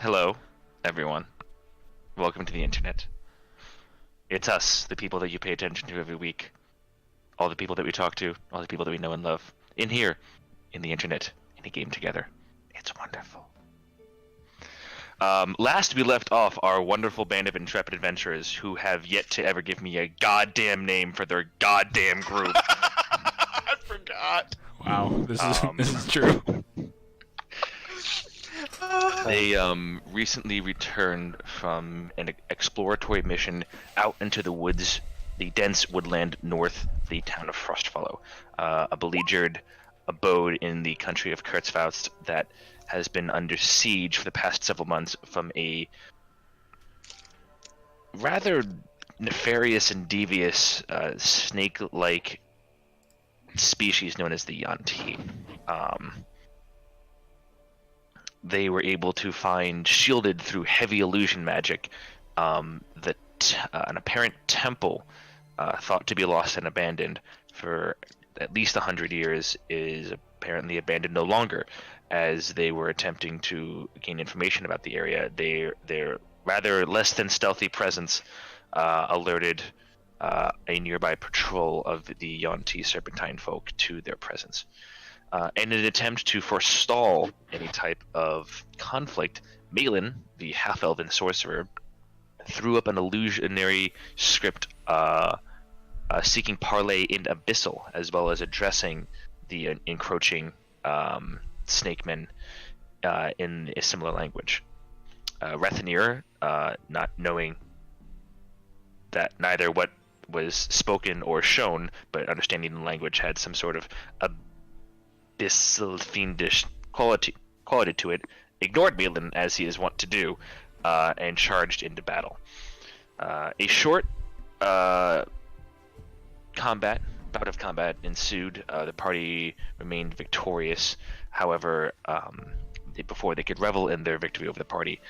Hello, everyone. Welcome to the internet. It's us, the people that you pay attention to every week. All the people that we talk to, all the people that we know and love. In here, in the internet, in a game together. It's wonderful. Last we left off our wonderful band of intrepid adventurers who have yet to ever give me a goddamn name for their goddamn group. I forgot. Wow, this is true. They recently returned from an exploratory mission out into the woods, the dense woodland north of the town of Frostfollow, a beleaguered abode in the country of Kurzfaust that has been under siege for the past several months from a rather nefarious and devious snake-like species known as the Yuan-ti. They were able to find, shielded through heavy illusion magic, an apparent temple thought to be lost and abandoned for at least 100 years is apparently abandoned no longer, as they were attempting to gain information about the area. Their rather less than stealthy presence alerted a nearby patrol of the Yuan-ti Serpentine folk to their presence. In an attempt to forestall any type of conflict, Malin, the half-elven sorcerer, threw up an illusionary script seeking parley in Abyssal, as well as addressing the encroaching snakemen in a similar language. Rethanir, not knowing that neither what was spoken or shown, but understanding the language had some sort of abyssal fiendish quality to it, ignored Malin as he is wont to do, and charged into battle. A short bout of combat ensued. The party remained victorious. However, before they could revel in their victory over the party,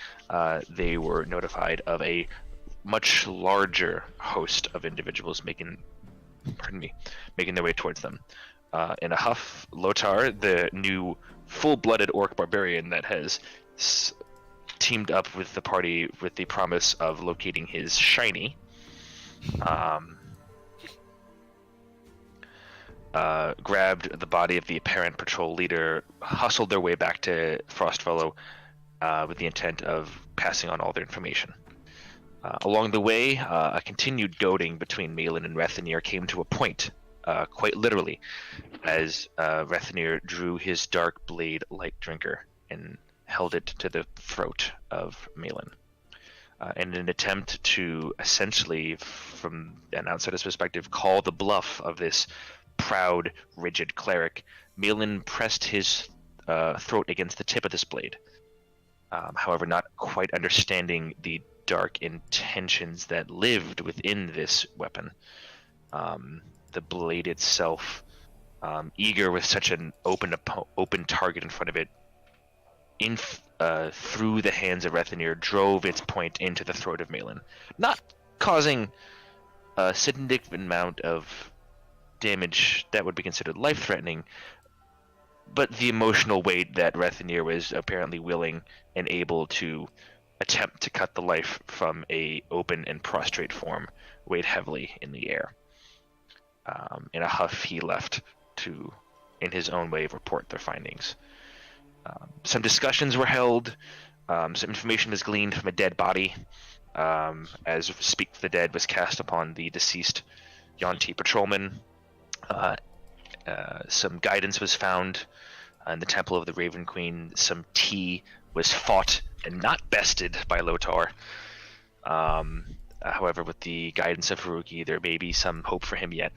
they were notified of a much larger host of individuals making their way towards them. In a huff, Lotar, the new full-blooded orc barbarian that has teamed up with the party with the promise of locating his shiny, grabbed the body of the apparent patrol leader, hustled their way back to Frostfollow with the intent of passing on all their information. Along the way, a continued goading between Malin and Rethanir came to a point, quite literally, as Rethanir drew his dark blade like drinker and held it to the throat of Malin. In an attempt to essentially, from an outsider's perspective, call the bluff of this proud, rigid cleric, Malin pressed his throat against the tip of this blade. However, not quite understanding the dark intentions that lived within this weapon, the blade itself, eager with such an open target in front of it, through the hands of Rethanir, drove its point into the throat of Malin, not causing a significant amount of damage that would be considered life-threatening, but the emotional weight that Rethanir was apparently willing and able to attempt to cut the life from a open and prostrate form weighed heavily in the air. In a huff, he left to, in his own way, report their findings. Some discussions were held. Some information was gleaned from a dead body, as Speak for the Dead was cast upon the deceased Yuan-ti patrolman. Some guidance was found in the Temple of the Raven Queen. Some tea was fought and not bested by Lotar. However, with the guidance of Haruki, there may be some hope for him yet.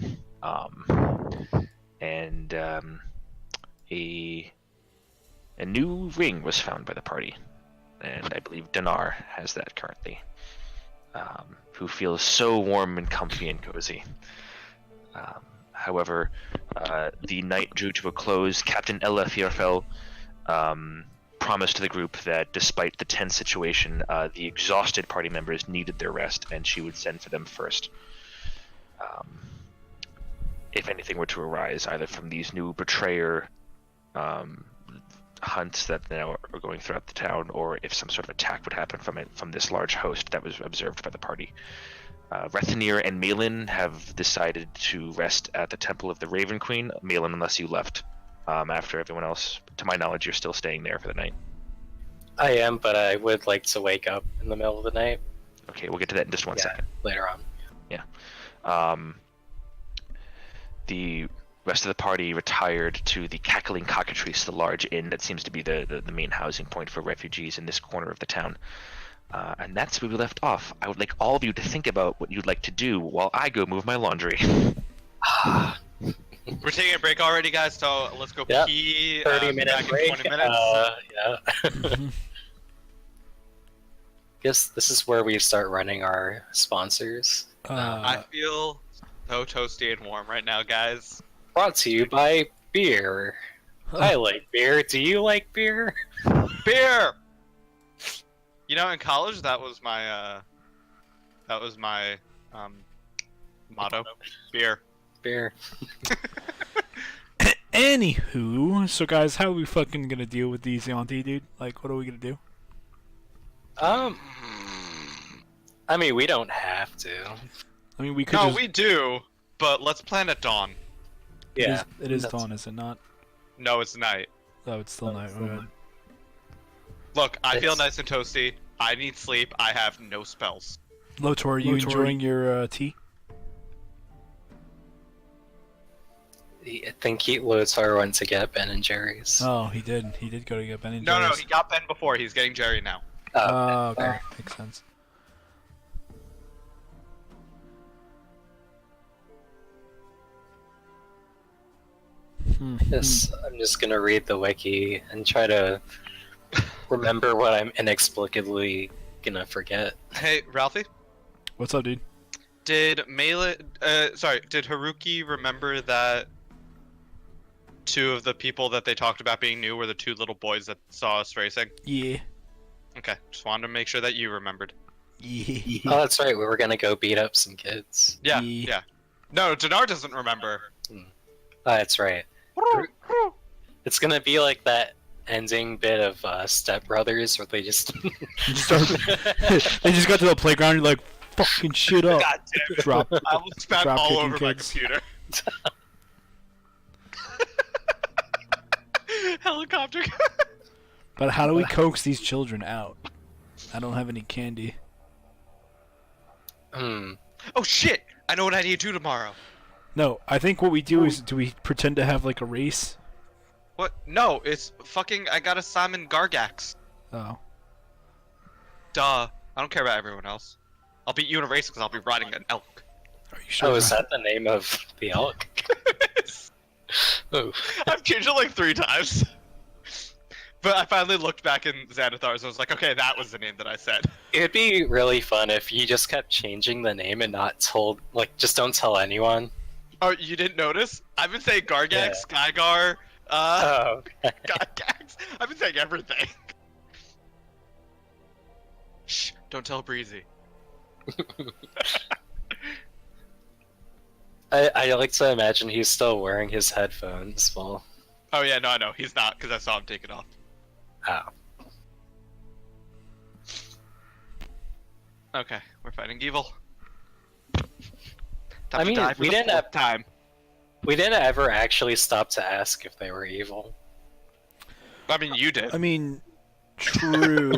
A new ring was found by the party, and I believe Dinar has that currently, who feels so warm and comfy and cozy. However, the night drew to a close. Captain Ella Fierfel promised to the group that despite the tense situation, the exhausted party members needed their rest, and she would send for them first. If anything were to arise, either from these new betrayer hunts that now are going throughout the town, or if some sort of attack would happen from this large host that was observed by the party. Rethanir and Malin have decided to rest at the Temple of the Raven Queen. Malin, unless you left after everyone else. To my knowledge, you're still staying there for the night. I am, but I would like to wake up in the middle of the night. Okay, we'll get to that in just one second. Later on. Yeah. The rest of the party retired to the Cackling Cockatrice, the large inn that seems to be the main housing point for refugees in this corner of the town. And that's where we left off. I would like all of you to think about what you'd like to do while I go move my laundry. We're taking a break already, guys, so let's go pee. 30-minute break. 20 minutes. Yeah. Guess this is where we start running our sponsors. I feel so toasty and warm right now, guys. Brought to you by beer. I like beer. Do you like beer? Beer! You know, in college, that was my motto. Beer. Beer. Anywho, so guys, how are we fucking gonna deal with these Yanti, dude? Like, what are we gonna do? I mean, we don't have to. I mean, we could No, just... we do, but let's plan at dawn. Yeah. It is dawn, is it not? No, it's night. Oh, it's still night. Okay. Look, I feel nice and toasty. I need sleep. I have no spells. Lotor, are you enjoying your tea? I think Lotar went to get Ben and Jerry's. Oh, he did. He did go to get Ben and No, Jerry's. he got Ben before. He's getting Jerry now. Oh, okay. Makes sense. Yes, I'm just gonna read the wiki and try to remember what I'm inexplicably gonna forget. Hey, Ralphie? What's up, dude? Did Haruki remember that two of the people that they talked about being new were the two little boys that saw us racing? Yeah. Okay, just wanted to make sure that you remembered. Yeah. Oh, that's right. We were gonna go beat up some kids. Yeah, Yeah. yeah. No, Dinar doesn't remember. Oh, that's right. It's gonna be like that ending bit of Step Brothers where they just They just got to the playground. You're like, fucking shit up. God damn it. Drop. I will spat Drop all kicking over my kids. computer. Helicopter. But how do we coax these children out? I don't have any candy. Oh shit! I know what I need to do tomorrow. No, I think what we do is, do we pretend to have like a race? What? No, it's fucking. I got a Simon Gargax. Oh. Duh. I don't care about everyone else. I'll beat you in a race because I'll be riding an elk. Are you sure? Oh, is that the name of the elk? Oh. I've changed it like 3 times. But I finally looked back in Xanathar's and I was like, okay, that was the name that I said. It'd be really fun if you just kept changing the name and not told, like, just don't tell anyone. Oh, you didn't notice? I've been saying Gargax, Yeah. Skygar, Oh, okay. Gargax. I've been saying everything. Shh, don't tell Breezy. I like to imagine he's still wearing his headphones while... Oh yeah, no, I know. He's not, because I saw him take it off. Oh. Okay, we're fighting evil. I mean, we didn't have time. We didn't ever actually stop to ask if they were evil. I mean, you did. I mean, true.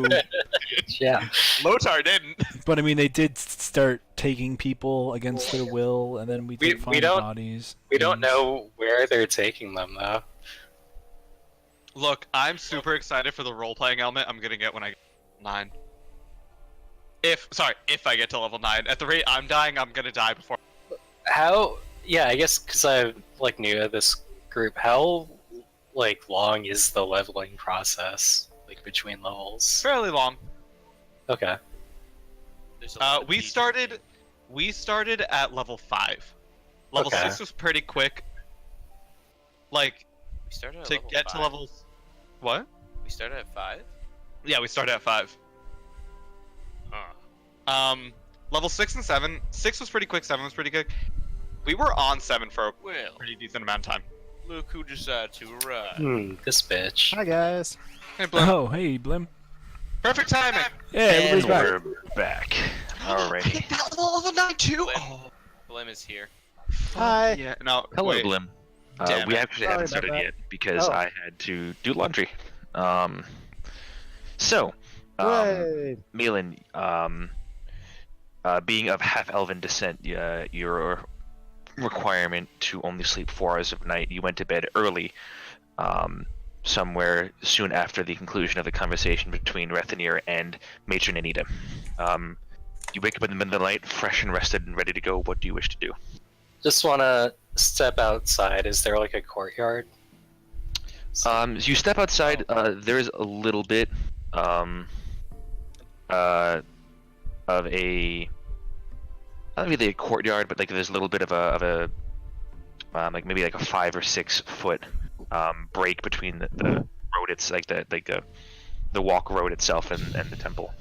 Yeah. Lotar didn't. But I mean, they did start taking people against their will, and then we did find don't- bodies. We don't and- know where they're taking them, though. Look, I'm super excited for the role-playing element I'm gonna get when I get to level 9. If I get to level 9. At the rate I'm dying, I'm gonna die before. How... Yeah, I guess because I'm, like, new to this group, how, like, long is the leveling process, like, between levels? Fairly long. Okay. We started at level 5. Level Okay. 6 was pretty quick. Like, We started at to level get 5. to levels... What? We started at 5? Yeah, we started at 5. Huh. Level 6 and 7. 6 was pretty quick, 7 was pretty quick. We were on 7 for a Well, pretty decent amount of time. Look who decided to arrive. This bitch. Hi guys. Hey, Blim. Oh, hey, Blim. Perfect timing. Yeah, And everybody's back. we're back. Alrighty. That level of the night too. Blim. Oh, Blim is here. Hi. yeah. No. Hello, wait. Blim. Damn We it. actually Sorry haven't about started that. yet because Oh. I had to do laundry. So, Hooray. Malin, being of half-elven descent, your requirement to only sleep 4 hours of night, you went to bed early, somewhere soon after the conclusion of the conversation between Rethanir and Matron Anita. You wake up in the middle of the night, fresh and rested and ready to go. What do you wish to do? Just want to step outside. Is there like a courtyard? As you step outside, there is a little bit of a, not really a courtyard, but like there's a little bit of a like maybe like a 5 or 6 foot break between the road. It's like the walk road itself and the temple.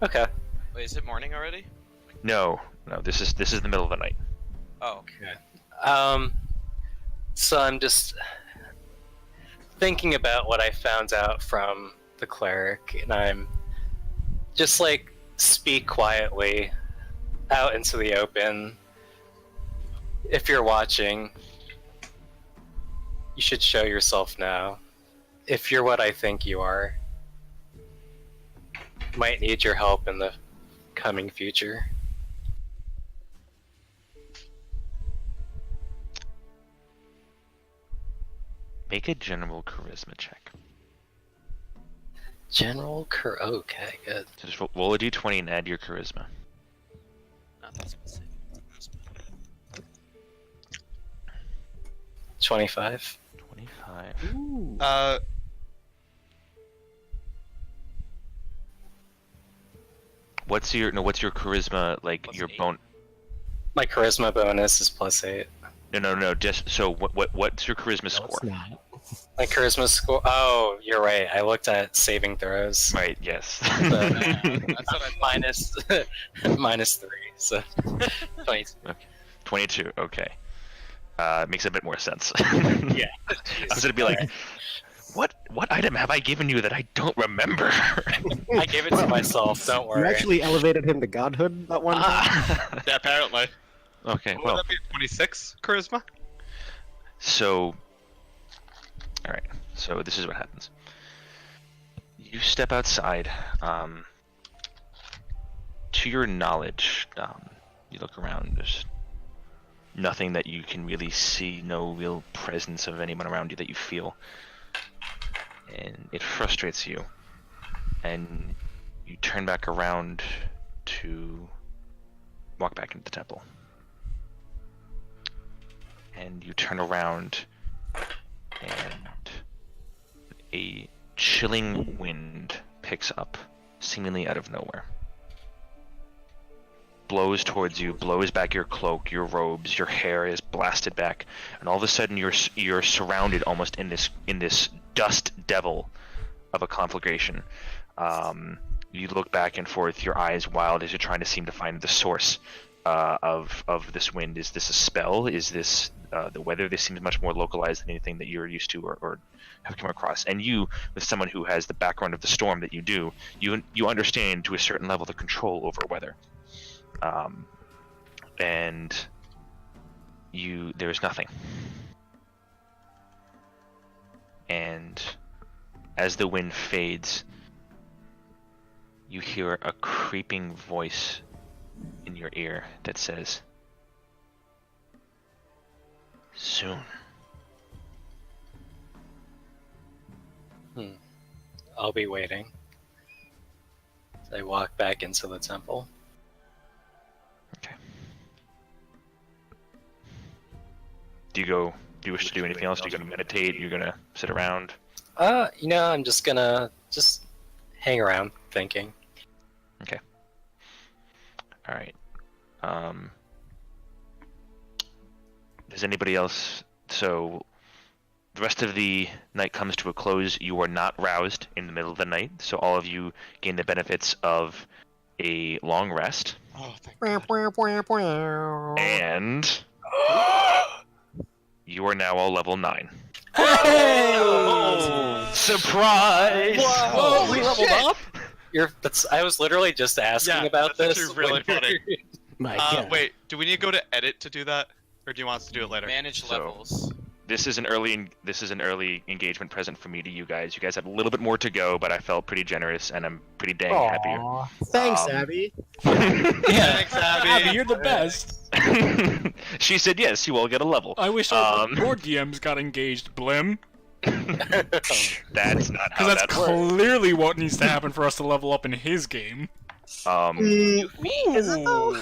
Okay. Wait, is it morning already? No, this is the middle of the night. Oh, So I'm just thinking about what I found out from the cleric, and I'm just like speak quietly out into the open. If you're watching, you should show yourself now. If you're what I think you are, might need your help in the coming future. Make a general charisma check. Okay, good. So just roll a d20 and add your charisma. not that specific. 25. 25. Ooh. What's your charisma, like Plus your 8. bone? My charisma bonus is +8. No. Just so what's your charisma No, score? it's not. My charisma score. Oh, you're right. I looked at saving throws. Right. Yes. That's what I Minus -3, so 22. 22. Okay. Makes a bit more sense. Yeah. I was gonna be like, what item have I given you that I don't remember? I gave it to myself. Don't You worry. actually elevated him to godhood that one time. Ah. Yeah, apparently. Okay. Would Well. that be 26 charisma? So. All right. So this is what happens. You step outside. To your knowledge, you look around. There's nothing that you can really see. No real presence of anyone around you that you feel, and it frustrates you. And you turn back around to walk back into the temple. And you turn around, and a chilling wind picks up, seemingly out of nowhere. Blows towards you, blows back your cloak, your robes, your hair is blasted back, and all of a sudden you're surrounded almost in this dust devil of a conflagration. You look back and forth, your eyes wild as you're trying to seem to find the source of this wind. Is this a spell? Is this the weather? This seems much more localized than anything that you're used to or have come across. And you, with someone who has the background of the storm that you do, you understand to a certain level the control over weather. And there's nothing. And as the wind fades, you hear a creeping voice in your ear that says, "Soon." I'll be waiting. I walk back into the temple. Okay. Do you wish to do anything else? Do you gonna meditate? You're gonna sit around? I'm just gonna hang around thinking. All right. Does anybody else? So the rest of the night comes to a close. You are not roused in the middle of the night, so all of you gain the benefits of a long rest. Oh, thank Wah, God. wah, wah, wah. And you are now all level 9. Hey! Surprise! Whoa, we leveled up? I was literally just asking Yeah, about that's this. actually really funny. My God. Wait, do we need to go to edit to do that, or do you want us to do it later? Manage So- levels. This is an early engagement present for me to you guys. You guys have a little bit more to go, but I felt pretty generous, and I'm pretty dang happy. Aw, thanks, Um, Abby. Thanks, Abby. Abby, you're the best. She said yes, you all get a level. I wish our DMs got engaged, Blim. That's not how Because that's that works. clearly what needs to happen for us to level up in his game. Is it though?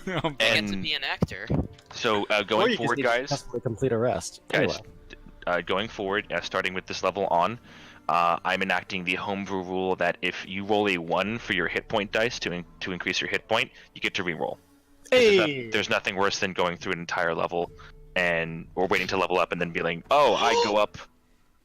Oh, I get to And be an actor. so Or going you just forward, need to guys, successfully complete a rest. guys, Anyway. going forward, starting with this level on, I'm enacting the homebrew rule that if you roll a 1 for your hit point dice to increase your hit point, you get to reroll. 'Cause Hey! there's nothing worse than going through an entire level or waiting to level up and then be like, oh, I go up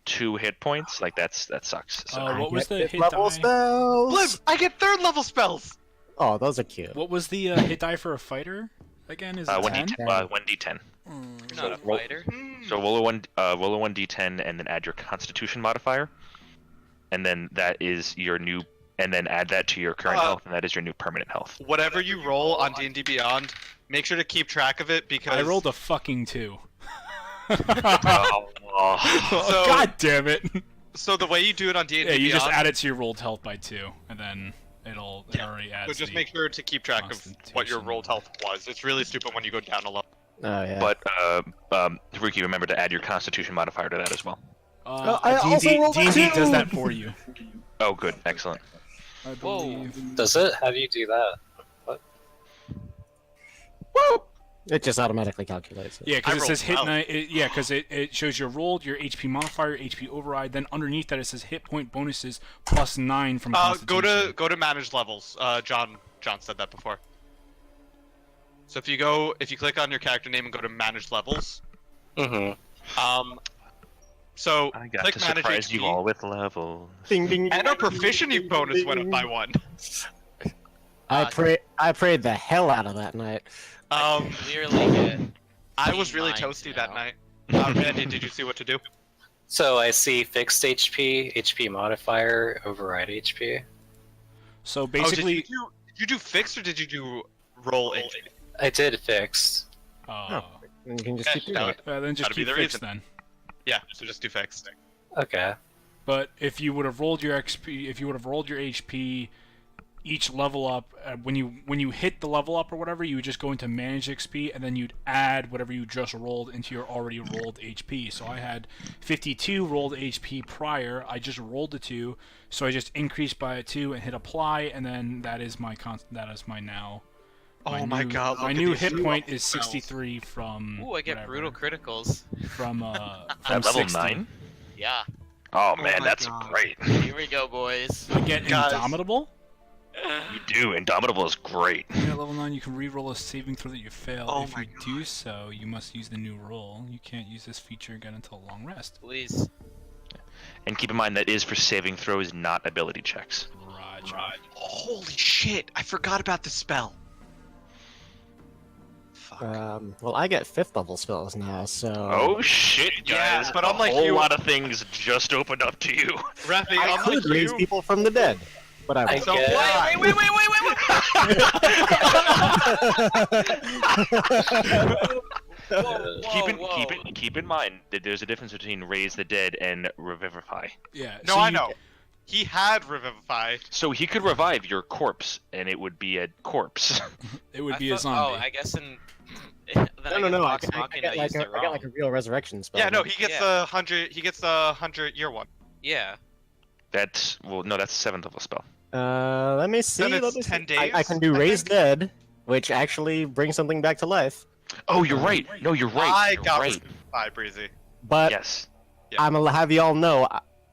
2 hit points. Like that sucks. So what was the hit level die? spells? Blim, I get 3rd level spells. Oh, those are cute. What was the hit die for a fighter? Again, is it 10? 1d10. You're not a roll- fighter. So roll a 1d10 and then add your Constitution modifier, and then that is your new. And then add that to your current health, and that is your new permanent health. Whatever you roll on D&D Beyond, make sure to keep track of it because I rolled a fucking 2. Oh, God damn it! So the way you do it on D&D Yeah, you Beyond, just add it to your rolled health by 2, and then it already adds. so just the- make sure to keep track of what your Constitution. rolled health was. It's really stupid when you go down a level. Oh, yeah. But Haruki, remember to add your Constitution modifier to that as well. I also D&D, rolled a D&D 2! does that for you. Oh, good, excellent. I Whoa. believe. Does it? How do you do that? It just automatically calculates it. Yeah, because I it says hit rolled well. 9. Yeah, because it shows your rolled, your HP modifier, HP override. Then underneath that it says hit point bonuses plus 9 from Constitution. Go to manage levels. John said that before. So if you click on your character name and go to manage levels, Mm-hmm. so I got click to manage surprise HP, you all with levels. Ding, ding, and our ding, proficiency ding, bonus ding, went up ding. by 1. I prayed the hell out of that night. Clearly get. I was really Mine toasty now. that night. Randy, did you see what to do? So I see fixed HP, HP modifier, override HP. So Oh, basically, did you do fixed or did you do roll HP? I did fixed. And you can just keep doing that it. then just That'd be keep the fixed reason. then. Yeah, so just do fixed. Okay. But if you would have rolled your XP, if you would have rolled your HP, each level up, when you hit the level up or whatever, you would just go into manage XP, and then you'd add whatever you just rolled into your already rolled HP. So I had 52 rolled HP prior. I just rolled the 2, so I just increased by a 2 and hit apply, and then that is my now. Oh my god, My look new at hit these point spells. is 63 from. Ooh, I get whatever, brutal criticals. from At level 60. 9? Yeah. Oh man, my that's God. great. Here we go, boys. I get Guys. Indomitable. You do. Indomitable is great. At level 9, you can re-roll a saving throw that you fail. Oh If my you do so, you must use the new roll. You can't use this feature again until a long rest. Please. And keep in mind that is for saving throws, not ability checks. Roger. Holy shit, I forgot about the spell. Fuck. Well, I get 5th level spells now, so... Oh shit, Yeah, guys! but a unlike whole you- lot of things just opened up to you. Rafi, I unlike could raise you, people from the dead, but I I won't. So get- why- Wait. Keep in mind that there's a difference between raise the dead and revivify. Yeah. No, so I you- know. He had Revivify. So he could revive your corpse, and it would be a corpse. It would I be a thought- zombie. Oh, I guess in. then No. I Vox get Machina like used a, it I get like a wrong. real resurrection spell. Yeah, no, he gets Yeah. the 100. He gets the 100-year one. Yeah. That's no, that's a 7th level spell. Let me see. Then it's let me 10 see. I days, can do I raise think. dead, which actually brings something back to life. Oh, you're right. No, you're right. I You're got right. Revivify, Breezy. But Yes. Yeah. I'm gonna have you all know,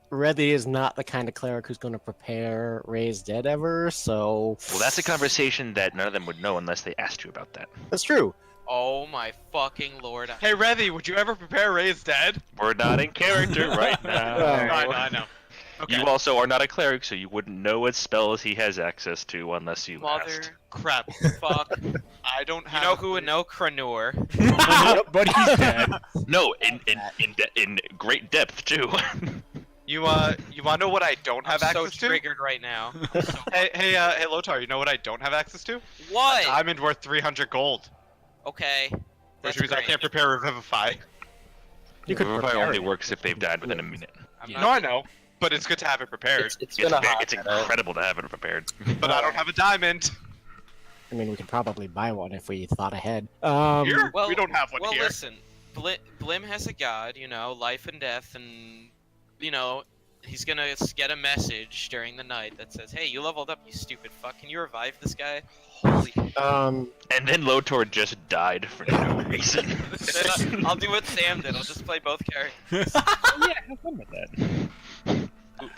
Reddy is not the kind of cleric who's going to prepare raise dead ever. So Well, that's a conversation that none of them would know unless they asked you about that. that's true. Oh my fucking lord. Hey, Revi, would you ever prepare Raise Dead? We're not in character right now. Oh. I know. Okay. You also are not a cleric, so you wouldn't know what spells he has access to unless you Mother, asked. Crap. fuck. I don't You have. know who would know Cranur? But he's dead. No, in great depth too. You want to know what I don't have I'm so access to? triggered right now. Hey, Lotar, you know what I don't have access to? What? Diamond worth 300 gold. Okay. Which That's means I great. can't prepare Revivify. You could Revivify prepare only it. works if they've died within a minute. I'm Yeah. No, I know, but it's good to have it prepared. It's been a hot It's minute. incredible to have it prepared. But I don't have a diamond. I mean, we could probably buy one if we thought ahead. Here? Well, we don't have one well, here. listen. Blim has a god, you know, life and death, and you know, he's gonna get a message during the night that says, "Hey, you leveled up, you stupid fuck. Can you revive this guy?" Holy. And then Lotor just died for no reason. Then I'll do what Sam did. I'll just play both characters. Yeah, have fun with that.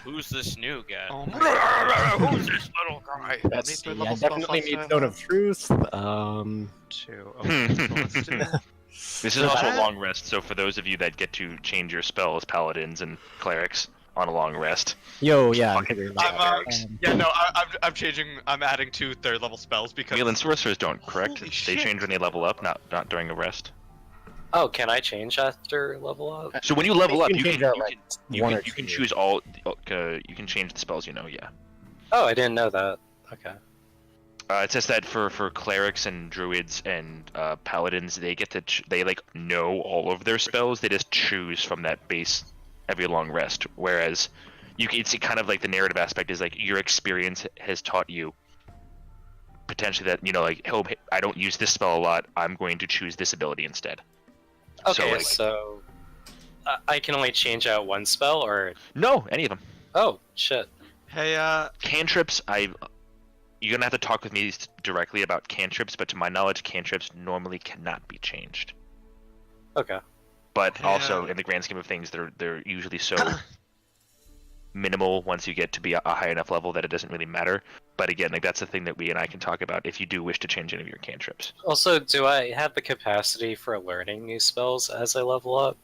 Who's this new guy? Oh my god. Who's this little guy? Let's see. level I spell definitely slots need to Stone of Truth. 2. Okay, so let's do This is also a long rest, so for those of you that get to change your spells, paladins and clerics, on a long rest. Yo, yeah, I'm Fucking figuring that out. Yeah, no, I'm changing. I'm adding 2 third-level spells because. Melee and sorcerers don't, correct? Holy They shit. change when they level up, not during a rest. Oh, can I change after level up? So when you level up, You you can can change out, you like, can, one or you can two. choose all. You can change the spells you know. Yeah. Oh, I didn't know that. Okay. It says that for clerics and druids and paladins, they get to they like know all of their spells. They just choose from that base every long rest. Whereas you can see kind of like the narrative aspect is like your experience has taught you potentially that like, oh, I don't use this spell a lot. I'm going to choose this ability instead. Okay, like, so I can only change out one spell, or no, any of them. oh shit. Hey, Cantrips, you're gonna have to talk with me directly about cantrips, but to my knowledge, cantrips normally cannot be changed. Okay. But Yeah. also, in the grand scheme of things, they're usually so minimal once you get to be a high enough level that it doesn't really matter. But again, like that's the thing that we and I can talk about if you do wish to change any of your cantrips. Also, do I have the capacity for learning new spells as I level up?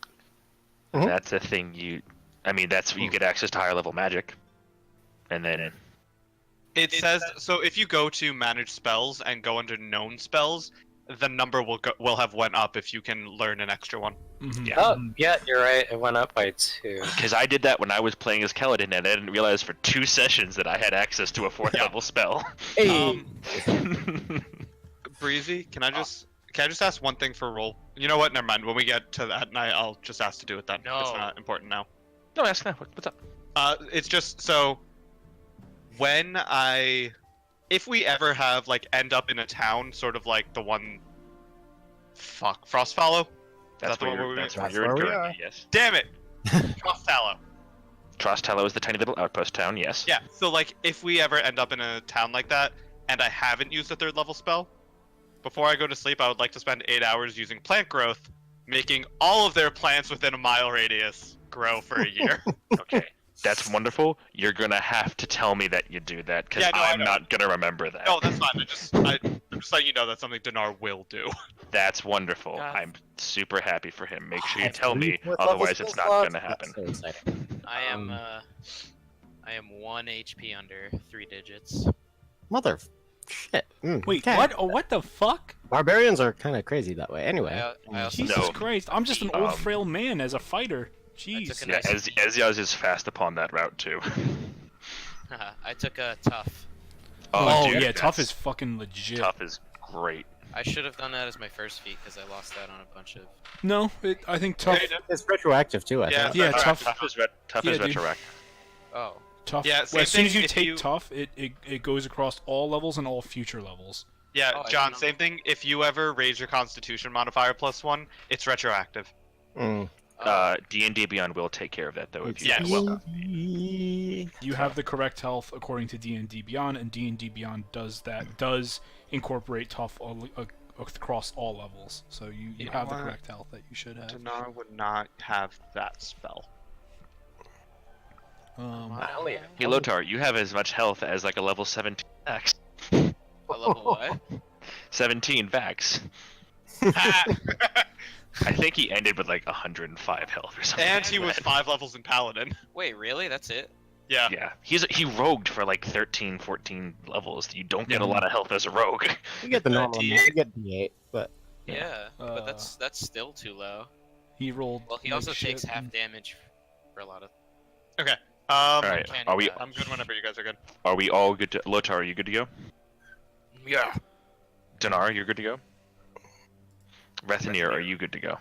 Mhm. That's a thing that's you get access to higher level magic, and then it says so. If you go to manage spells and go under known spells, the number will have went up if you can learn an extra one. Mhm. Yeah. Oh, yeah, you're right. It went up by 2. because I did that when I was playing as Kaladin, and I didn't realize for 2 sessions that I had access to a 4th level spell. Hey, Breezy, can I just ask one thing for roll? You know what? Never mind. When we get to that night, I'll just ask to do it then. No. It's not important now. No, ask now. What's up? It's just so if we ever have end up in a town, sort of like the one, Frostfallow. That's the one where where that's we- where you're That's where we currently, yes. Damn it, Frostfallow. Trostallow is the tiny little outpost town, yes. Yeah. So if we ever end up in a town like that, and I haven't used a 3rd level spell, before I go to sleep, I would like to spend 8 hours using plant growth, making all of their plants within a mile radius grow for a year. Okay, that's wonderful. You're gonna have to tell me that you do that, because Yeah, no, I I'm know. not gonna remember that. No, that's fine. I'm just letting you know that's something Dinar will do. That's wonderful. God. I'm super happy for him. Make sure you That's tell me, 3 level otherwise spell it's not slots? gonna happen. That's so exciting. I am Um, I am 1 HP under 3 digits. Mother shit. Wait, okay. what? Oh, what the fuck? Barbarians are kind of crazy that way. Anyway. I also Jesus No. Christ! I'm just an old Um, frail man as a fighter. Jeez. took a Yeah, nice- Eziaz is fast upon that route too. I took a tough. Oh, dude, yeah, tough that's- is fucking legit. Tough is great. I should have done that as my first feat because I lost that on a bunch of. No, I think tough. It's retroactive too, I Yeah, think. Yeah, that's tough. Tough is Yeah, dude. retroactive. Oh, Tough. Yeah, well, same as soon as thing you if take you- tough, it goes across all levels and all future levels. Yeah, Oh, I John, didn't know. same thing. If you ever raise your Constitution modifier +1, it's retroactive. Mm. D&D Beyond will take care of that though. If you Yeah, do well. well. You have the correct health according to D&D Beyond, and D&D Beyond does incorporate tough across all levels. So you You know have the what? correct health that you should have. Dinar would not have that spell. Hell yeah. Hey Lotar, you have as much health as like a level 17 Vax. a level what? 17 Vax. I think he ended with like 105 health or something. And like he was that. 5 levels in Paladin. Wait, really? That's it? Yeah. Yeah, he rogued for like 13, 14 levels. You don't get a Mhm. lot of health as a rogue. You get the normal D8. amount. You get D8, but Yeah, but Uh, that's still too low. He rolled. Well, he like also takes shit, half and- damage for a lot of. Okay. All right, Can't are we dodge. I'm good whenever you guys are good. are we all good? Lotar, are you good to go? Yeah. Dinar, you're good to go. Rethanir, are you good to go?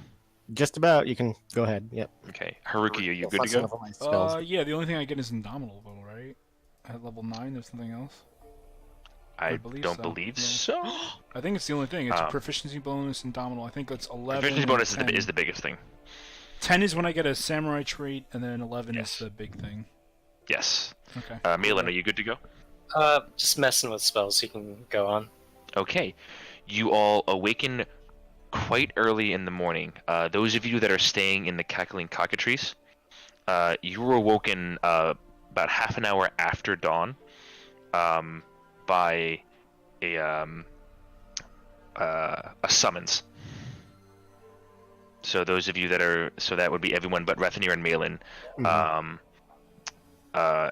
just about. You can go ahead. Yep. Okay, Haruki, are you good to Fussing go? over my spells. Yeah, the only thing I get is Indomitable, though, right? At level 9, there's something else. I believe don't so, believe yeah. so. I think it's the only thing. It's Um, proficiency bonus, Indomitable. I think it's 11. Proficiency and bonus 10. is the biggest thing. 10 is when I get a samurai trait, and then 11 Yes. is the big thing. Yes. Okay. Malin, are you good to go? Just messing with spells you can go on. Okay. You all awaken quite early in the morning. Those of you that are staying in the cackling cockatrice, you were awoken about half an hour after dawn by a summons. So those of you that would be everyone but Rethanir and Malin. Mhm.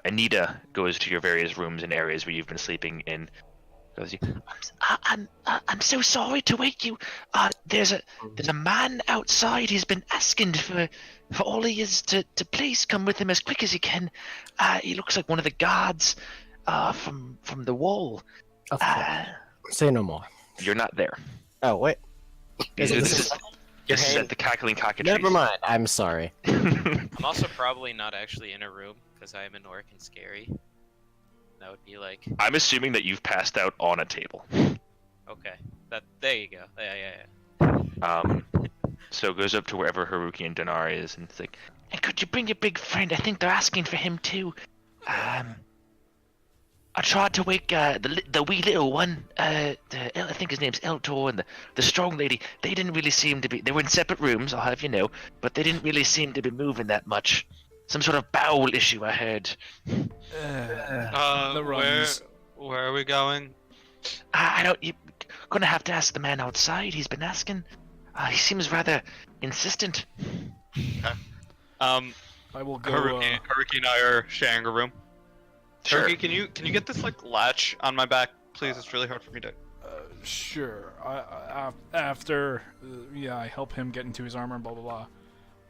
Anita goes to your various rooms and areas where you've been sleeping in. Goes, I'm so sorry to wake you. There's a man outside. He's been asking for all he is to please come with him as quick as he can. He looks like one of the guards from the wall. Of course. Say no more. You're not there. Oh wait. Is it This the is same? at the cackling cockatrice. Never mind. I'm sorry. I'm also probably not actually in a room because I am an orc and scary. That would be like, I'm assuming that you've passed out on a table. okay, there you go. Yeah. So it goes up to wherever Haruki and Dinar is, and it's like, and could you bring your big friend? I think they're asking for him too. I tried to wake the wee little one. I think his name's Eltor, and the strong lady. They didn't really seem to be. They were in separate rooms, I'll have you know, but they didn't really seem to be moving that much. Some sort of bowel issue, I heard. The runs. Where are we going? I don't. You're gonna have to ask the man outside. He's been asking. He seems rather insistent. I will go. Haruki and I are sharing a room. Sure. Haruki, can you get this like latch on my back, please? It's really hard for me to. Sure. After, I help him get into his armor and blah blah blah.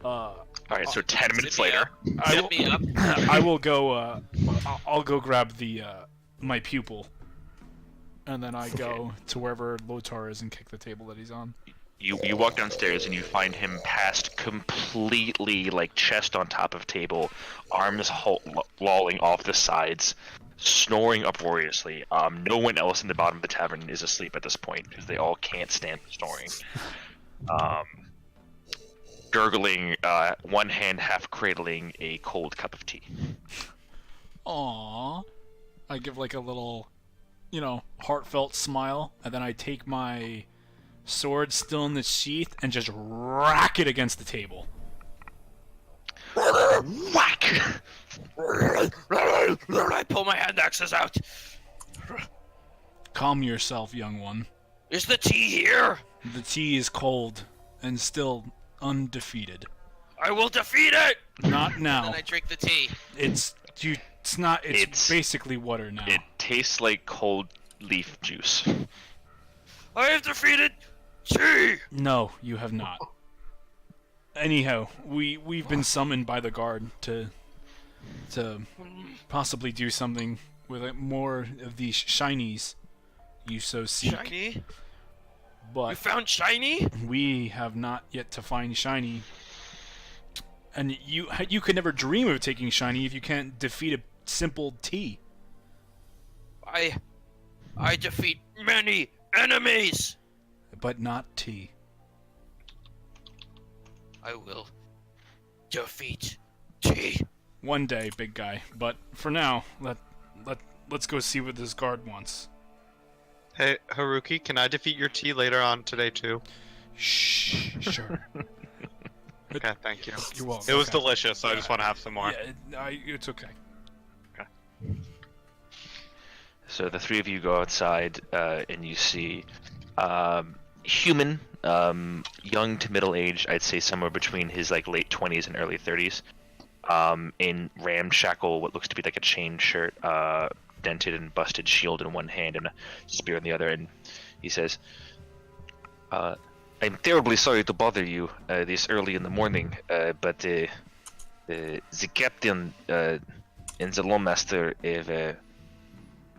All right. So 10 minutes Zip me later. up. I Zip will, me up. I will go. I'll go grab the my pupil, and then I go to wherever Lotar is and kick the table that he's on. You walk downstairs and you find him passed completely, like chest on top of table, arms lolling off the sides, snoring uproariously. No one else in the bottom of the tavern is asleep at this point because they all can't stand the snoring. Gurgling, one hand half cradling a cold cup of tea. Aww. I give like a little, heartfelt smile, and then I take my sword still in the sheath and just rack it against the table. Whack! I pull my hand axes out. Calm yourself, young one. Is the tea here? The tea is cold and still undefeated. I will defeat it. Not now. Then I drink the tea. It's basically water now. It tastes like cold leaf juice. I have defeated tea. No, you have not. Anyhow, we've been summoned by the guard to possibly do something with more of these shinies you so seek. Shiny? You But found shiny? we have not yet to find shiny. And you could never dream of taking shiny if you can't defeat a simple T. I defeat many enemies. But not T. I will defeat tea. One day, big guy. But for now, let's go see what this guard wants. Hey Haruki, can I defeat your tea later on today too? Shh. Sure. Okay, thank you. You're welcome. It was Okay. delicious, so I just want to have some more. Yeah, it's okay. So the three of you go outside, and you see human, young to middle age. I'd say somewhere between his like late 20s and early 30s. in ramshackle, what looks to be like a chain shirt, dented and busted shield in one hand and a spear in the other, and he says, I'm terribly sorry to bother you this early in the morning, but the captain and the lawmaster have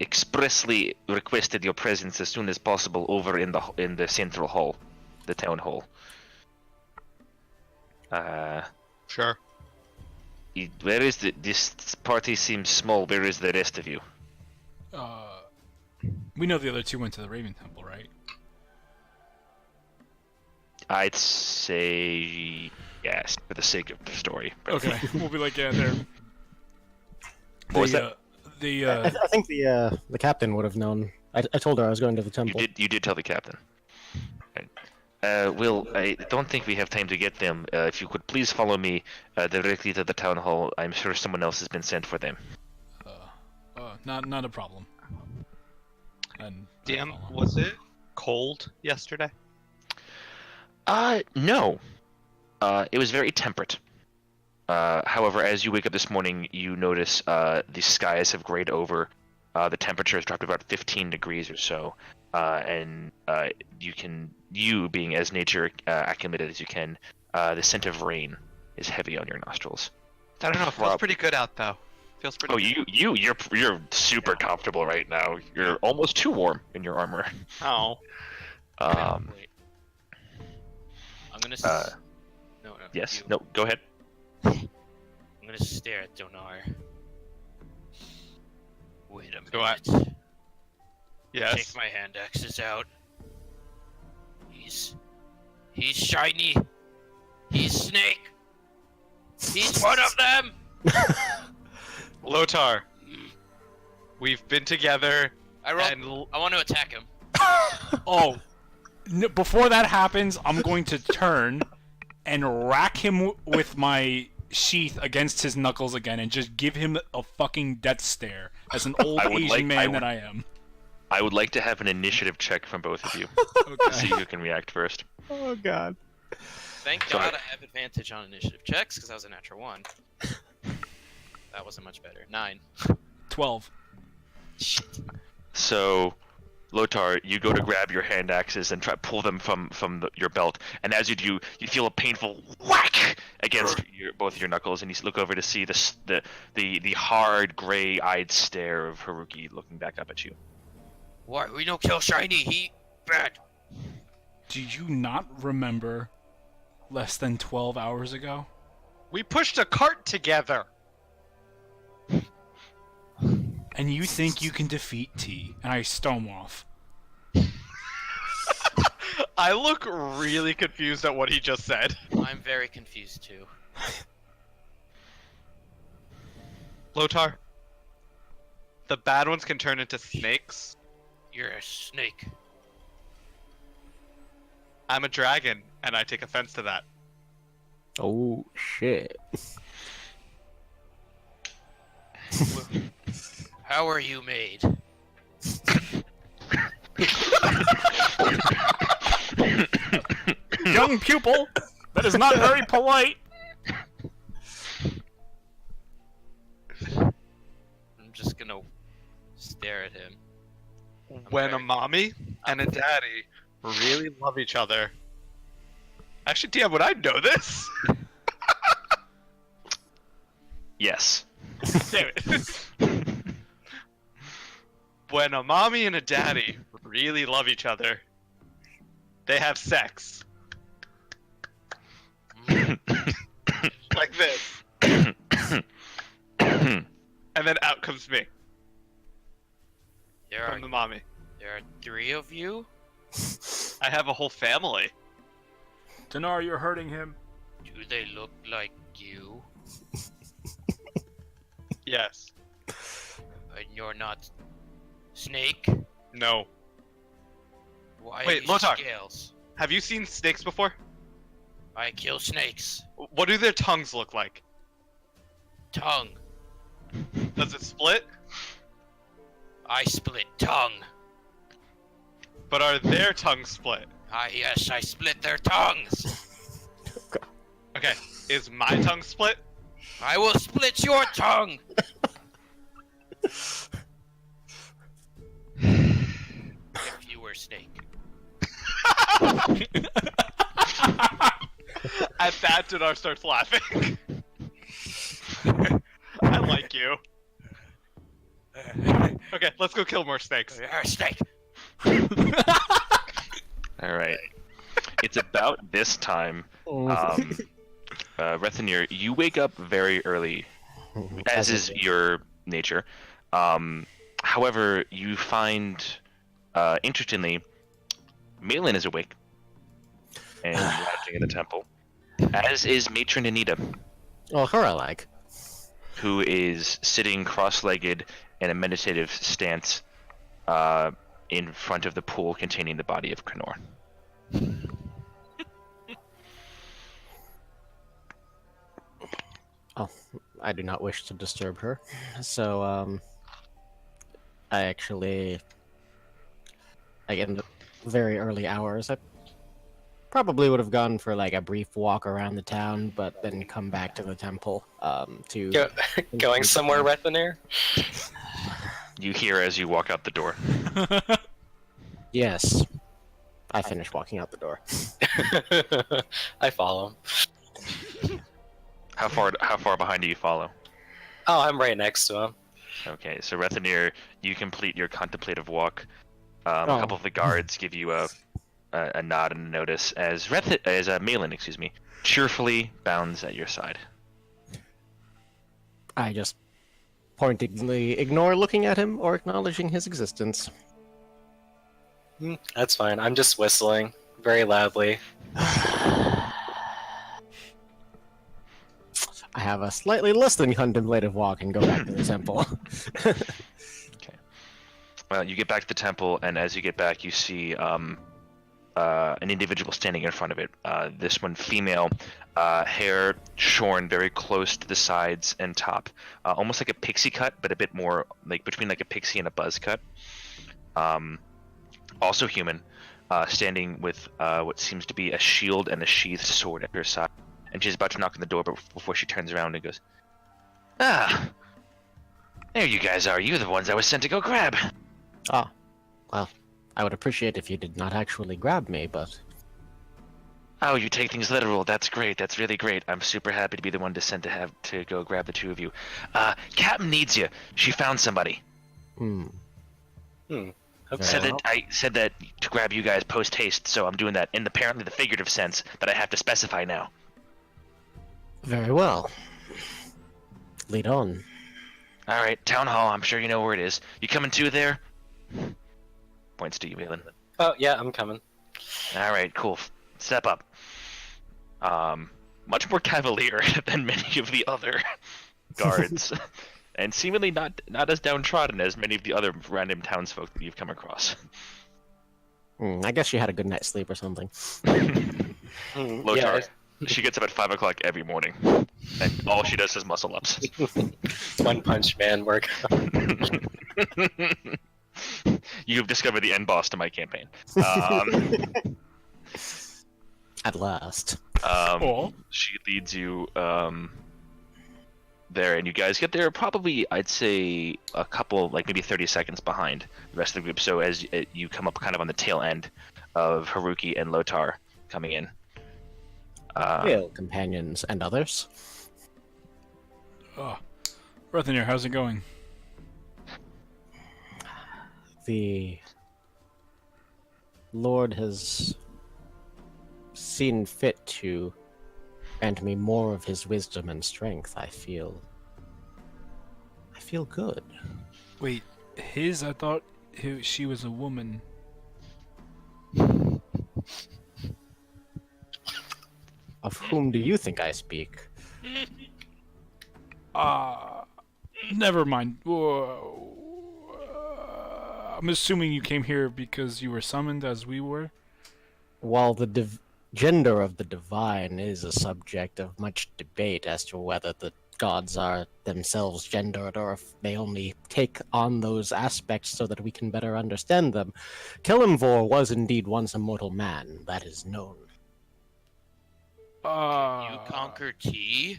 expressly requested your presence as soon as possible over in the central hall, the town hall. Sure. Where is this party seems small. Where is the rest of you? We know the other two went to the Raven Temple, right? I'd say yes, for the sake of the story. But Okay, we'll be like, yeah, they're. What was that? I think the captain would have known. I told her I was going to the temple. You did tell the captain. Right. Will, I don't think we have time to get them. If you could please follow me directly to the town hall. I'm sure someone else has been sent for them. Not a problem. And DM, was it cold yesterday? No. It was very temperate. However, as you wake up this morning, you notice the skies have grayed over. The temperature has dropped about 15 degrees or so. And you being as nature acclimated as you can, the scent of rain is heavy on your nostrils. I don't know. It feels pretty good out though. Feels pretty. Oh, good. you're super comfortable right now. You're almost too warm in your armor. Oh. Wait. I'm gonna. No. Yes. You. No. Go ahead. I'm gonna stare at Donar. Wait a Do I- minute. Yes. Take my hand axes out. He's shiny. He's Snake. He's one of them. Lotar. We've been together. I want to attack him. Oh, before that happens, I'm going to turn and rack him with my sheath against his knuckles again and just give him a fucking death stare as an old Asian man that I am. I would like to have an initiative check from both of you to Okay. see who can react first. Oh god. Thank Sorry. God I have advantage on initiative checks because that was a natural 1. That wasn't much better. 9. 12. Shit. So, Lotar, you go to grab your hand axes and try to pull them from your belt, and as you do, you feel a painful whack against both your knuckles, and you look over to see the hard, gray-eyed stare of Haruki looking back up at you. Why? We don't kill shiny. He bad. Do you not remember less than 12 hours ago? We pushed a cart together. And you think you can defeat T, and I storm off. I look really confused at what he just said. I'm very confused too. Lotar. The bad ones can turn into snakes. You're a snake. I'm a dragon, and I take offense to that. Oh shit. How are you made? Young pupil! That is not very polite! I'm just gonna stare at him. When a very- mommy and a daddy really love each other. Actually, DM, would I know this? Yes. Damn it. When a mommy and a daddy really love each other, they have sex. Like this. And then out comes me There from are the mommy. 3 of you? I have a whole family. Dinar, you're hurting him. Do they look like you? Yes. And you're not Snake? No. Why Wait, these Lotar. scales? Have you seen snakes before? I kill snakes. What do their tongues look like? Tongue. Does it split? I split tongue. But are their tongues split? Ah, yes, I split their tongues. Okay, is my tongue split? I will split your tongue. If you were Snake. At that, Dinar starts laughing. I like you. Okay, let's go kill more snakes. You're a snake. All right. It's about this time. Rethanir, you wake up very early, as is your nature. However, you find, interestingly, Malin is awake and lounging in the temple, as is Matron Anita, Well, her I like. who is sitting cross-legged in a meditative stance in front of the pool containing the body of Knorr. Oh, I do not wish to disturb her. So, I in the very early hours, I probably would have gone for like a brief walk around the town, but then come back to the temple, to... Going somewhere, Rethanir? You hear as you walk out the door. Yes. I finished walking out the door. I follow. How far behind do you follow? Oh, I'm right next to him. Okay, so Rethanir, you complete your contemplative walk. A Oh. couple of the guards give you a nod and a notice as Malin, cheerfully bounds at your side. I just pointedly ignore looking at him or acknowledging his existence. That's fine. I'm just whistling very loudly. I have a slightly less than contemplative walk and go back to the temple. Well, you get back to the temple, and as you get back, you see an individual standing in front of it. This one female, hair shorn very close to the sides and top, almost like a pixie cut, but a bit more like between like a pixie and a buzz cut. Also human, standing with what seems to be a shield and a sheathed sword at her side. And she's about to knock on the door, but before she turns around and goes, "Ah, there you guys are. You're the ones I was sent to go grab." Ah, well, I would appreciate if you did not actually grab me, but... Oh, you take things literal. That's great. That's really great. I'm super happy to be the one to have to go grab the two of you. Captain needs you. She found somebody. Okay. I said that to grab you guys post haste, so I'm doing that in apparently the figurative sense that I have to specify now. Very well. Lead on. All right, town hall. I'm sure you know where it is. You coming too there? Points to you, Malin. Oh, yeah, I'm coming. All right, cool. Step up. Much more cavalier than many of the other guards, and seemingly not as downtrodden as many of the other random townsfolk that you've come across. I guess she had a good night's sleep or something. Lotar, Yeah, she gets up at 5 o'clock every morning, and all she does is muscle ups. One Punch Man work. You've discovered the end boss to my campaign. At last. She leads you there, and you guys get there probably, I'd say, a couple, like maybe 30 seconds behind the rest of the group. So as you come up kind of on the tail end of Haruki and Lotar coming in. Hail, companions and others. Oh, Rethanir, how's it going? The Lord has seen fit to grant me more of his wisdom and strength. I feel good. Wait, I thought she was a woman. Of whom do you think I speak? Never mind. I'm assuming you came here because you were summoned as we were? While the gender of the divine is a subject of much debate as to whether the gods are themselves gendered or if they only take on those aspects so that we can better understand them, Kelimvor was indeed once a mortal man, that is known. You conquer T?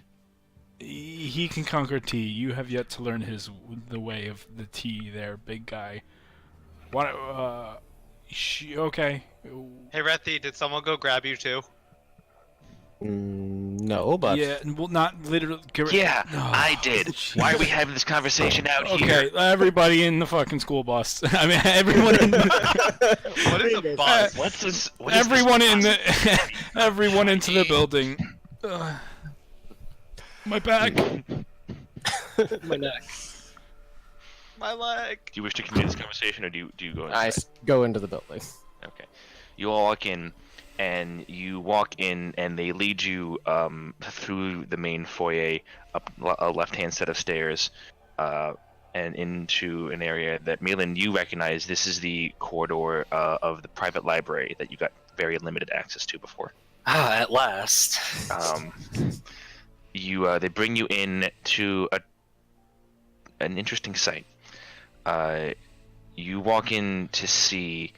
He can conquer T. You have yet to learn the way of the T there, big guy. What, okay. Hey, Rethi, did someone go grab you too? No, but Yeah, well, not literally. Yeah, Oh, I did. jeez. Why are we having this conversation out Okay, here? everybody in the fucking school bus. I mean, everyone in the, What is a bus? What's this? What is everyone this in the, everyone into the building. My back. My neck. My leg. Do you wish to continue this conversation, or do you go inside? I go into the building. Okay. You all walk in, and they lead you through the main foyer, up a left-hand set of stairs, and into an area that, Malin, you recognize. This is the corridor of the private library that you got very limited access to before. Ah, at last. They bring you in to an interesting sight. You walk in to see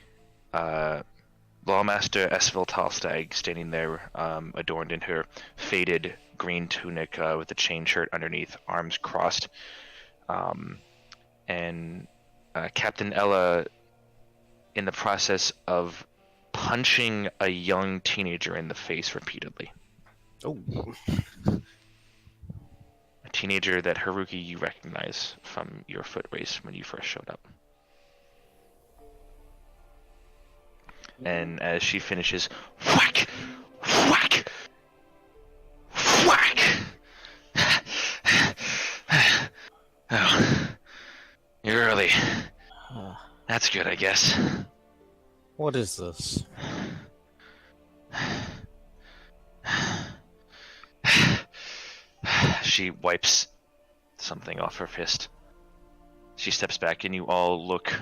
Lawmaster Esville Talstag standing there, adorned in her faded green tunic with a chain shirt underneath, arms crossed, and Captain Ella in the process of punching a young teenager in the face repeatedly. Oh, A teenager that, Haruki, you recognize from your foot race when you first showed up. And as she finishes, whack! Whack! Whack! Oh, you're early. That's good, I guess. what is this? She wipes something off her fist. She steps back, and you all look,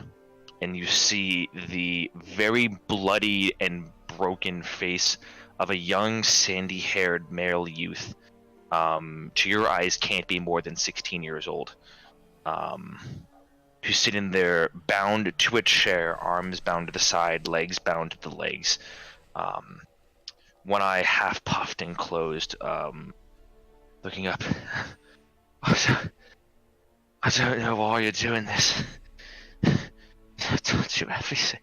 and you see the very bloody and broken face of a young, sandy-haired male youth. To your eyes, can't be more than 16 years old. Who's sitting there, bound to a chair, arms bound to the side, legs bound to the legs. One eye half puffed and closed, looking up. I don't know why you're doing this. I told you everything.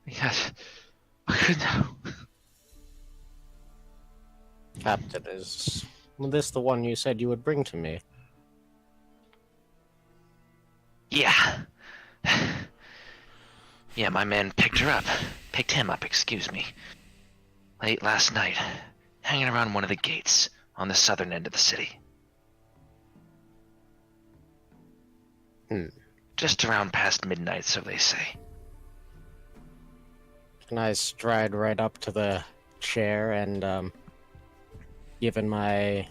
Yes, I could know. Captain, is this the one you said you would bring to me? Yeah. Yeah, my man picked him up, excuse me. Late last night, hanging around one of the gates on the southern end of the city. Just around past midnight, so they say. Can I stride right up to the chair and, given my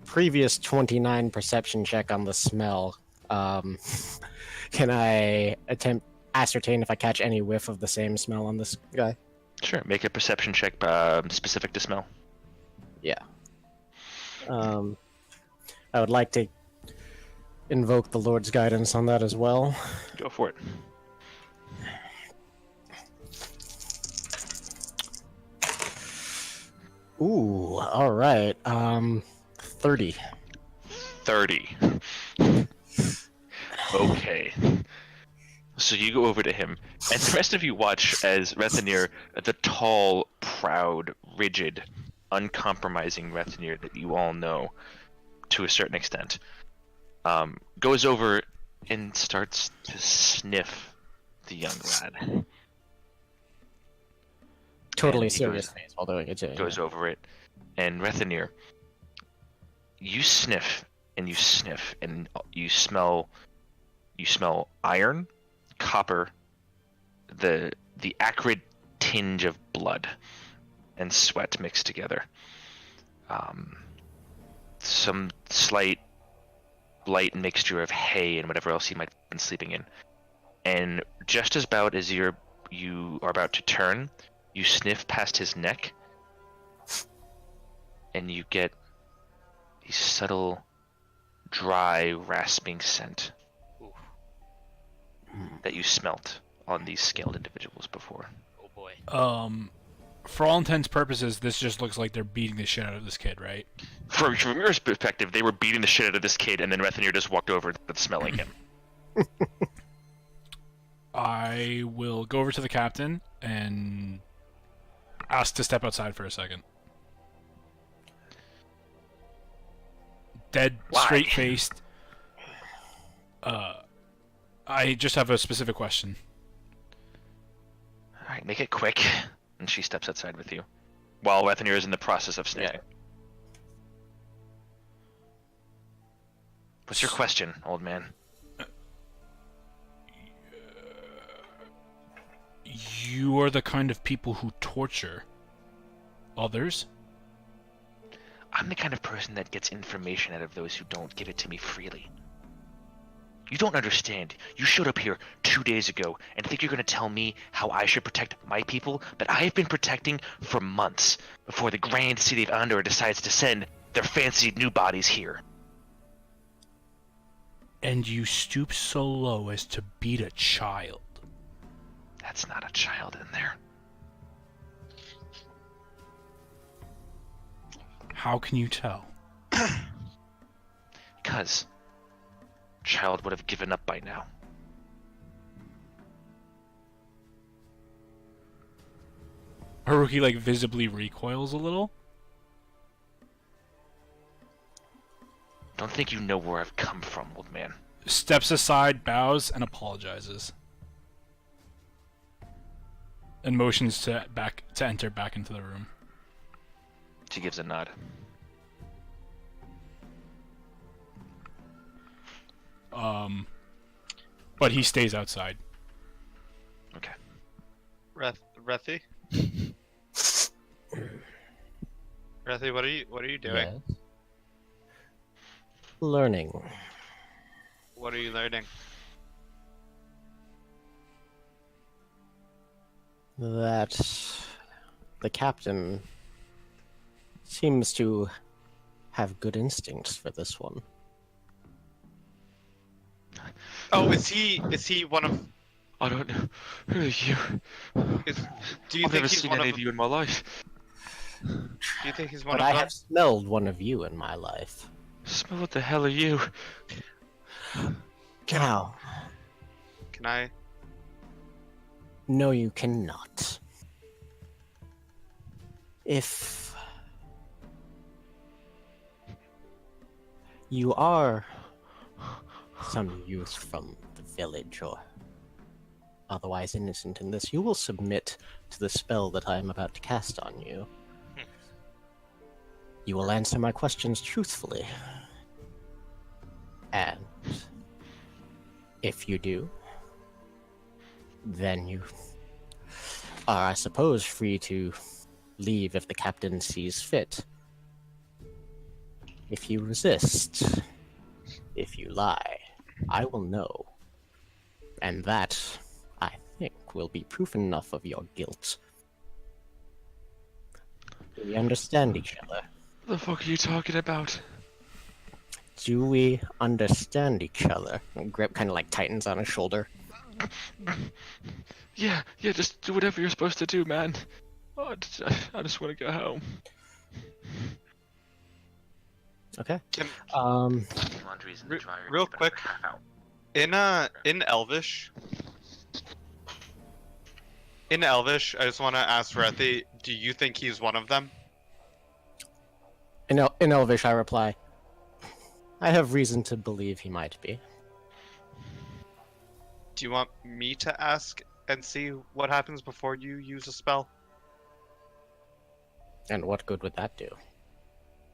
previous 29 perception check on the smell, can I ascertain if I catch any whiff of the same smell on this guy? Sure, make a perception check specific to smell. Yeah. I would like to invoke the Lord's guidance on that as well. Go for it. Ooh, alright. 30. 30. Okay. So you go over to him, and the rest of you watch as Rethinir, the tall, proud, rigid, uncompromising Rethinir that you all know to a certain extent, goes over and starts to sniff the young lad. Totally And he serious goes- face while doing it too. Goes over it, and Rethinir, you sniff and you sniff, and you smell iron, copper, the acrid tinge of blood and sweat mixed together. Some slight light mixture of hay and whatever else he might have been sleeping in. And just as about as you are about to turn, you sniff past his neck, and you get a subtle, dry, rasping scent that you smelt on these scaled individuals before. Oh boy. For all intents and purposes, this just looks like they're beating the shit out of this kid, right? From your perspective, they were beating the shit out of this kid, and then Rethenir just walked over and smelling him. I will go over to the captain and ask to step outside for a second. Dead, Why? straight-faced. I just have a specific question. Alright, make it quick. And she steps outside with you. While Rethenir is in the process of sniffing. What's your question, old man? You are the kind of people who torture others? I'm the kind of person that gets information out of those who don't give it to me freely. You don't understand. You showed up here 2 days ago and think you're going to tell me how I should protect my people that I have been protecting for months before the grand city of Andor decides to send their fancied new bodies here. And you stoop so low as to beat a child. That's not a child in there. How can you tell? Because child would have given up by now. Haruki, like, visibly recoils a little. Don't think you know where I've come from, old man. Steps aside, bows, and apologizes. And motions to enter back into the room. She gives a nod. But he stays outside. Okay. Rethi? Rethi, what are you doing? Yes. Learning. What are you learning? That the captain seems to have good instincts for this one. Oh, is he one of? I don't know. Who are you? Do you I've think never he's seen one any of? of you in my life. Do you think he's one But of I them? have smelled one of you in my life. Smell what the hell are you? Now, Can I? no, you cannot. If you are some youth from the village or otherwise innocent in this, you will submit to the spell that I am about to cast on you. You will answer my questions truthfully. And if you do, then you are, I suppose, free to leave if the captain sees fit. If you resist, if you lie, I will know. And that, I think, will be proof enough of your guilt. Do we understand each other? What the fuck are you talking about? Do we understand each other? And Grip kind of like tightens on his shoulder. Yeah, just do whatever you're supposed to do, man. Oh, I just want to go home. Okay. Can, Laundry's in the dryer. real You better quick. half out. in Elvish. In Elvish, I just want to ask Rethi, do you think he's one of them? In Elvish, I reply, I have reason to believe he might be. Do you want me to ask and see what happens before you use a spell? And what good would that do?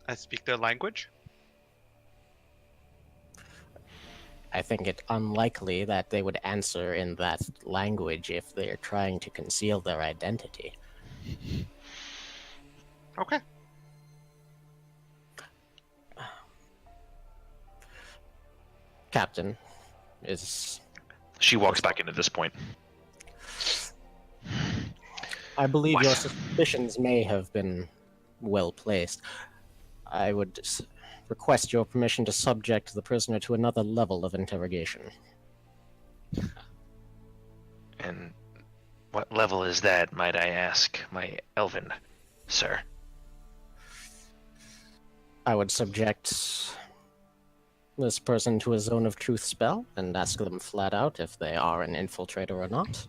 I speak their language? I think it unlikely that they would answer in that language if they're trying to conceal their identity. Okay. Captain is... She walks back into this point. I believe What? your suspicions may have been well placed. I would request your permission to subject the prisoner to another level of interrogation. And What level is that, might I ask, my elven sir? I would subject this person to a zone of truth spell and ask them flat out if they are an infiltrator or not.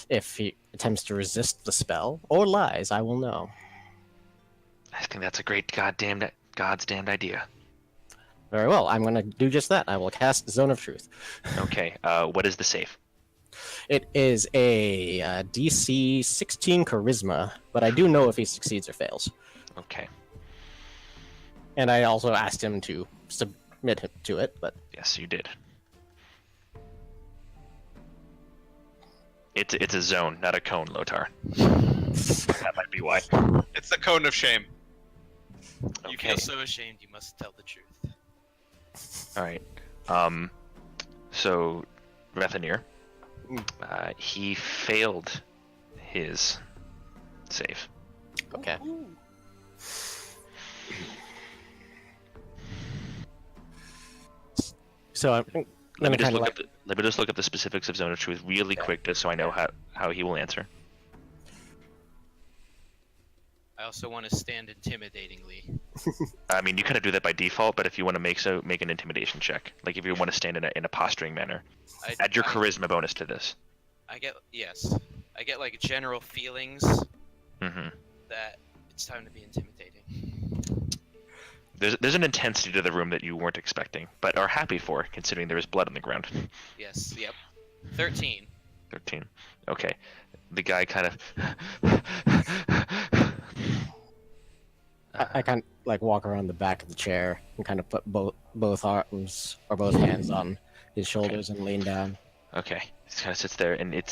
If he attempts to resist the spell or lies, I will know. I think that's a great God's damned idea. Very well, I'm going to do just that. I will cast Zone of Truth. Okay, what is the save? It is a DC 16 Charisma, but I do know if he succeeds or fails. Okay. And I also asked him to submit him to it, but Yes, you did. It's a zone, not a cone, Lotar. That might be why. It's the cone of shame. You Okay. feel so ashamed, you must tell the truth. All right. So, Rethanir, he failed his save. okay. So I'm Let gonna me just kind of look like up. Let me just look up the specifics of Zone of Truth really quick, just so I know how he will answer. I also want to stand intimidatingly. I mean, you kind of do that by default, but if you want to make an intimidation check, like if you want to stand in a posturing manner, add your charisma bonus to this. I get like general feelings Mm-hmm. that it's time to be intimidating. There's an intensity to the room that you weren't expecting, but are happy for, considering there is blood on the ground. Yes, yep. 13. 13. Okay. The guy kind of. I kind of like walk around the back of the chair and kind of put both arms or both hands on his shoulders and lean down. Okay. He kind of sits there, and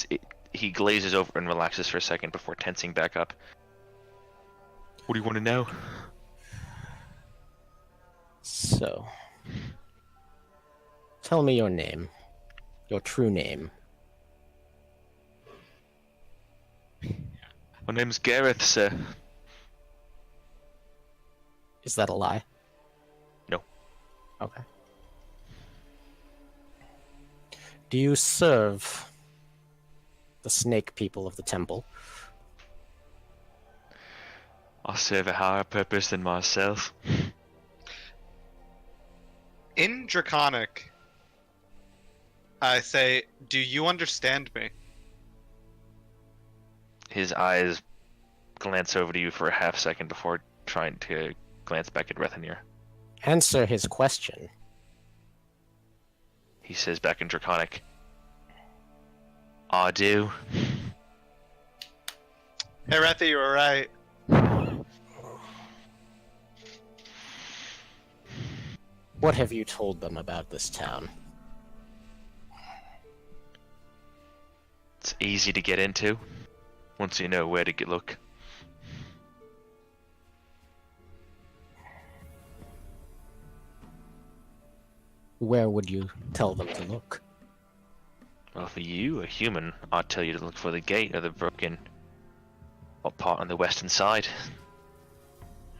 he glazes over and relaxes for a second before tensing back up. What do you want to know? So, tell me your name, your true name. My name's Gareth, sir. Is that a lie? No. Okay. Do you serve the snake people of the temple? I serve a higher purpose than myself. In Draconic, I say, do you understand me? His eyes glance over to you for a half second before trying to glance back at Rethanir. Answer his question. He says back in Draconic, I do. Hey, Rethy, you were right. What have you told them about this town? It's easy to get into once you know where to look. Where would you tell them to look? Well, for you, a human, I'd tell you to look for the gate of the broken part on the western side.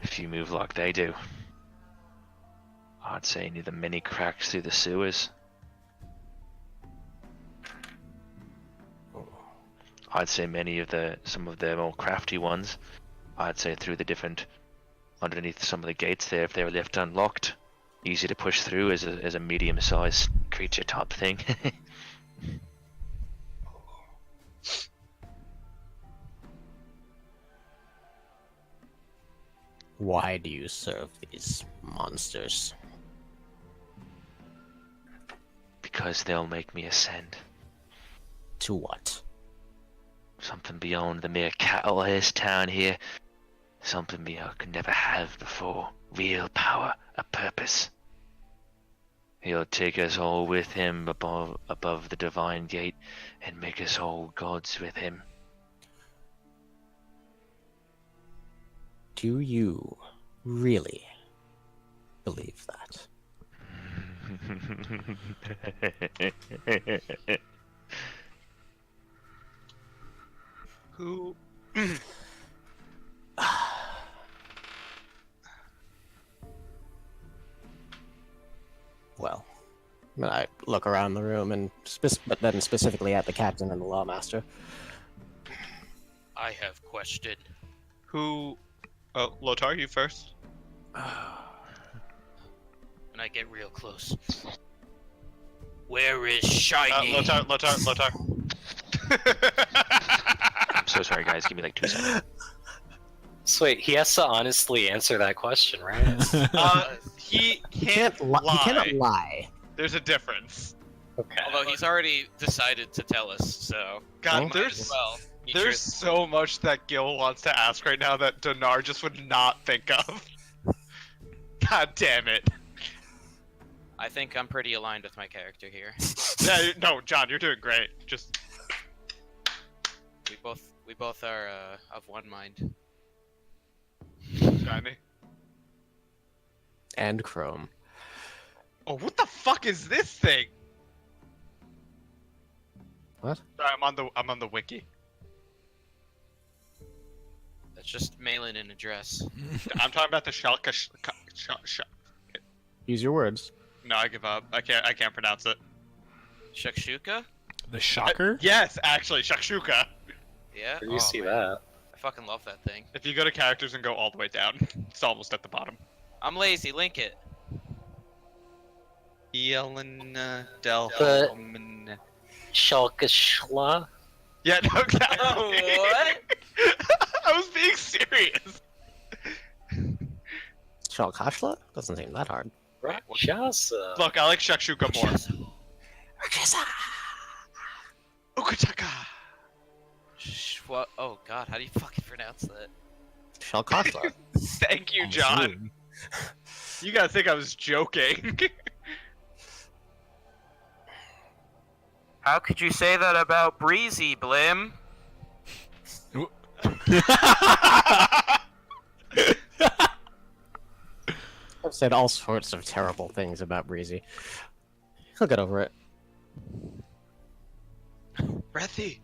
If you move like they do, I'd say near the many cracks through the sewers. I'd say some of the more crafty ones. I'd say through the different, underneath some of the gates there, if they were left unlocked, easy to push through as a medium-sized creature type thing. Why do you serve these monsters? Because they'll make me ascend. To what? Something beyond the mere cattle herd's town here. Something me I could never have before. Real power, a purpose. He'll take us all with him above the divine gate and make us all gods with him. Do you really believe that? Who? Well, I look around the room and but then specifically at the captain and the lawmaster. I have question. Who? Oh, Lotar, you first. When I get real close. Where is Shiny? Lotar. I'm so sorry, guys. Give me like 2 seconds. So wait, he has to honestly answer that question, right? He He can't can't lie. He cannot lie. There's a difference. Okay. Although he's already decided to tell us, so God, Oh. might there's as well. be there's truthful. so much that Gil wants to ask right now that Donar just would not think of. God damn it. I think I'm pretty aligned with my character here. Yeah, no, John, you're doing great. Just We both are of one mind. shiny. And Chrome. Oh, what the fuck is this thing? What? Sorry, I'm on the wiki. That's just mail-in an address. I'm talking about the Shalka. Use your words. No, I give up. I can't pronounce it. Shakshuka? The shocker? Yes, actually, shakshuka. Yeah. Where do you see man. that? I fucking love that thing. If you go to characters and go all the way down, it's almost at the bottom. I'm lazy. Link it. Yelena Shalkashla? Yeah, no, exactly. Oh, what? I was being serious. Shalkashla? Doesn't seem that hard. Rakshasa. Look, I like shakshuka more. Ukutaka. What? Oh god, how do you fucking pronounce that? Shalkashla. Thank you, John. You gotta think I was joking. How could you say that about Breezy, Blim? I've said all sorts of terrible things about Breezy. He'll get over it. Rethy,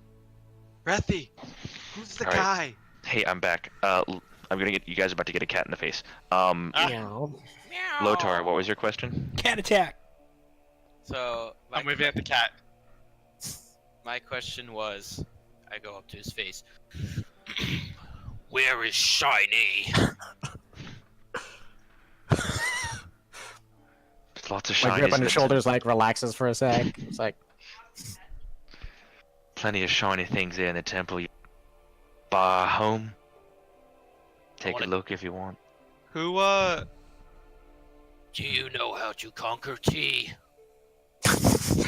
who's the All right. guy? Hey, I'm back. I'm gonna get you guys are about to get a cat in the face. Meow. Lotar, what was your question? Cat attack! So, I'm waving at the cat. my question was, I go up to his face. Where is Shiny? There's lots of My shinies. grip on his in it. shoulders like relaxes for a sec. It's like, Plenty of shiny things there in the temple. You bar home. Take a wanna- look if you want. Who, Do you know how to conquer tea? the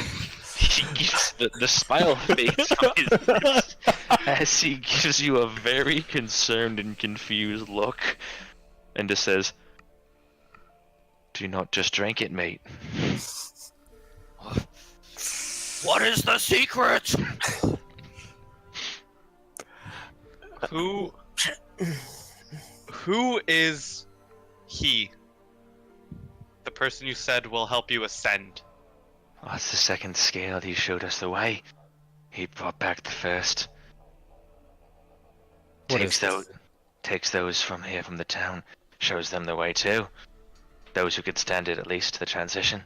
smile fades from his lips as he gives you a very concerned and confused look and just says, "Do not just drink it, mate." What is the secret? who is he? The person you said will help you ascend. Oh, it's the second scale. He showed us the way. He brought back the first. What Takes is this? those from here from the town, shows them the way too. Those who could stand it, at least, the transition.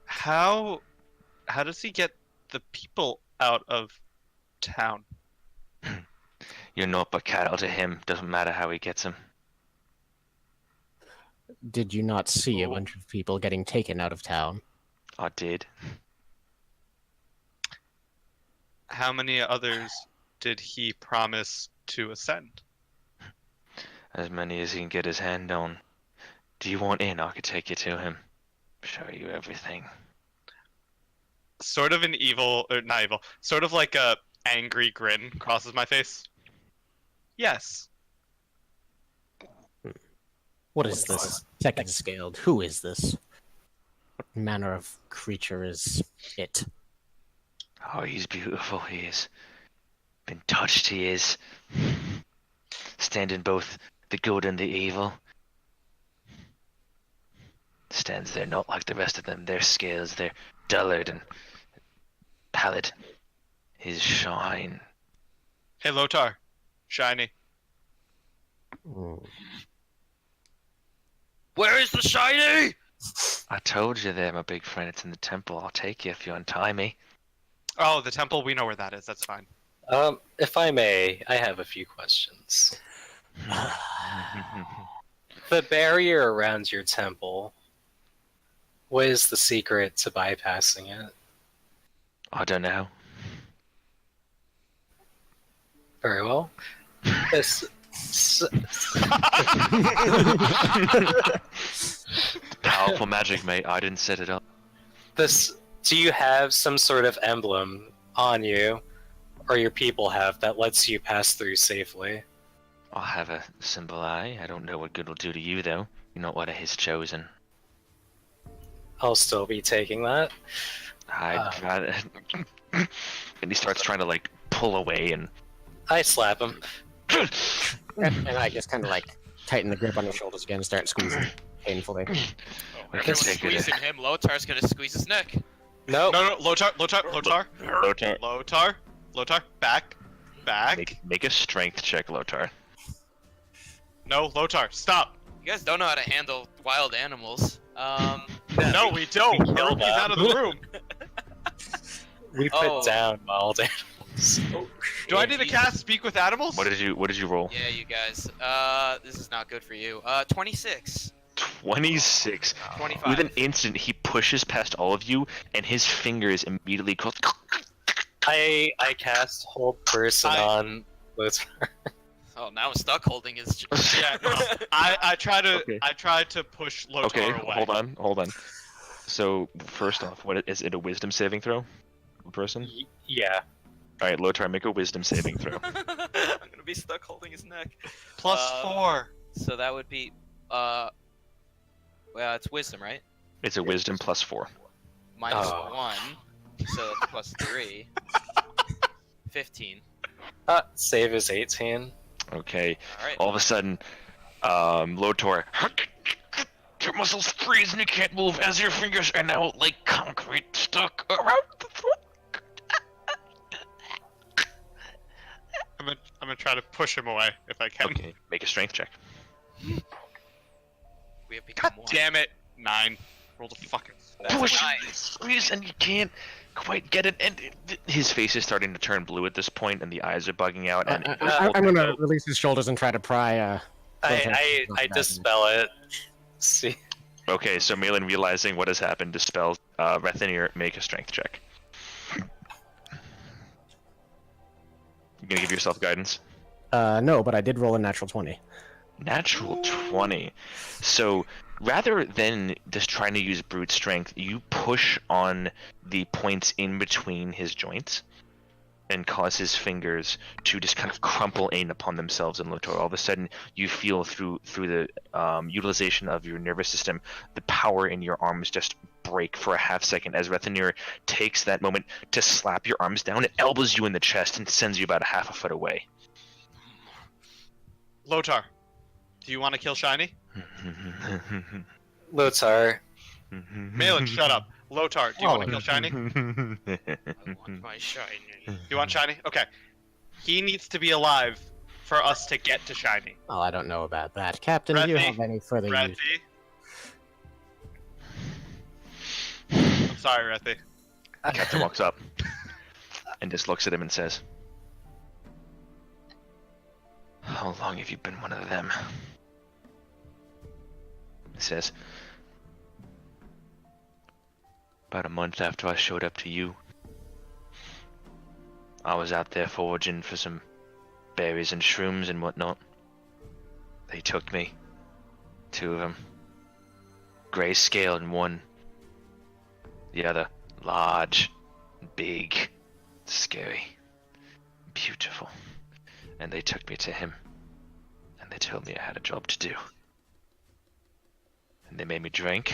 How does he get the people out of town? You're naught but cattle to him. Doesn't matter how he gets them. did you not see a bunch of people getting taken out of town? I did. How many others did he promise to ascend? As many as he can get his hand on. Do you want in? I could take you to him. Show you everything. Sort of an evil, or not evil, sort of like a angry grin crosses my face. Yes. What is this? Second scaled. Who is this? What manner of creature is it? Oh, he's beautiful, he is. Been touched, he is. Standing both the good and the evil. Stands there not like the rest of them. Their scales, they're dullard and pallid. His shine. Hey, Lotar. Shiny. Hmm. Where is the shiny? I told you there, my big friend. It's in the temple. I'll take you if you untie me. Oh, the temple, we know where that is. That's fine. If I may, I have a few questions. The barrier around your temple, what is the secret to bypassing it? I don't know. Very well. This, Powerful magic, mate. I didn't set it up. do you have some sort of emblem on you, or your people have, that lets you pass through safely? I'll have a simple eye. I don't know what good will do to you, though. You're not one of his chosen. I'll still be taking that. I'd rather... And he starts trying to, like, pull away and... I slap him. And I just kind of like tighten the grip on his shoulders again and start squeezing painfully. We can Everyone's take it. squeezing him. Lotar's gonna squeeze his neck. No. No, Lotar, back. Make a strength check, Lotar. No, Lotar, stop. You guys don't know how to handle wild animals. No, we don't. He's out of the room. We put Oh. down wild animals. Do I need to cast Speak with Animals? What did you roll? Yeah, you guys. This is not good for you. 26. 26. 25. With an instant, he pushes past all of you, and his fingers immediately cross. I cast Hold Person on Lotar. Oh, now I'm stuck holding his. Yeah, no. I try to push Lotar Okay, away. hold on. So first off, what is it? A Wisdom saving throw? Person? Yeah. All right, Lotar, make a Wisdom saving throw. I'm gonna be stuck holding his neck. +4. So that would be, well, it's wisdom, right? It's a Wisdom +4. Minus Oh. 1, so that's +3. 15. Save is 18. Okay. All right. All of a sudden, Lotar, your muscles freeze and you can't move as your fingers are now like concrete stuck around the throat. I'm gonna try to push him away if I can. Okay, make a strength check. We have become God one. damn it. 9. Rolled a fucking. That's Push, nice. squeeze, and you can't quite get it. And his face is starting to turn blue at this point, and the eyes are bugging out. And I'm gonna release his shoulders and try to pry. I dispel it. See. Okay, so Malin, realizing what has happened, dispels. Rethinir, make a strength check. You gonna give yourself guidance? No, but I did roll a natural 20. Natural 20. So rather than just trying to use brute strength, you push on the points in between his joints and cause his fingers to just kind of crumple in upon themselves. And Lotar, all of a sudden, you feel through the utilization of your nervous system, the power in your arms just break for a half second as Rethinir takes that moment to slap your arms down. It elbows you in the chest and sends you about a half a foot away. Lotar, do you want to kill Shiny? Lotar. Malin, shut up. Lotar, do you want to kill Shiny? I want my shiny. You want Shiny? Okay. He needs to be alive for us to get to Shiny. Oh, I don't know about that. Captain, do you Breathy. have any further Rethy? use? I'm sorry, Rethy. Captain walks up and just looks at him and says, "How long have you been one of them?" He says, "About a month after I showed up to you. I was out there foraging for some berries and shrooms and whatnot. They took me. 2 of them. Grayscale in one. The other, large, big, scary, beautiful. And they took me to him. And they told me I had a job to do. And they made me drink.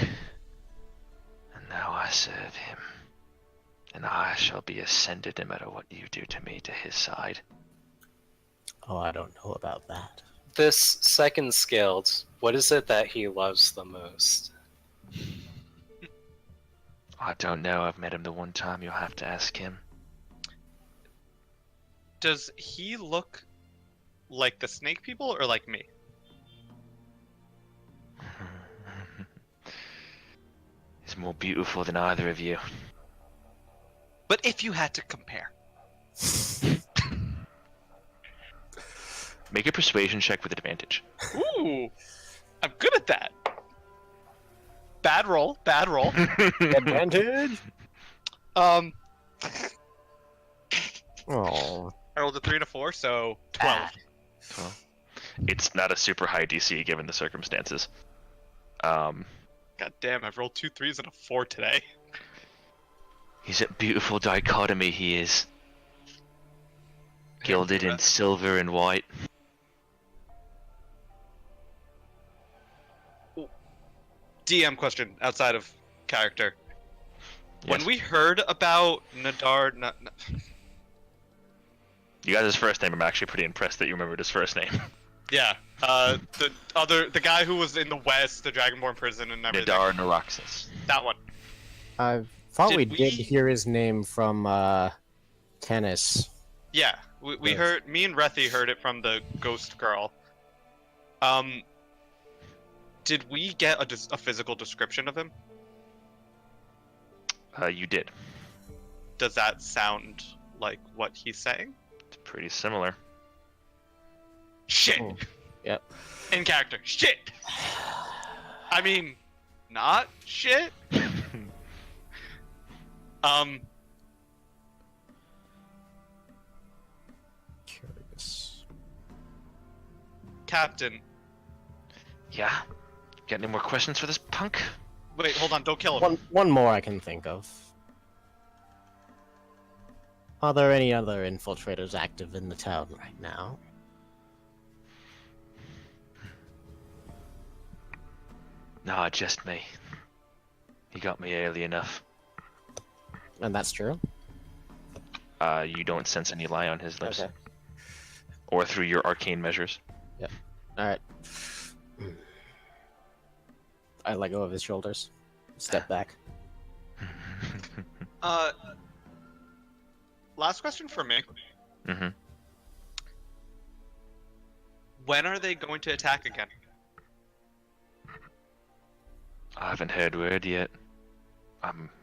And now I serve him. And I shall be ascended no matter what you do to me to his side." Oh, I don't know about that. This second skilled, what is it that he loves the most? I don't know. I've met him the one time. You'll have to ask him. Does he look like the snake people or like me? He's more beautiful than either of you. But if you had to compare. Make a persuasion check with advantage. Ooh, I'm good at that. Bad roll. Bad roll. Advantage. Um, Oh. I rolled a 3 and a 4, so 12. Well, it's not a super high DC given the circumstances. God damn, I've rolled 2 3s and a 4 today. He's a beautiful dichotomy, he is. Gilded in silver and white. DM question outside of character. When Yes. we heard about You guys' his first name, I'm actually pretty impressed that you remembered his first name. yeah, the guy who was in the West, the Dragonborn prison and everything. Naraxis. That one. I thought Did we we- did hear his name from tennis. Yeah, we Yes. heard. Me and Rethi heard it from the ghost girl. Did we get a physical description of him? You did. Does that sound like what he's saying? It's pretty similar. Shit. Oh, yep. In character. Shit. I mean, not shit. Curious. Captain. Yeah? Got any more questions for this punk? Wait, hold on. Don't kill him. One more I can think of. Are there any other infiltrators active in the town right now? Nah, just me. He got me early enough. And that's true. You don't sense any lie on his lips. Okay. Or through your arcane measures. Alright. I let go of his shoulders. Step back. Last question for me. Mm-hmm. When are they going to attack again? I haven't heard word yet.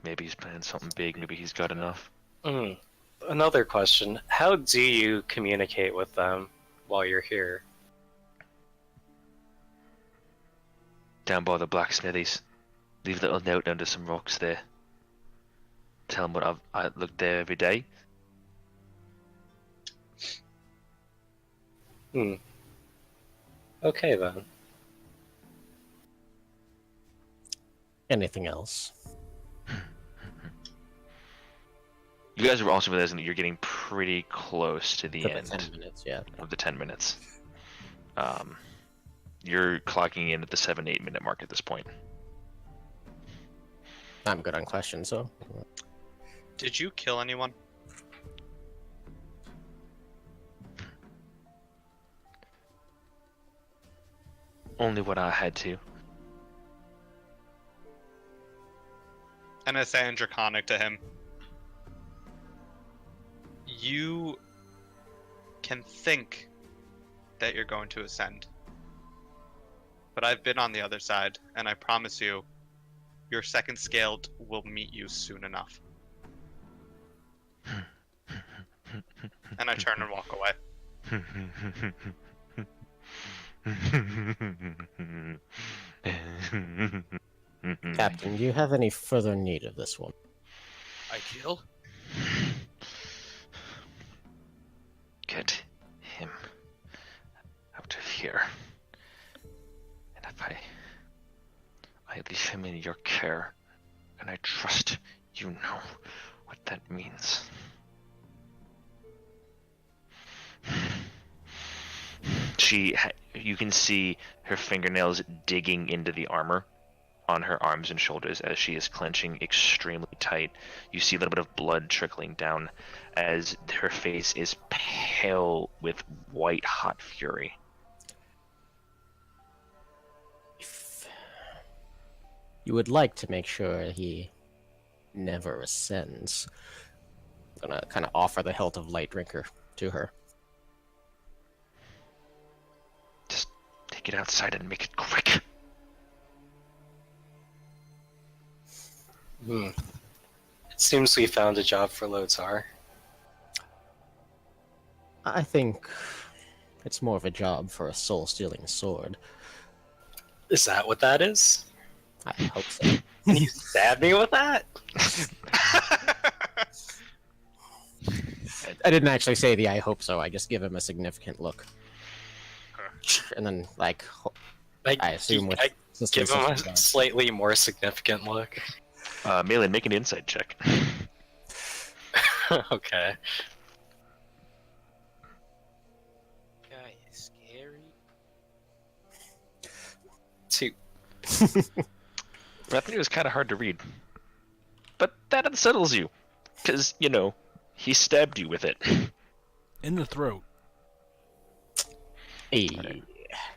Maybe he's planning something big. Maybe he's got enough. Another question. How do you communicate with them while you're here? Down by the blacksmithies. Leave a little note under some rocks there. Tell him what I look there every day. Okay then. Anything else? You guys are also realizing that you're getting pretty close to the For the end 10 minutes, yeah. of the 10 minutes. You're clocking in at the 7-8 minute mark at this point. I'm good on questions, so. Did you kill anyone? Only what I had to. And I say in Draconic to him. You can think that you're going to ascend. But I've been on the other side, and I promise you, your second scaled will meet you soon enough. And I turn and walk away. Captain, do you have any further need of this one? I kill? Get him out of here. And if I leave him in your care, and I trust you know what that means. You can see her fingernails digging into the armor on her arms and shoulders as she is clenching extremely tight. You see a little bit of blood trickling down as her face is pale with white hot fury. If you would like to make sure he never ascends, I'm gonna kind of offer the hilt of light drinker to her. Just take it outside and make it quick. It seems we found a job for Lothar. I think It's more of a job for a soul-stealing sword. Is that what that is? I hope so. Can you stab me with that? I didn't actually say the I hope so, I just give him a significant look. And then, like, I assume with I give systems him such as a that. slightly more significant look. Malin, make an insight check. Okay. Guy is scary. 2. Bethany was kind of hard to read. But that unsettles you. Because, you know, he stabbed you with it. In the throat. Hey.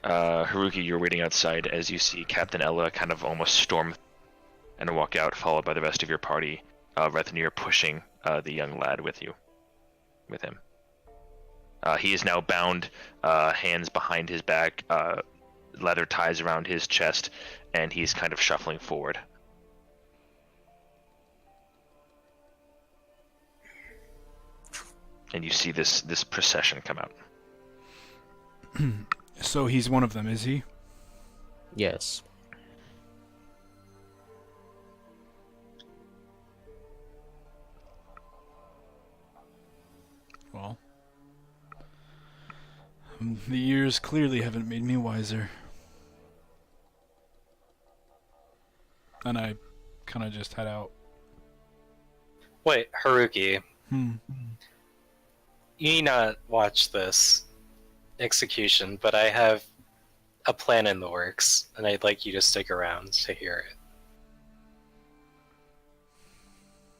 Haruki, you're waiting outside as you see Captain Ella kind of almost storm and walk out, followed by the rest of your party. Rethanir pushing the young lad with him. He is now bound, hands behind his back, leather ties around his chest, and he's kind of shuffling forward. And you see this procession come out. So he's one of them, is he? Yes. Well, the years clearly haven't made me wiser. And I kind of just head out. Wait, Haruki, Hmm. you need not watch this execution, but I have a plan in the works, and I'd like you to stick around to hear it.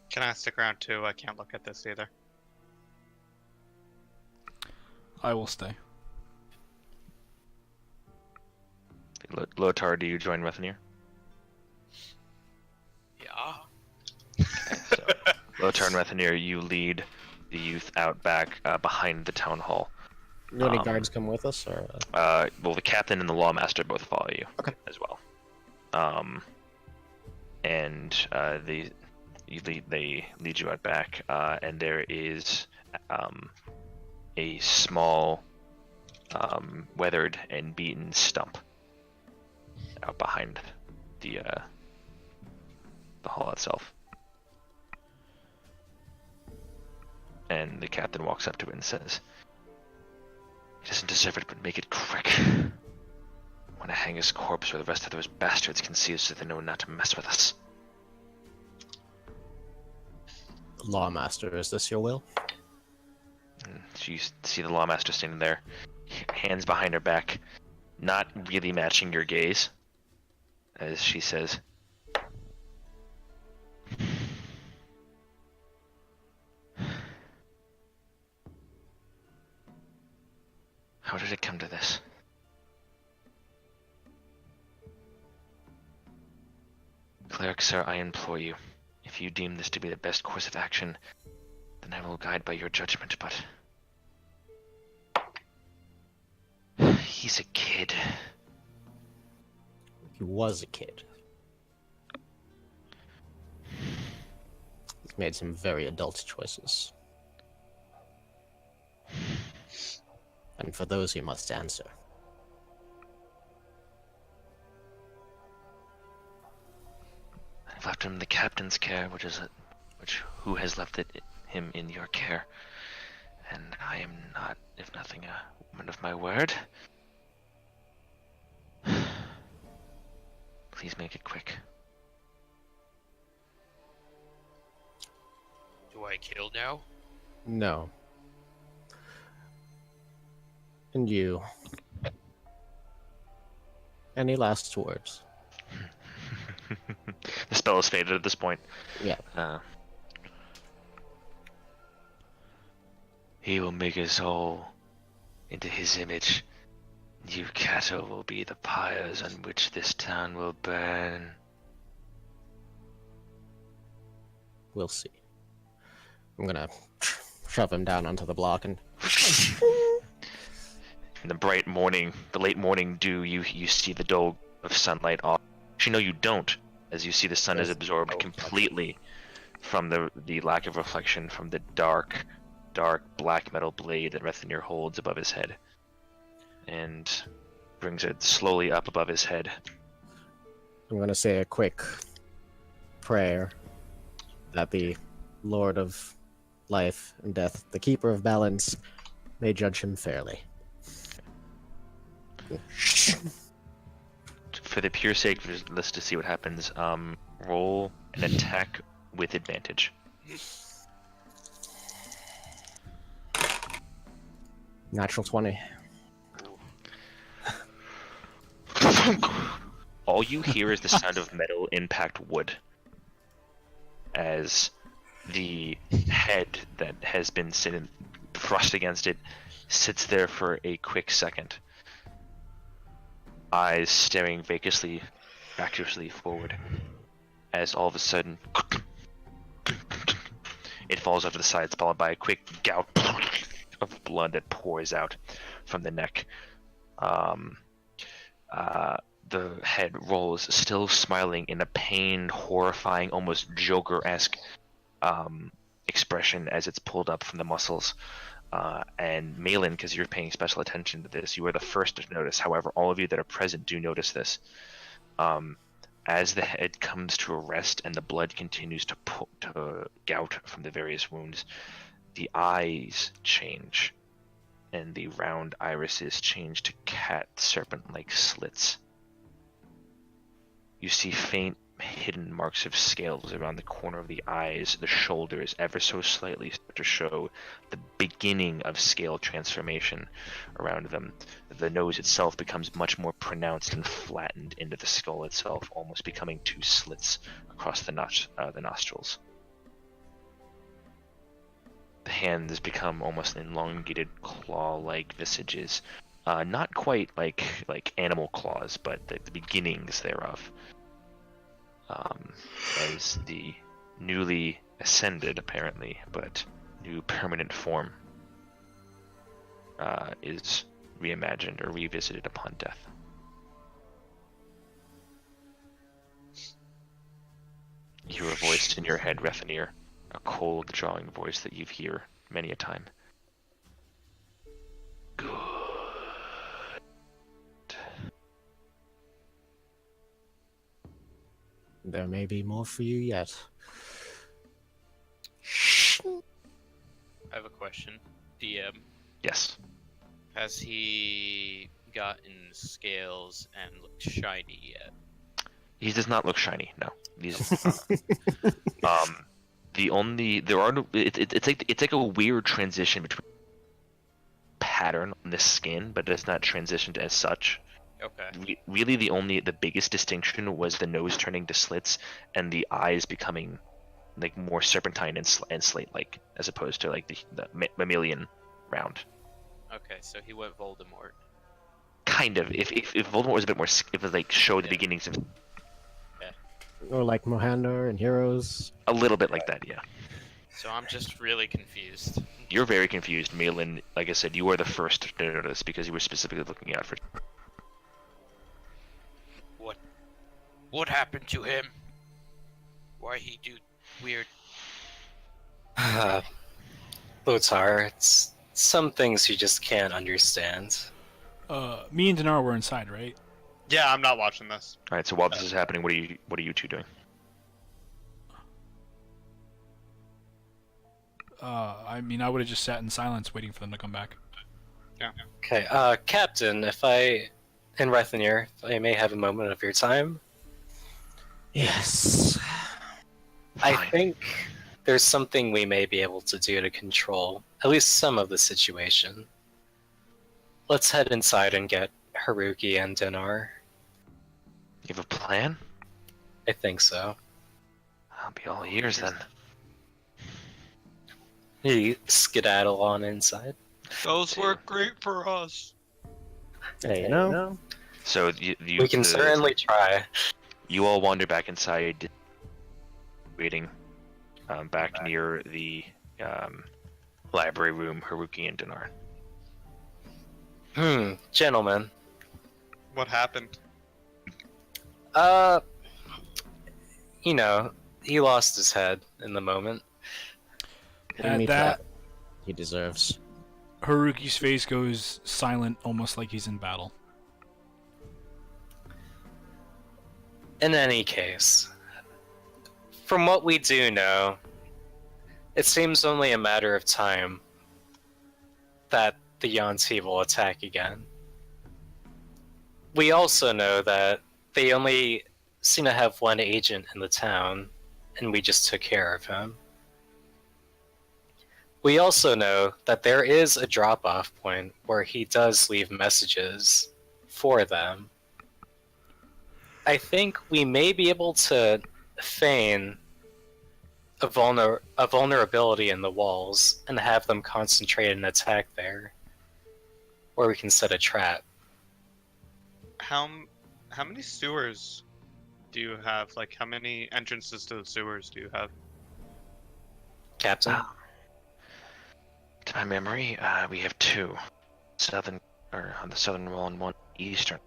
Can I stick around too? I can't look at this either. I will stay. Lotar, do you join Rethanir? Yeah. So, Lotar and Rethanir, you lead the youth out back behind the town hall. Do any guards come with us, or? Well, the captain and the lawmaster both follow you. Okay. As well. And they lead you out back, and there is a small, weathered and beaten stump out behind the hall itself. And the captain walks up to it and says, "He doesn't deserve it, but make it quick. I want to hang his corpse where the rest of those bastards can see us so they know not to mess with us." Lawmaster, is this your will? And you see the lawmaster standing there, hands behind her back, not really matching your gaze, as she says, "How did it come to this? Cleric sir, I implore you, if you deem this to be the best course of action, then I will guide by your judgment, but... he's a kid. He was a kid. He's made some very adult choices. And for those he must answer. I've left him in the captain's care, who has left him in your care. And I am not, if nothing, a woman of my word. Please make it quick." Do I kill now? No. And you. Any last words? The spell is faded at this point. Yeah. He will make us all into his image. You cattle will be the pyres on which this town will burn. We'll see. I'm gonna shove him down onto the block and... In the bright morning, the late morning dew, you see the dull of sunlight off. Actually, no, you don't, as you see the sun is absorbed completely from the lack of reflection from the dark black metal blade that Rethanir holds above his head. and brings it slowly up above his head. I'm going to say a quick prayer that the Lord of Life and Death, the Keeper of Balance, may judge him fairly. For the pure sake of this, to see what happens, roll an attack with advantage. Natural 20. All you hear is the sound of metal impact wood as the head that has been sitting thrust against it sits there for a quick second, eyes staring vacuously forward, as all of a sudden it falls off to the sides, followed by a quick gout of blood that pours out from the neck. The head rolls, still smiling in a pained, horrifying, almost Joker-esque expression as it's pulled up from the muscles. And Malin, because you're paying special attention to this, you are the first to notice. However, all of you that are present do notice this. As the head comes to a rest and the blood continues to gout from the various wounds, the eyes change, and the round irises change to cat serpent-like slits. You see faint hidden marks of scales around the corner of the eyes. The shoulders ever so slightly start to show the beginning of scale transformation around them. The nose itself becomes much more pronounced and flattened into the skull itself, almost becoming two slits across the nostrils. The hands become almost elongated claw-like visages. Not quite like animal claws, but the beginnings thereof. As the newly ascended, apparently, but new permanent form is reimagined or revisited upon death. You hear a voice in your head, Rethanir, a cold, drawling voice that you've heard many a time. Good. There may be more for you yet. I have a question. DM, Yes. has he gotten scales and looked shiny yet? He does not look shiny. No. He's the only there are no. It's like a weird transition between pattern on the skin, but it's not transitioned as such. Okay. Really, the biggest distinction was the nose turning to slits and the eyes becoming like more serpentine and slate-like, as opposed to like the mammalian round. Okay, so he went Voldemort. Kind of. If Voldemort was a bit more, if it like showed the beginnings of Or like Mohander and Heroes. a little bit like that, yeah. So I'm just really confused. You're very confused, Malin. Like I said, you are the first to notice because you were specifically looking out for. What happened to him? Why he do weird? Lotar, it's some things you just can't understand. Me and Dinar were inside, right? Yeah, I'm not watching this. All right. So while this is happening, what are you two doing? I mean, I would have just sat in silence waiting for them to come back. Okay, Captain, and Rethanir, if I may have a moment of your time. Yes. I Fine. think there's something we may be able to do to control at least some of the situation. Let's head inside and get Haruki and Dinar. You have a plan? I think so. I'll be all ears then. You skedaddle on inside. Those work great for us. Hey, you know. So We can certainly try. You all wander back inside, waiting back near the library room, Haruki and Dinar. Gentlemen. What happened? He lost his head in the moment. Give me That he deserves. Haruki's face goes silent, almost like he's in battle. In any case, from what we do know, it seems only a matter of time that the Yuan-Ti will attack again. We also know that they only seem to have one agent in the town, and we just took care of him. We also know that there is a drop-off point where he does leave messages for them. I think we may be able to feign a vulnerability in the walls and have them concentrate an attack there. Or we can set a trap. How many sewers do you have? Like, how many entrances to the sewers do you have? Captain? To my memory, we have 2. Southern, or on the southern wall, and 1 eastern.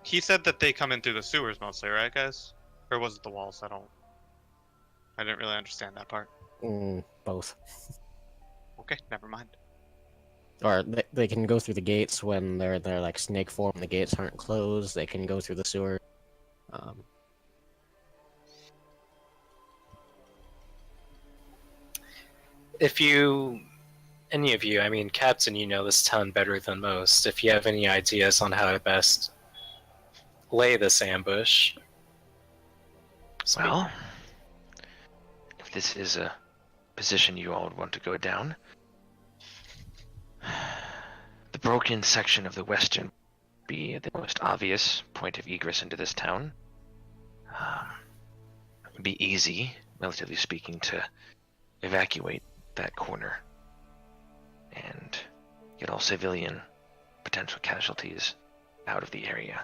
He said that they come in through the sewers mostly, right, guys? Or was it the walls? I didn't really understand that part. Both. Okay, never mind. Or they can go through the gates when they're like snake form. The gates aren't closed. They can go through the sewer. If you, any of you, I mean, Captain, you know this town better than most. If you have any ideas on how to best lay this ambush. Well, if this is a position you all would want to go down, the broken section of the western would be the most obvious point of egress into this town. It would be easy, relatively speaking, to evacuate that corner and get all civilian potential casualties out of the area.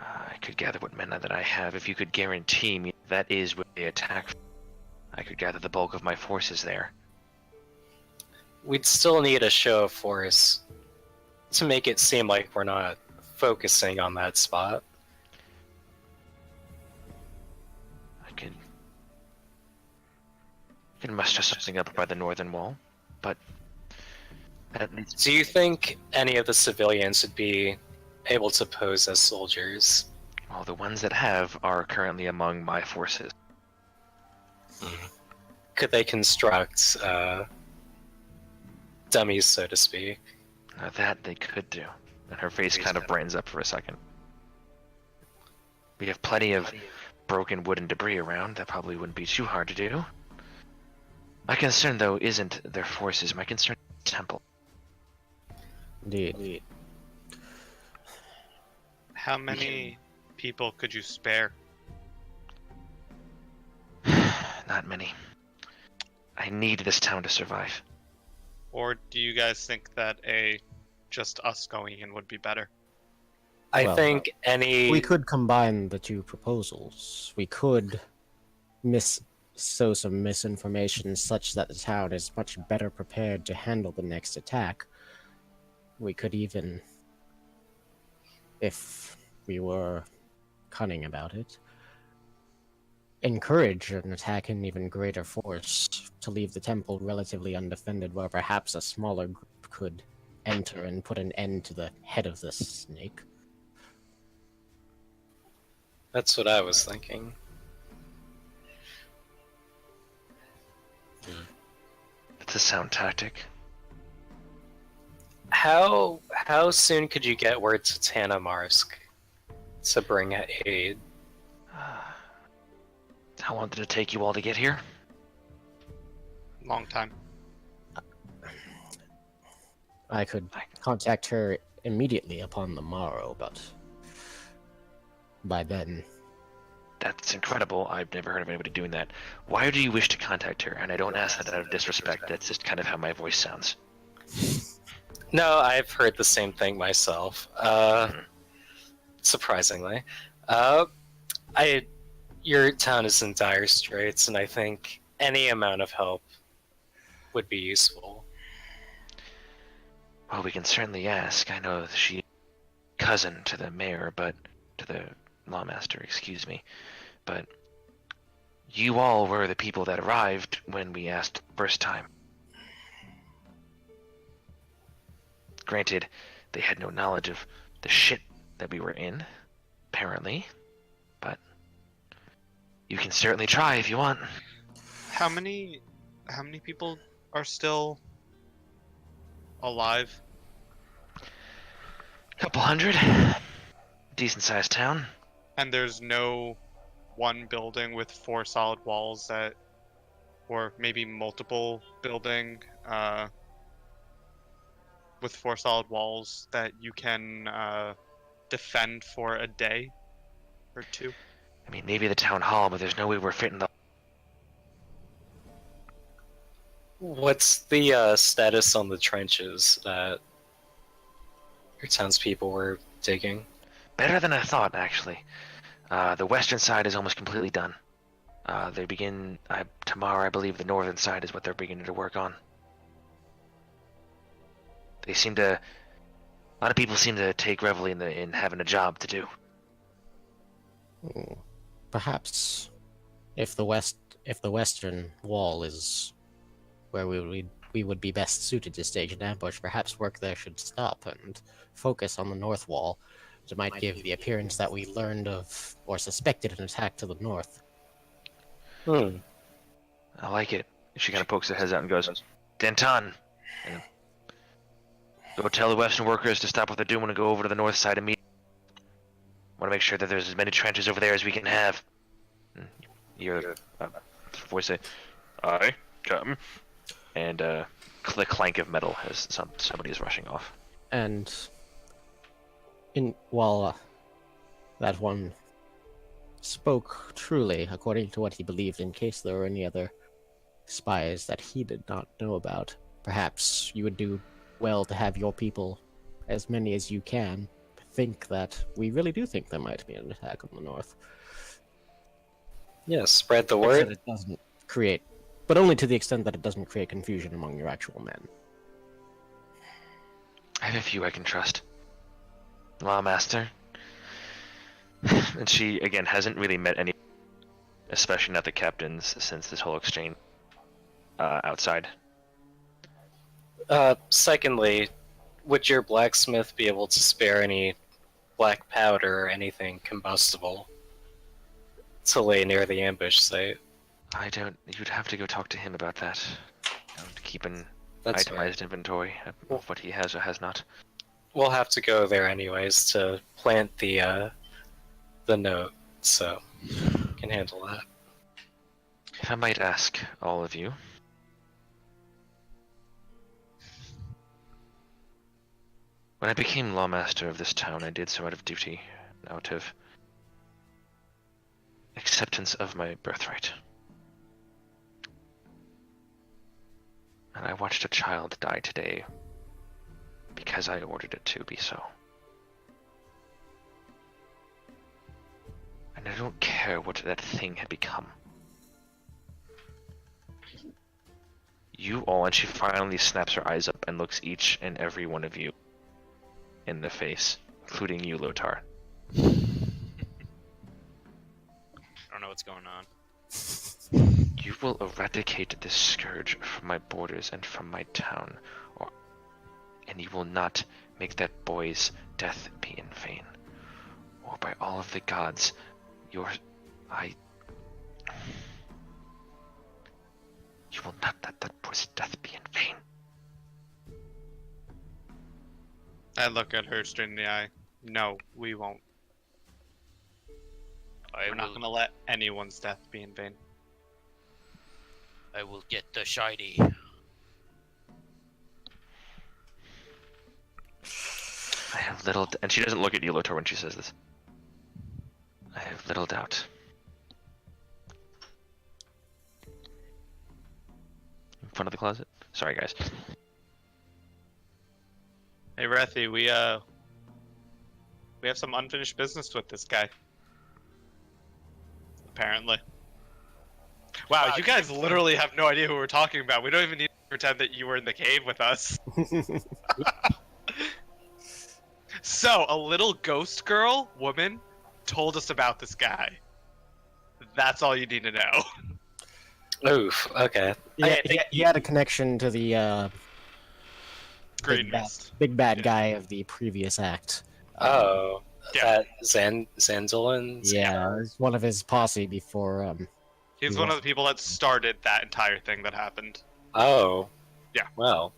I could gather what men that I have. If you could guarantee me that is where they attack, I could gather the bulk of my forces there. We'd still need a show of force to make it seem like we're not focusing on that spot. I could muster something up by the northern wall, but at least... Do you think any of the civilians would be able to pose as soldiers? Well, the ones that have are currently among my forces. Could they construct dummies, so to speak? That they could do. And her face kind of brightens up for a second. We have plenty of broken wood and debris around. That probably wouldn't be too hard to do. My concern, though, isn't their forces. My concern is the temple. Indeed. How many people could you spare? Not many. I need this town to survive. Or do you guys think that just us going in would be better? I think We could combine the two proposals. We could sow some misinformation such that the town is much better prepared to handle the next attack. We could even, if we were cunning about it, encourage an attack in even greater force to leave the temple relatively undefended, where perhaps a smaller group could enter and put an end to the head of the snake. That's what I was thinking. It's a sound tactic. How soon could you get word to Tanamarsk to bring aid? How long did it take you all to get here? Long time. I could contact her immediately upon the morrow, but by then... That's incredible. I've never heard of anybody doing that. Why do you wish to contact her? And I don't ask that out of disrespect. That's just kind of how my voice sounds. No, I've heard the same thing myself. Surprisingly. Your town is in dire straits, and I think any amount of help would be useful. Well, we can certainly ask. I know she's cousin to the mayor, but to the lawmaster, excuse me. But You all were the people that arrived when we asked the first time. Granted, they had no knowledge of the shit that we were in, apparently, but you can certainly try if you want. How many people are still alive? Couple hundred. Decent sized town. And there's no one building with 4 solid walls that, or maybe multiple building with 4 solid walls that you can defend for a day or 2. I mean, maybe the town hall, but there's no way we're fitting the. What's the status on the trenches that your townspeople were digging? Better than I thought, actually. The western side is almost completely done. They begin tomorrow, I believe. The northern side is what they're beginning to work on. They seem to. A lot of people seem to take revel in having a job to do. Perhaps, if the western wall is where we would be best suited to stage an ambush, perhaps work there should stop and focus on the north wall. It might give the appearance that we learned of or suspected an attack to the north. Hmm. I like it. She kind of pokes her head out and goes, Denton, go tell the western workers to stop what they're doing and go over to the north side and meet. Want to make sure that there's as many trenches over there as we can have. You hear the voice say, "Aye, come." And the clank of metal as somebody is rushing off. And while that one spoke truly, according to what he believed, in case there were any other spies that he did not know about, perhaps you would do well to have your people, as many as you can, think that we really do think there might be an attack on the north. Yeah, spread the That word. it doesn't create, but only to the extent that it doesn't create confusion among your actual men. I have a few I can trust. Lawmaster. And she, again, hasn't really met any, especially not the captains, since this whole exchange outside. Secondly, would your blacksmith be able to spare any black powder or anything combustible to lay near the ambush site? I don't. You'd have to go talk to him about that. To keep an That's itemized inventory of what he has or has not. We'll have to go there anyways to plant the note, so can handle that. If I might ask all of you, when I became lawmaster of this town, I did so out of duty, out of acceptance of my birthright. And I watched a child die today because I ordered it to be so. And I don't care what that thing had become. You all, and she finally snaps her eyes up and looks each and every one of you in the face, including you, Lotar. I don't know what's going on. You will eradicate this scourge from my borders and from my town, and you will not make that boy's death be in vain. Or by all of the gods, you will not let that boy's death be in vain. I look at her straight in the eye. No, we won't. We're not gonna let anyone's death be in vain. I will get the shiny. I have little, and she doesn't look at you, Lotar, when she says this. I have little doubt. In front of the closet? Sorry, guys. Hey, Rethi, we have some unfinished business with this guy. Apparently. Wow, you guys literally have no idea who we're talking about. We don't even need to pretend that you were in the cave with us. So, a little ghost girl, woman, told us about this guy. That's all you need to know. Oof. Okay. Yeah, I think he had a connection to the Green mist. big bad guy of the previous act. Oh, Yeah. that Zanzolin? Yeah, it's one of his posse before. He's one of the people that started that entire thing that happened. Oh. Yeah. Well.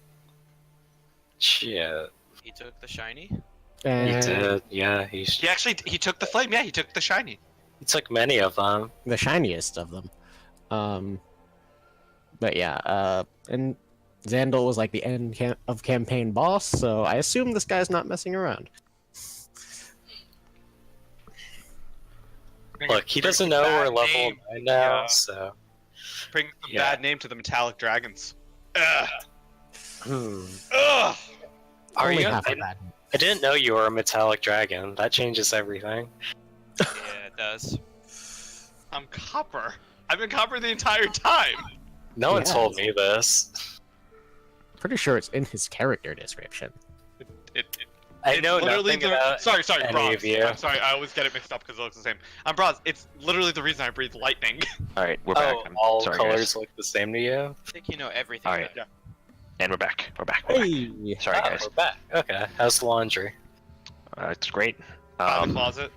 Shit. He took the shiny. He did. Yeah. He He took the flame. Yeah, he took the shiny. took many of them. the shiniest of them. But yeah, and Xandal was like the end of campaign boss, so I assume this guy's not messing around. Look, he doesn't know we're level 9 now, Yeah. so. Bring the Yeah. bad name to the metallic dragons. Ugh. Hmm. Ugh. Are Only you? half of that. I didn't know you were a metallic dragon. That changes everything. Yeah, it does. I'm copper. I've been copper the entire time. No one Yeah. told me this. Pretty sure it's in his character description. I know literally nothing about Sorry, any bronze. of you. I'm sorry, I always get it mixed up because it looks the same. I'm bronze. It's literally the reason I breathe lightning. All right, we're back. Oh, I'm all sorry, colors guys. look the same to you? I think you know everything. All right. about it. And we're back. We're back. We're back. Hey! Sorry, Oh, guys. we're back. Okay. How's the laundry? It's great. Out of the closet.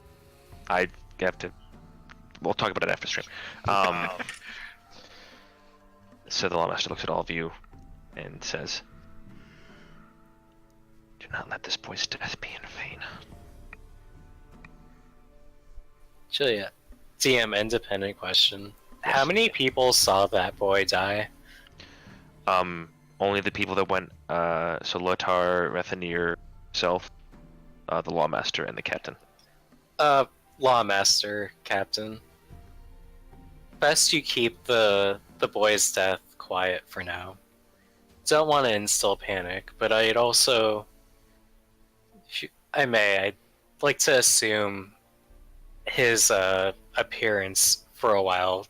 I have to. We'll talk about it after stream. So the Lawmaster looks at all of you and says, "Do not let this boy's death be in vain." Julia, DM independent question. How many people saw that boy die? Only the people that went. So Lotar, Rethanir, self, the Lawmaster, and the Captain. Lawmaster, Captain. Best you keep the boy's death quiet for now. Don't want to instill panic, but I'd also, if I'd like to assume his appearance for a while,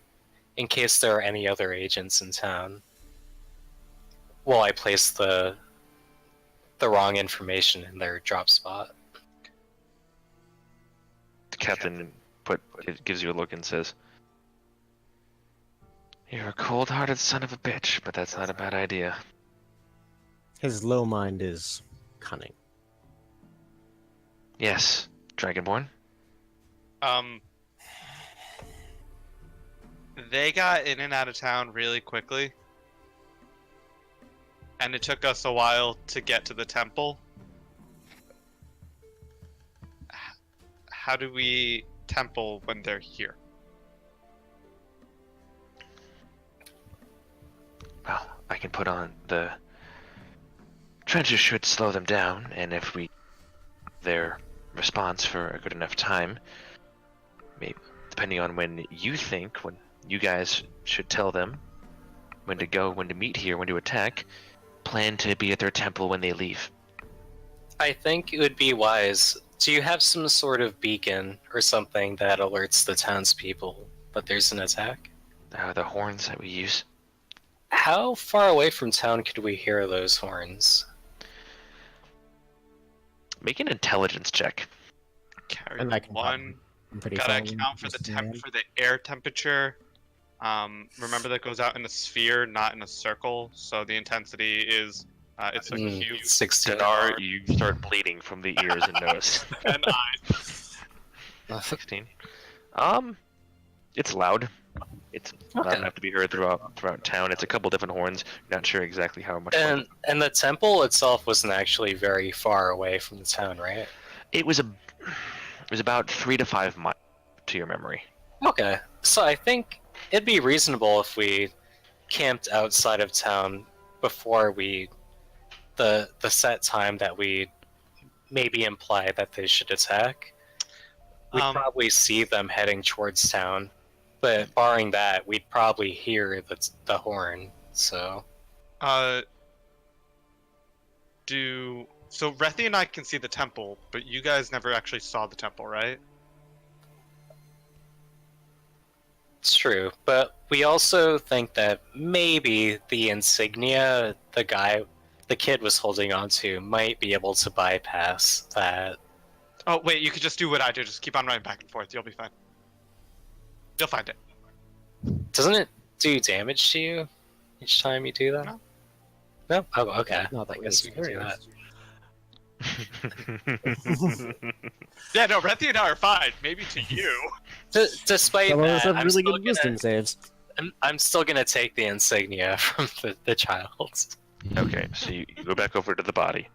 in case there are any other agents in town. While I place the wrong information in their drop spot. The Captain it gives you a look and says, "You're a cold-hearted son of a bitch, but that's not a bad idea." His low mind is cunning. Yes, Dragonborn. They got in and out of town really quickly. And it took us a while to get to the temple. How do we temple when they're here? Well, I can put on the trenches should slow them down, and if we their response for a good enough time, maybe depending on when you think, when you guys should tell them when to go, when to meet here, when to attack, plan to be at their temple when they leave. I think it would be wise. Do you have some sort of beacon or something that alerts the townspeople that there's an attack? The horns that we use. How far away from town could we hear those horns? Make an intelligence check. Carry And I can one. I'm pretty Gotta fine account for the with for the air temperature. Remember that goes out in a sphere, not in a circle. So the intensity is it's a cube. 16. Dinar, you start bleeding from the ears and nose. And eyes. 16. It's loud. It's loud Okay. enough to be heard throughout town. It's a couple different horns. Not sure exactly how much. And the temple itself wasn't actually very far away from the town, right? It was about 3 to 5 miles to your memory. Okay, so I think it'd be reasonable if we camped outside of town before the set time that we maybe imply that they should attack. We'd probably see them heading towards town, but barring that, we'd probably hear the horn. So So Rethi and I can see the temple, but you guys never actually saw the temple, right? it's true, but we also think that maybe the insignia the kid was holding on to might be able to bypass that. Oh wait, you could just do what I do. Just keep on running back and forth. You'll be fine. You'll find it. Doesn't it do damage to you each time you do that? No. No? Oh, okay. Not that I guess we we can do that. Yeah, no, Rethy and I are fine. Maybe to you. Despite Some of us that, have I'm, really still good wisdom gonna, saves. I'm still gonna take the insignia from the child. Okay, so you go back over to the body,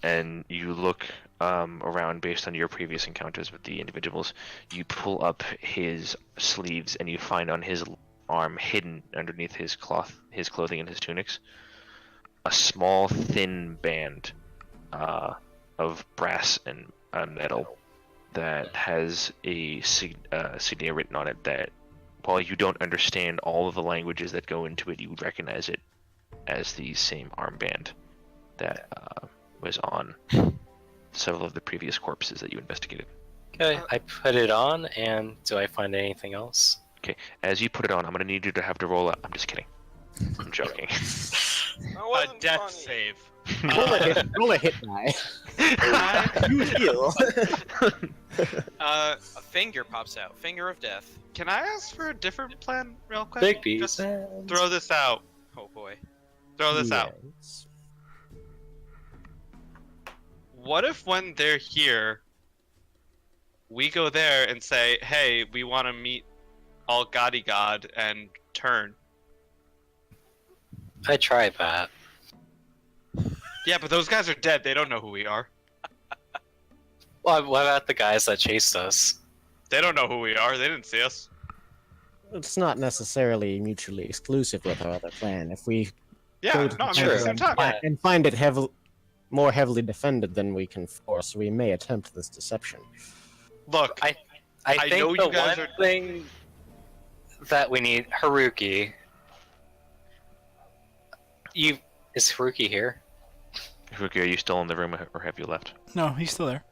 and you look around based on your previous encounters with the individuals. You pull up his sleeves, and you find on his arm, hidden underneath his clothing and his tunics, a small, thin band of brass and metal that has a signia written on it that, while you don't understand all of the languages that go into it, you would recognize it as the same armband that was on several of the previous corpses that you investigated. Okay, I put it on, and do I find anything else? Okay, as you put it on, I'm gonna need you to have to roll I'm just kidding. I'm joking. A death save. Roll a hit die. You heal. A finger pops out. Finger of death. Can I ask for a different plan real quick? Big B. Just throw this out. Oh boy. Throw this out. Yes. What if when they're here, we go there and say, hey, we want to meet all Goddy God and turn? I tried that. Yeah, but those guys are dead. They don't know who we are. Well, what about the guys that chased us? They don't know who we are. They didn't see us. It's not necessarily mutually exclusive with our other plan. If we Yeah, go to no, I mean, the at the temple same time. Yeah. and find it more heavily defended than we can force, we may attempt this deception. Look, I I think know the you guys one are- thing that we need, Haruki. Is Haruki here? Haruki, are you still in the room or have you left? No, he's still there.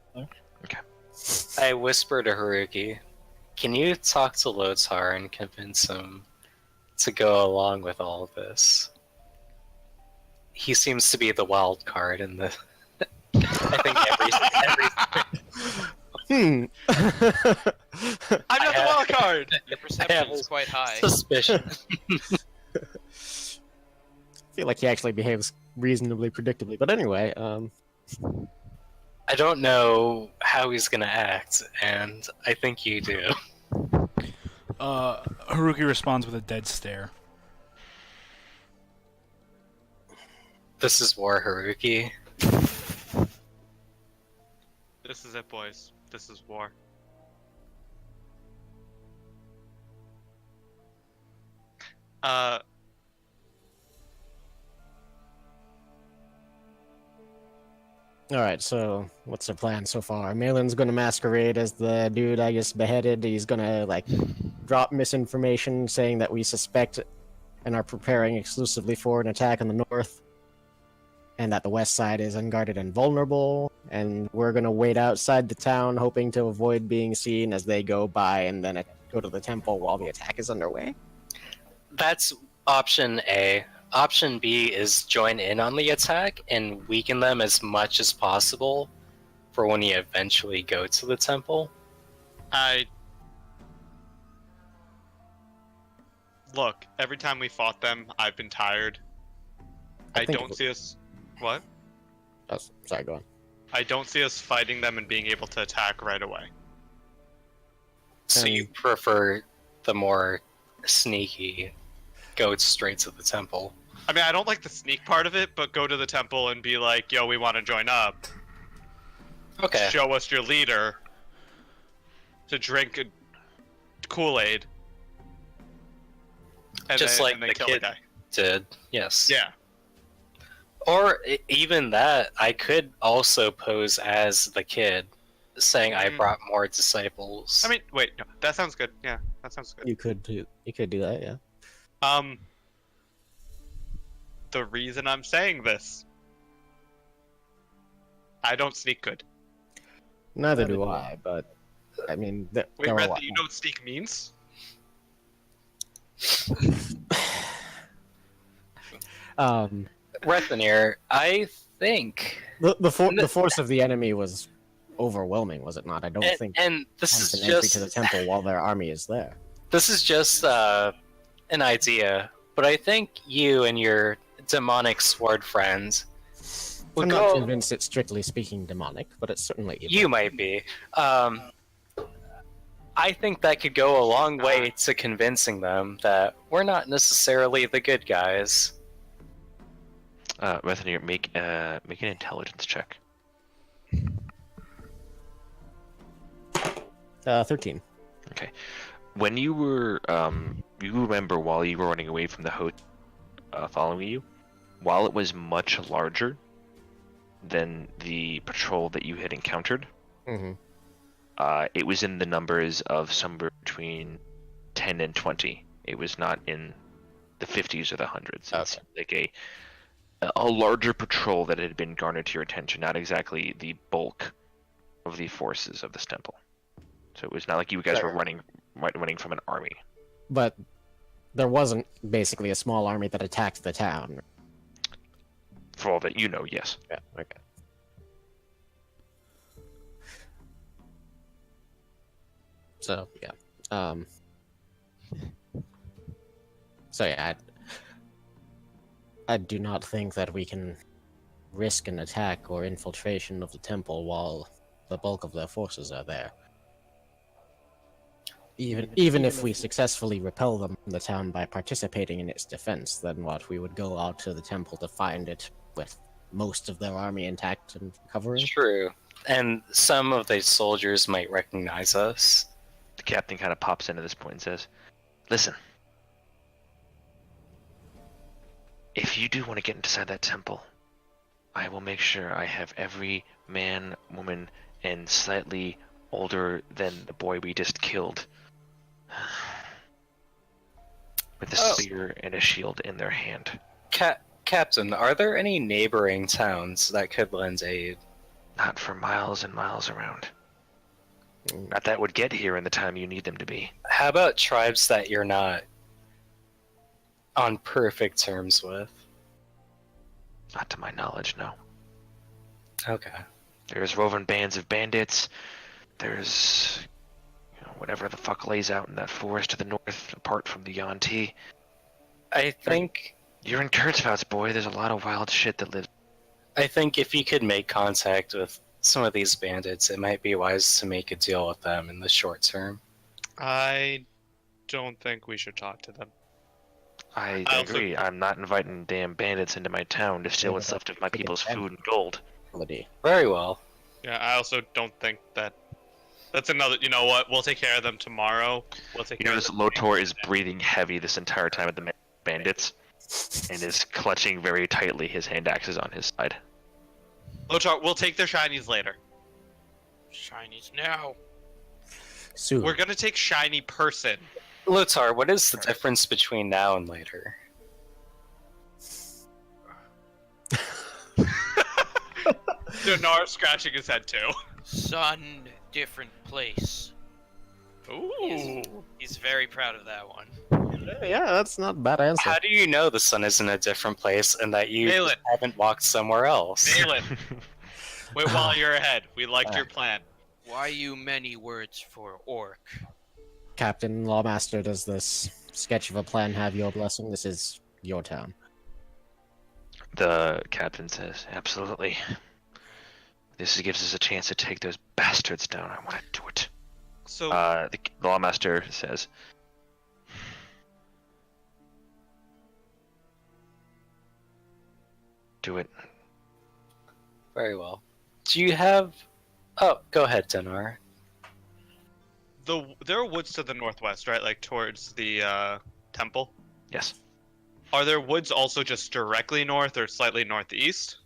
I whisper to Haruki, can you talk to Lotar and convince him to go along with all of this? He seems to be the wild card in the. I think every I'm not the wild card. Your perception is a quite high. suspicion. I feel like he actually behaves reasonably predictably. But anyway, I don't know how he's gonna act, and I think you do. Haruki responds with a dead stare. This is war, Haruki. This is it, boys. This is war. all right. So what's the plan so far? Malin's gonna masquerade as the dude I guess beheaded. He's gonna like drop misinformation saying that we suspect and are preparing exclusively for an attack on the north, and that the west side is unguarded and vulnerable. And we're gonna wait outside the town, hoping to avoid being seen as they go by, and then go to the temple while the attack is underway. That's option A. Option B is join in on the attack and weaken them as much as possible for when you eventually go to the temple. Look, every time we fought them, I've been tired. I think don't it- see us. What? Oh, sorry, go on. I don't see us fighting them and being able to attack right away. So you Um, prefer the more sneaky, go straight to the temple. I mean, I don't like the sneak part of it, but go to the temple and be like, yo, we want to join up. Okay. Show us your leader to drink Kool-Aid. And Just then, like and then the kill kid. guy. Did. Yes. Yeah. Or even that, I could also pose as the kid, saying I brought more disciples. I mean, wait, no, that sounds good. Yeah, that sounds good. You could do that, yeah. The reason I'm saying this, I don't sneak good. Neither do I, but I mean, Wait, there are a Red, lot you more. know what sneak means? Rethanir, I think, The force of the enemy was overwhelming, was it not? I don't think and this is an entry just to the temple while their army is there. This is just an idea, but I think you and your demonic sword friends will I'm not go. convinced it's strictly speaking demonic, but it's certainly evil. You might be. I think that could go a long way to convincing them that we're not necessarily the good guys. Bethany, make an intelligence check. 13. Okay. When you were, you remember while you were running away from the host following you, while it was much larger than the patrol that you had encountered, Mm-hmm. it was in the numbers of somewhere between 10 and 20. It was not in the 50s or the hundreds. It's like a larger patrol that had been garnered to your attention, not exactly the bulk of the forces of this temple. So it was not like you guys were running from an army. But there wasn't basically a small army that attacked the town. For all that you know, yes. Yeah, okay. So, yeah. So, yeah, I do not think that we can risk an attack or infiltration of the temple while the bulk of their forces are there. Even if we successfully repel them from the town by participating in its defense, then what? We would go out to the temple to find it with most of their army intact and covering? True. And some of the soldiers might recognize us. The captain kind of pops into this point and says, "Listen, if you do want to get inside that temple, I will make sure I have every man, woman, and slightly older than the boy we just killed with a spear and a shield in their hand." Captain, are there any neighboring towns that could lend aid? Not for miles and miles around. Not that would get here in the time you need them to be. How about tribes that you're not on perfect terms with? Not to my knowledge, no. Okay. There's roving bands of bandits. There's whatever the fuck lays out in that forest to the north, apart from the Yuan-Ti. I think You're in Kurzfouts, boy. There's a lot of wild shit that lives. if you could make contact with some of these bandits, it might be wise to make a deal with them in the short term. I don't think we should talk to them. I I also- agree. I'm not inviting damn bandits into my town to steal what's left of my people's food and gold. Very well. Yeah, I also don't think that's another. You know what? We'll take care of them tomorrow. We'll take You care notice of Lotor is breathing heavy this entire time at the bandits, and is clutching very tightly. His hand axe is on his side. Lotar, we'll take their shinies later. Shinies now. Soon. We're gonna take shiny person. Lotar, what is the difference between now and later? Dinar scratching his head too. Sun, different place. Ooh. He's very proud of that one. Yeah, that's not a bad answer. How do you know the sun is in a different place and that you Nail it. haven't walked somewhere else? Nail it. Wait while you're ahead. We liked your plan. Why you many words for orc? Captain Lawmaster, does this sketch of a plan have your blessing? This is your town. The captain says, "Absolutely. This gives us a chance to take those bastards down. I want to do it." So The lawmaster says, "Do it." Very well. Do you have... Oh, go ahead, Dinar. there are woods to the northwest, right? Like towards the temple. Yes. Are there woods also just directly north or slightly northeast?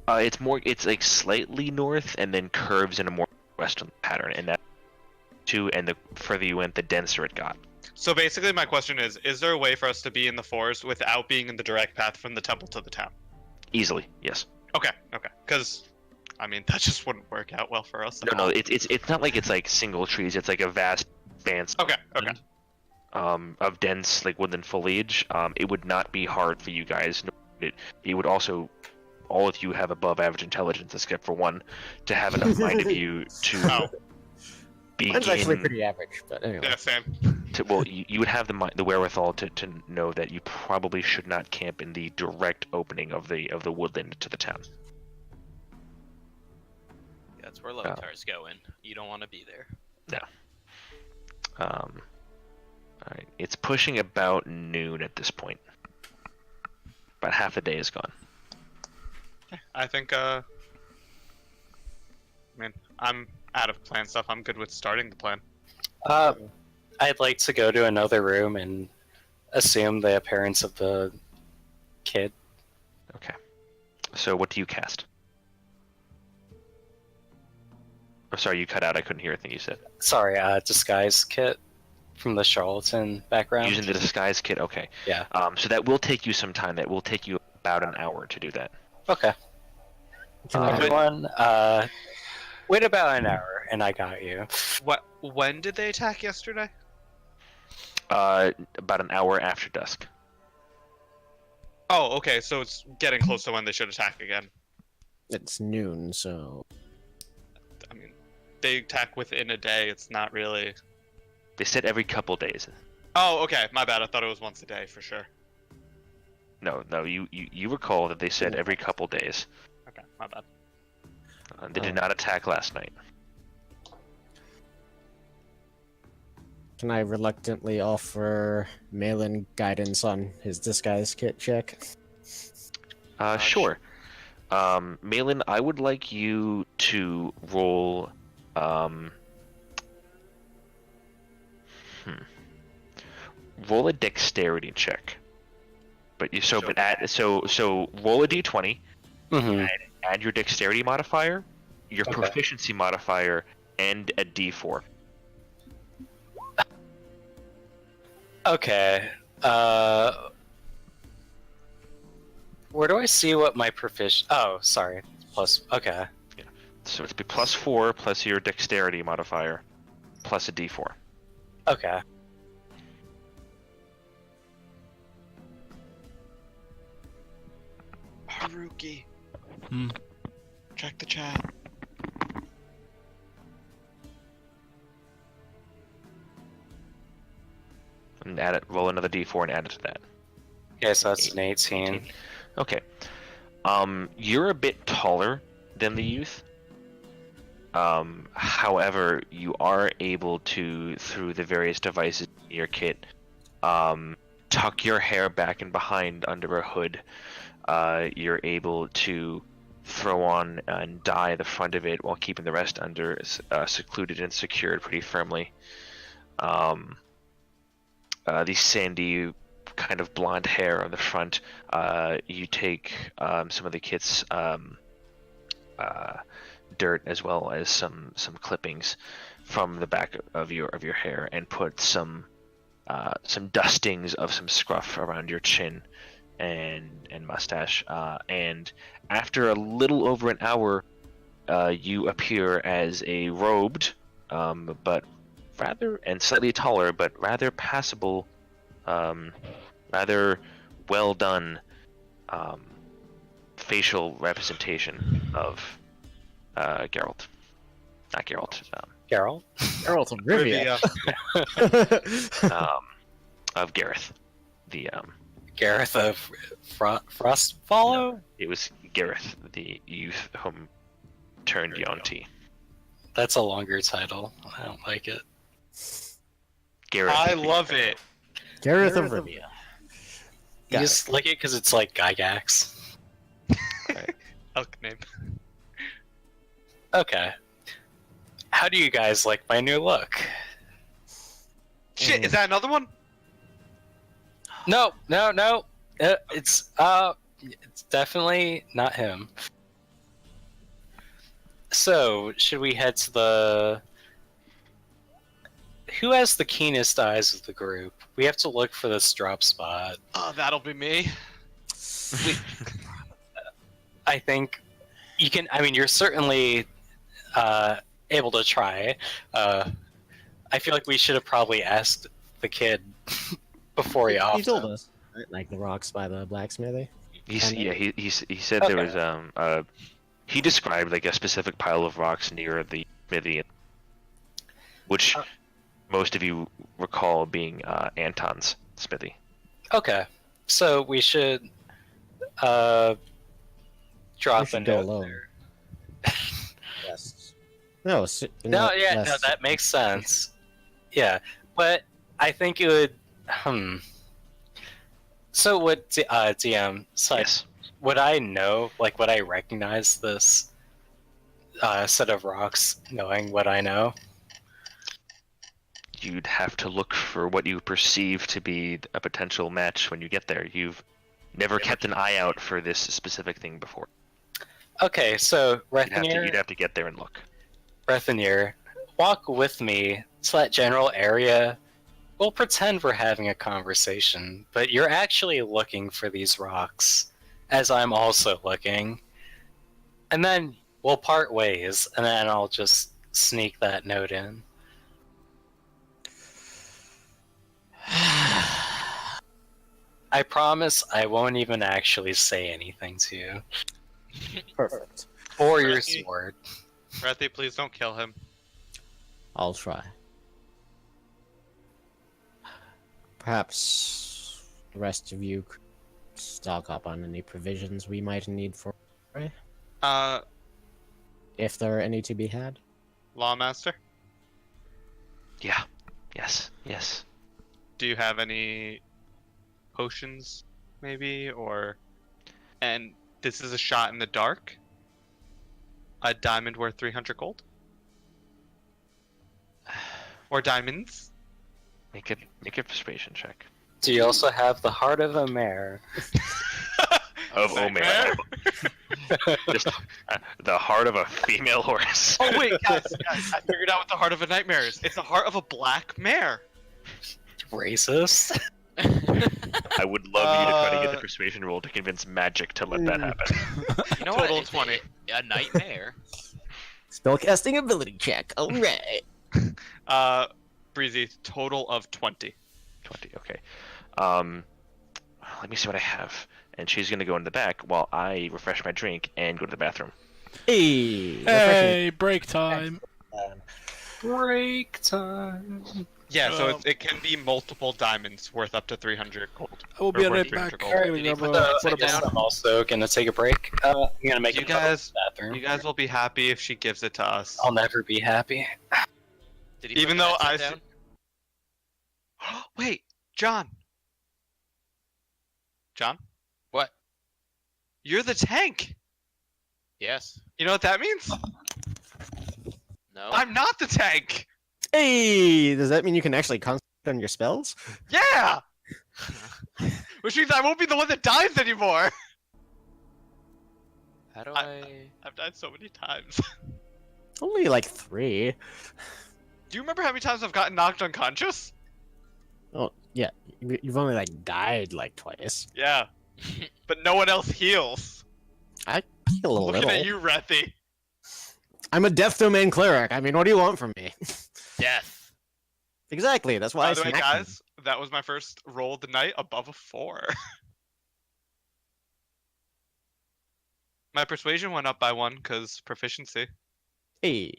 It's like slightly north and then curves in a more western pattern, and that and the further you went, the denser it got. So basically, my question is there a way for us to be in the forest without being in the direct path from the temple to the town? Easily, yes. Okay. Because, I mean, that just wouldn't work out well for us. No, it's not like it's like single trees. It's like a vast expanse. Okay. Of dense like woodland foliage. It would not be hard for you guys. It would also, all of you have above average intelligence, except for one, to have enough mind of you to Oh. Mine's actually begin pretty average, but anyway. Yeah, same. well, you would have the wherewithal to know that you probably should not camp in the direct opening of the woodland to the town. That's where Lotar's going. You don't want to be there. No. All right. It's pushing about noon at this point. About half the day is gone. I think, I mean, I'm out of plan stuff. I'm good with starting the plan. I'd like to go to another room and assume the appearance of the kid. Okay. So what do you cast? Oh, sorry, you cut out. I couldn't hear a thing you said. Sorry, disguise kit from the charlatan background. Using the disguise kit. Okay. Yeah. So that will take you some time. That will take you about an hour to do that. Okay. Can I- Everyone, wait about an hour, and I got you. When did they attack yesterday? About an hour after dusk. Oh, okay, so it's getting close to when they should attack again. It's noon, so I mean, they attack within a day. It's not really. They said every couple days. Oh, okay, my bad. I thought it was once a day for sure. No, you recall that they said every couple days. Okay, my bad. They did not attack last night. can I reluctantly offer Malin guidance on his disguise kit check? Sure. Malin, I would like you to roll. Roll a dexterity check. But you so roll a d20. Mm-hmm. Add your dexterity modifier, your Okay. proficiency modifier, and a d4. Okay. Where do I see what my proficiency? Oh, sorry. Plus. Okay. So it's be +4 plus your dexterity modifier, plus a d4. Okay. Haruki. Hmm. Check the chat. And add it. Roll another d4 and add it to that. Okay, so that's an 18. Okay. You're a bit taller than the youth. However, you are able to, through the various devices in your kit, tuck your hair back and behind under a hood. You're able to throw on and dye the front of it while keeping the rest under secluded and secured pretty firmly. The sandy kind of blonde hair on the front, you take some of the kit's dirt as well as some clippings from the back of your hair and put some dustings of some scruff around your chin and mustache, and after a little over an hour, you appear as a robed, but rather and slightly taller, but rather passable, rather well done facial representation of Geralt. Not Geralt. Geralt? Geralt of Rivia. Of Gareth. The Gareth of Frostfollow? it was Gareth, the youth whom turned Yonti. That's a longer title. I don't like it. Gareth. I love it. Gareth of Rivia. You just like it because it's like Gygax. Elk name. Okay. How do you guys like my new look? Shit, is that another one? No. It's definitely not him. So, should we head to the... Who has the keenest eyes of the group? We have to look for this drop spot. Oh, that'll be me. I think you can... I mean, you're certainly able to try. I feel like we should have probably asked the kid before he offed. He told us. Right? Like the rocks by the blacksmithy. He said there was he described like a specific pile of rocks near the smithy, which most of you recall being Anton's smithy. Okay, so we should drop We a should go note alone. there. Yes. No, No, yeah, no, less- that makes sense. Yeah, but I think it would. So would DM? So Yes. would I know? Like, would I recognize this set of rocks, knowing what I know? You'd have to look for what you perceive to be a potential match when you get there. You've never kept an eye out for this specific thing before. Okay, so You'd have to get there and look. Rethinier, walk with me to that general area. We'll pretend we're having a conversation, but you're actually looking for these rocks, as I'm also looking. And then we'll part ways, and then I'll just sneak that note in. I promise I won't even actually say anything to you. Perfect. Or your Rethi- sword. Rethi, please don't kill him. I'll try. Perhaps the rest of you could stock up on any provisions we might need for, if there are any to be had. Lawmaster, Yeah. Yes. do you have any potions, maybe, or? And this is a shot in the dark. A diamond worth 300 gold. Or diamonds. Make a persuasion check. Do you also have the heart of a mare? Of Nightmare? Omer. Just the heart of a female horse. Oh wait, guys, I figured out what the heart of a nightmare is. It's the heart of a black mare. Racist? I would love you to try to get the persuasion roll to convince Magic to let that happen. You know Total what? 20. A nightmare. Spellcasting ability check. Alright. Breezy, total of 20. 20, okay. Let me see what I have. And she's gonna go in the back while I refresh my drink and go to the bathroom. Hey! Hey, break time. Break time. Yeah, so it can be multiple diamonds worth up to 300 gold. I will be Or right worth back. 300 gold. I'm gonna Did he grab put a the water upside bottle. down? I'm also gonna take a break. I'm gonna make You it out of guys- the bathroom. You guys will be happy if she gives it to us. I'll never be happy. Did he put Even the though headset I down? Wait, John. John, What? you're the tank. Yes. You know what that means? No. I'm not the tank. Hey! Does that mean you can actually concentrate on your spells? Yeah. Which means I won't be the one that dies anymore. How do I- I? I've died so many times. Only like 3. Do you remember how many times I've gotten knocked unconscious? Oh, yeah. You've only like died like twice. Yeah. But no one else heals. I heal a Looking little. at you, Rethi. I'm a death domain cleric. I mean, what do you want from me? Death. Exactly. That's why By I the way, smacked him. guys, that was my first roll of the night above a 4. My persuasion went up by 1 because proficiency. Hey.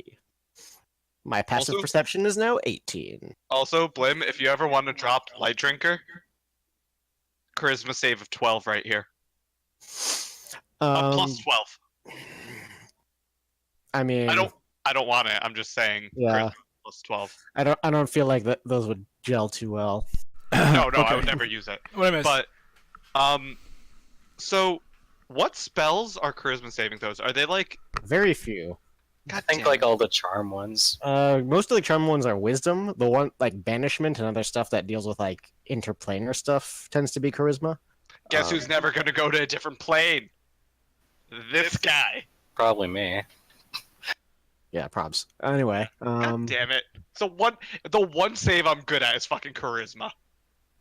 My passive Also- perception is now 18. Also, Blim, if you ever want to drop Light Drinker, charisma save of 12 right here. Plus 12. I mean, I don't want it. I'm just saying. Yeah. Charisma plus 12. I don't feel like those would gel too well. No, I Okay. would never use it. What I missed? But, so what spells are charisma saving throws? Are they like? Very few. I think like all the charm ones. Most of the charm ones are wisdom. The one like banishment and other stuff that deals with like interplanar stuff tends to be charisma. Guess who's never gonna go to a different plane? This guy. Probably me. Yeah, probs. Anyway, God damn it. So the one save I'm good at is fucking charisma.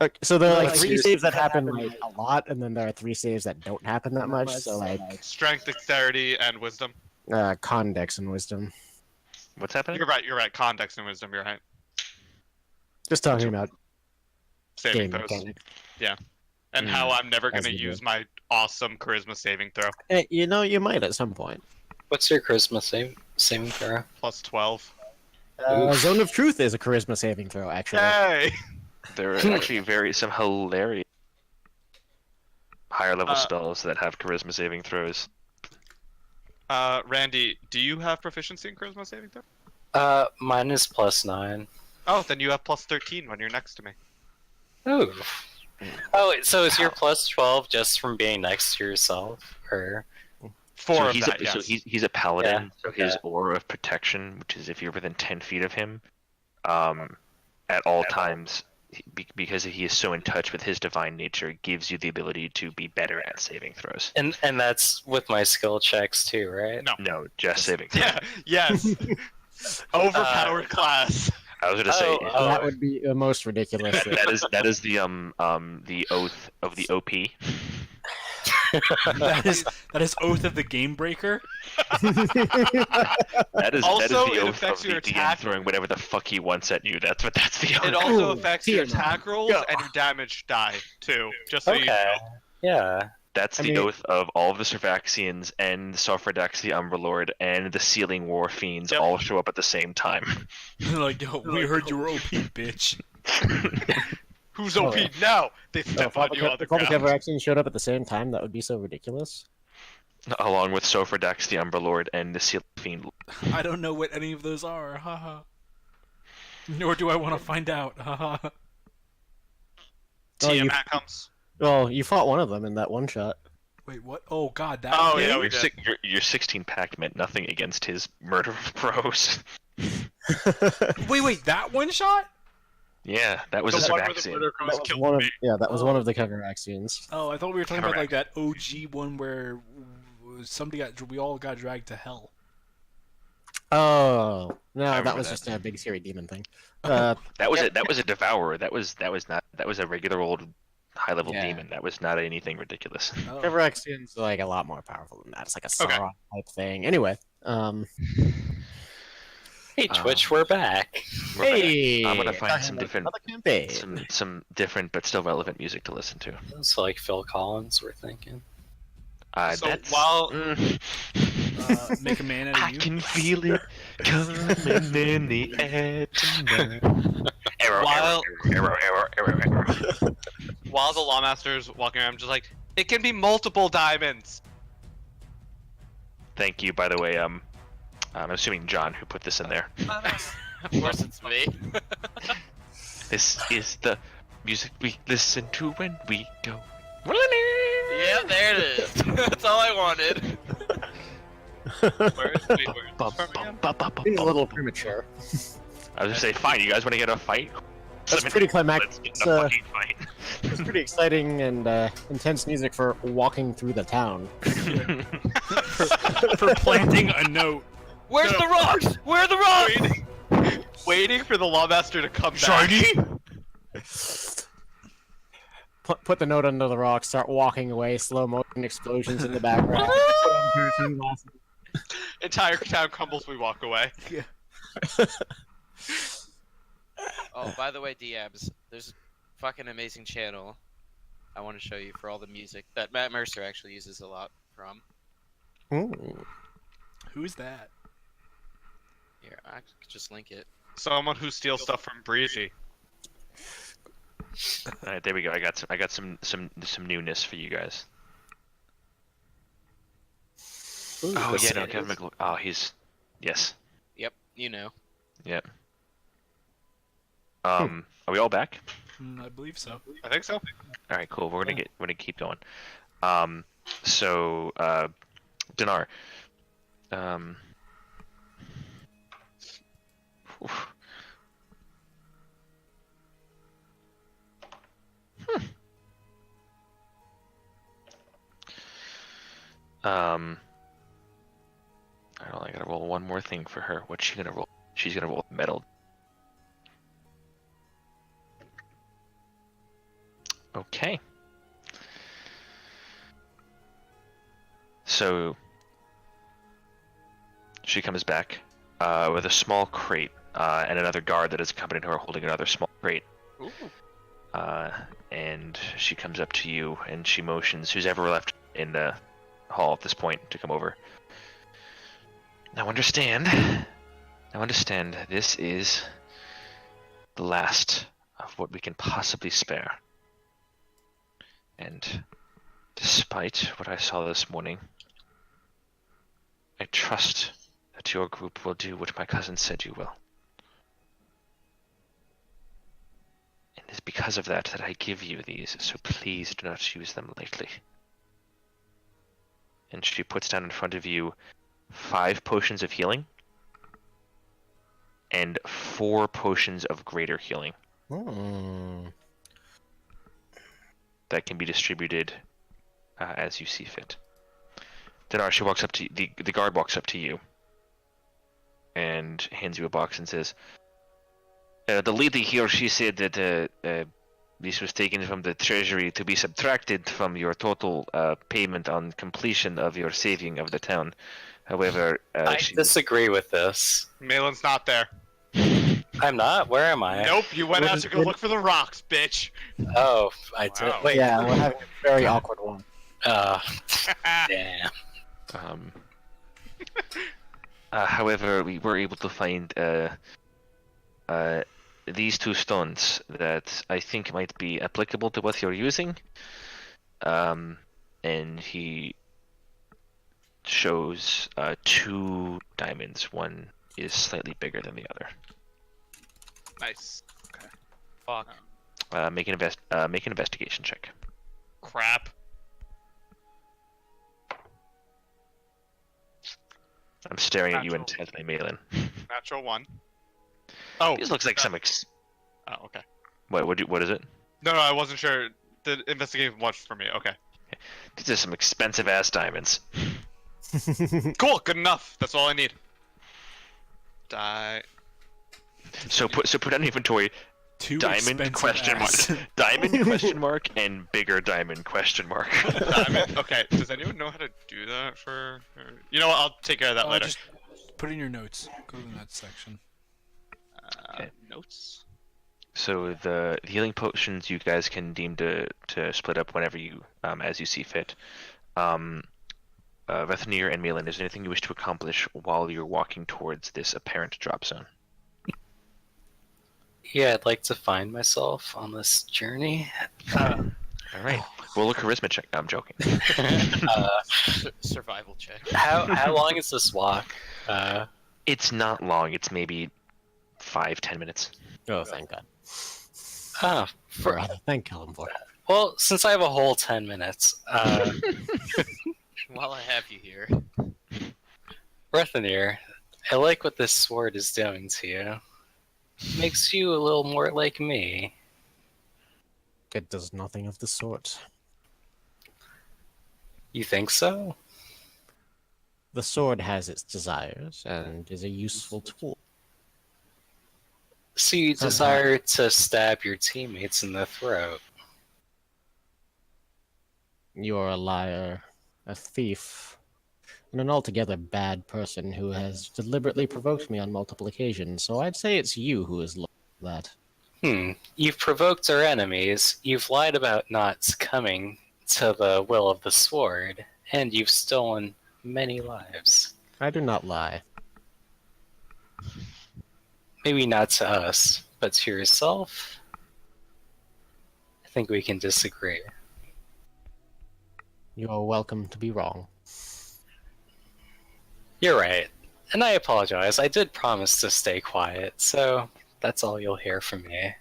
okay, so there are like Like, 3 seriously, saves that happen like a lot, and then there are 3 saves that don't happen that much. So like Strength, dexterity, and wisdom. con, dex, and wisdom. What's happening? You're right. Condex and wisdom, you're right. Just talking about Saving game throws. mechanics. And how I'm never As gonna you do. use my awesome charisma saving throw. Hey, you know, you might at some point. What's your charisma saving throw? Plus 12. Zone of Truth is a charisma saving throw, actually. Yay! There are actually some hilarious higher level spells that have charisma saving throws. Randy, do you have proficiency in charisma saving throw? Mine is +9. Oh, then you have +13 when you're next to me. Ooh. Oh, wait, so is your +12 just from being next to yourself, or? Four of that, yes. So he's a paladin, Yeah, so his yeah. aura of protection, which is if you're within 10 feet of him, at all times, because he is so in touch with his divine nature, gives you the ability to be better at saving throws. And that's with my skill checks too, right? No. No, just saving throws. Yeah, yes. Overpowered class. I was gonna say That would be the most ridiculous. that is the oath of the OP. that is Oath of the Game Breaker. That is Also, the it oath affects of your the DM attack. throwing whatever the fuck he wants at you. That's the oath. It also Ooh, affects your fear attack rolls Go. and your damage die, too. Just so you Okay. know. Yeah. That's I the mean- oath of all of the Servaxians and Sophradax the Umberlord and the Sealing War Fiends Yep. all show up at the same time. Like, yo, we heard you were OP, bitch. Who's OP now? They If step all on you on the the ground. Keveraxians showed up at the same time, that would be so ridiculous. Along with Sophradax the Umberlord and the Sealing Fiend. I don't know what any of those are. Haha. Nor do I want to find out. Haha. Oh, you- Tiamat comes. Well, you fought one of them in that one shot. Wait, what? Oh god, that. Oh, thing? yeah, we Your, did. your 16 pact meant nothing against his murder of bros. Wait, that one shot? Yeah, that was The a one where the Servaxian. murder That crows was killed one of, me. yeah, that was one of the Keveraxians. Oh, I thought we were talking about like Correct. that OG one where we all got dragged to hell. Oh no, that remember was that. just a big scary demon thing. That was it. That was a devourer. That was a regular old high level Yeah. demon. That was not anything ridiculous. Oh. Keveraxians are like a lot more powerful than that. It's like a Okay. Sauron type thing. Anyway, Hey, Twitch, we're back. We're back. hey, I'm gonna find some different, another campaign. some different but still relevant music to listen to. So like Phil Collins, we're thinking. So That's, while- Make a man out I of you. can feel it coming in the air tonight. Arrow, While- arrow. While the Lawmaster's walking around, I'm just like, it can be multiple diamonds. Thank you, by the way. I'm assuming John who put this in there. Of course, it's me. This is the music we listen to when we go. Yeah, there it is. That's all I wanted. Where's this from again? Seems a little premature. I was gonna say, fine. You guys want to get a fight? That's pretty climactic. Let's get It's, in a fucking fight. It's pretty exciting and intense music for walking through the town. For planting a note. Where's the rocks? Where are the rocks? Waiting for the Lawmaster to come back. Put the note under the rock, start walking away, slow motion explosions in the background. Put on piercing glasses. Entire town crumbles, we walk away. Oh, by the way, DMs, there's a fucking amazing channel I want to show you for all the music that Matt Mercer actually uses a lot from. Ooh. Who's that? Here, I could just link it. Someone who steals stuff from Breezy. All right, there we go. I got some newness for you guys. Ooh, Oh this yeah, no, is- Kevin McLeod. Oh, he's yes. Yep, you know. Yep. Are we all back? I believe so. I think so. All right, cool. We're gonna keep going. So Dinar. Oof. I don't know, I gotta roll one more thing for her. What's she gonna roll? She's gonna roll metal. Okay. So she comes back with a small crate and another guard that is accompanying her holding another small crate. Ooh. And she comes up to you and she motions who's ever left in the hall at this point to come over. Now understand, Now understand, this is the last of what we can possibly spare. And despite what I saw this morning, I trust that your group will do what my cousin said you will. And it's because of that that I give you these, so please do not use them lightly. And she puts down in front of you 5 potions of healing and 4 potions of greater healing that can be distributed as you see fit. Dinar, she walks up to the guard walks up to you and hands you a box and says, "The lady here, she said that this was taken from the treasury to be subtracted from your total payment on completion of your saving of the town. However, I disagree with this. Malin's not there. I'm not? Where am I? Nope, you went out to go look for the rocks, bitch. Oh, I did. Wow. Wait. Yeah, we're having a very awkward one. Damn. However, we were able to find these 2 stones that I think might be applicable to what you're using. And he shows 2 diamonds. One is slightly bigger than the other. Nice. Okay. Fuck. Make an investigation check. Crap. I'm staring at you Natural. intently, Malin. Natural 1. Oh. This looks like some Oh, okay. What is it? No, I wasn't sure. The investigation was for me. Okay. These are some expensive ass diamonds. Cool. Good enough. That's all I need. So put on inventory 2 diamond expensive question ass. mark diamond question mark and bigger diamond question mark. Diamond. Okay. Does anyone know how to do that for? You know what? I'll take care of that later. Just put it in your notes. Go to that section. Okay. Notes. So the healing potions you guys can deem to split up whenever you as you see fit. Vethanir and Malin, is there anything you wish to accomplish while you're walking towards this apparent drop zone? Yeah, I'd like to find myself on this journey. All right. Roll a charisma check. No, I'm joking. Survival check. How long is this walk? It's not long. It's maybe 5-10 minutes. Oh, thank God. Thank Callum for it. Well, since I have a whole 10 minutes, While I have you here. Rethanir, I like what this sword is doing to you. Makes you a little more like me. It does nothing of the sort. You think so? The sword has its desires and is a useful tool. So you desire to stab your teammates in the throat. You're a liar, a thief, and an altogether bad person who has deliberately provoked me on multiple occasions, so I'd say it's you who is that. You've provoked our enemies, you've lied about not succumbing to the will of the sword, and you've stolen many lives. I do not lie. Maybe not to us, but to yourself? I think we can disagree. You are welcome to be wrong. You're right. And I apologize. I did promise to stay quiet, so that's all you'll hear from me.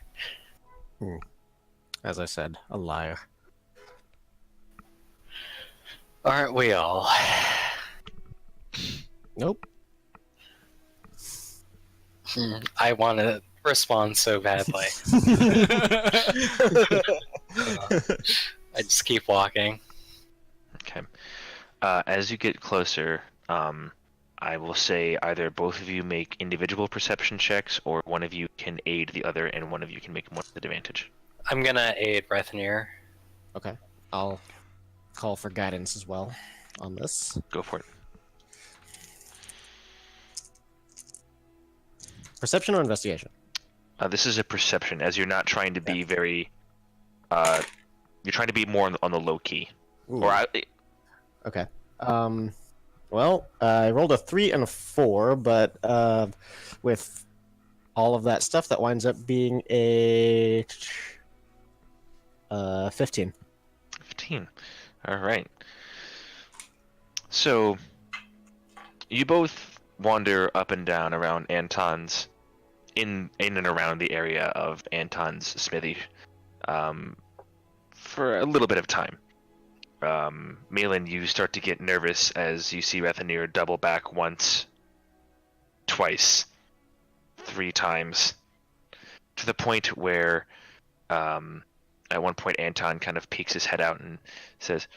As I said, a liar. Aren't we all? Nope. I want to respond so badly. I just keep walking. Okay. As you get closer, I will say either both of you make individual perception checks, or one of you can aid the other, and one of you can make more with advantage. I'm gonna aid Rethanir. Okay. I'll call for guidance as well on this. Go for it. Perception or investigation? This is a perception, as you're not trying to be very. You're trying to be more on the low key. Ooh. Or Okay. Well, I rolled a 3 and a 4, but with all of that stuff, that winds up being a 15. 15. All right. So you both wander up and down around Anton's, in and around the area of Anton's smithy, for a little bit of time. Malin, you start to get nervous as you see Rethanir double back once, twice, 3 times, to the point where, at one point, Anton kind of peeks his head out and says,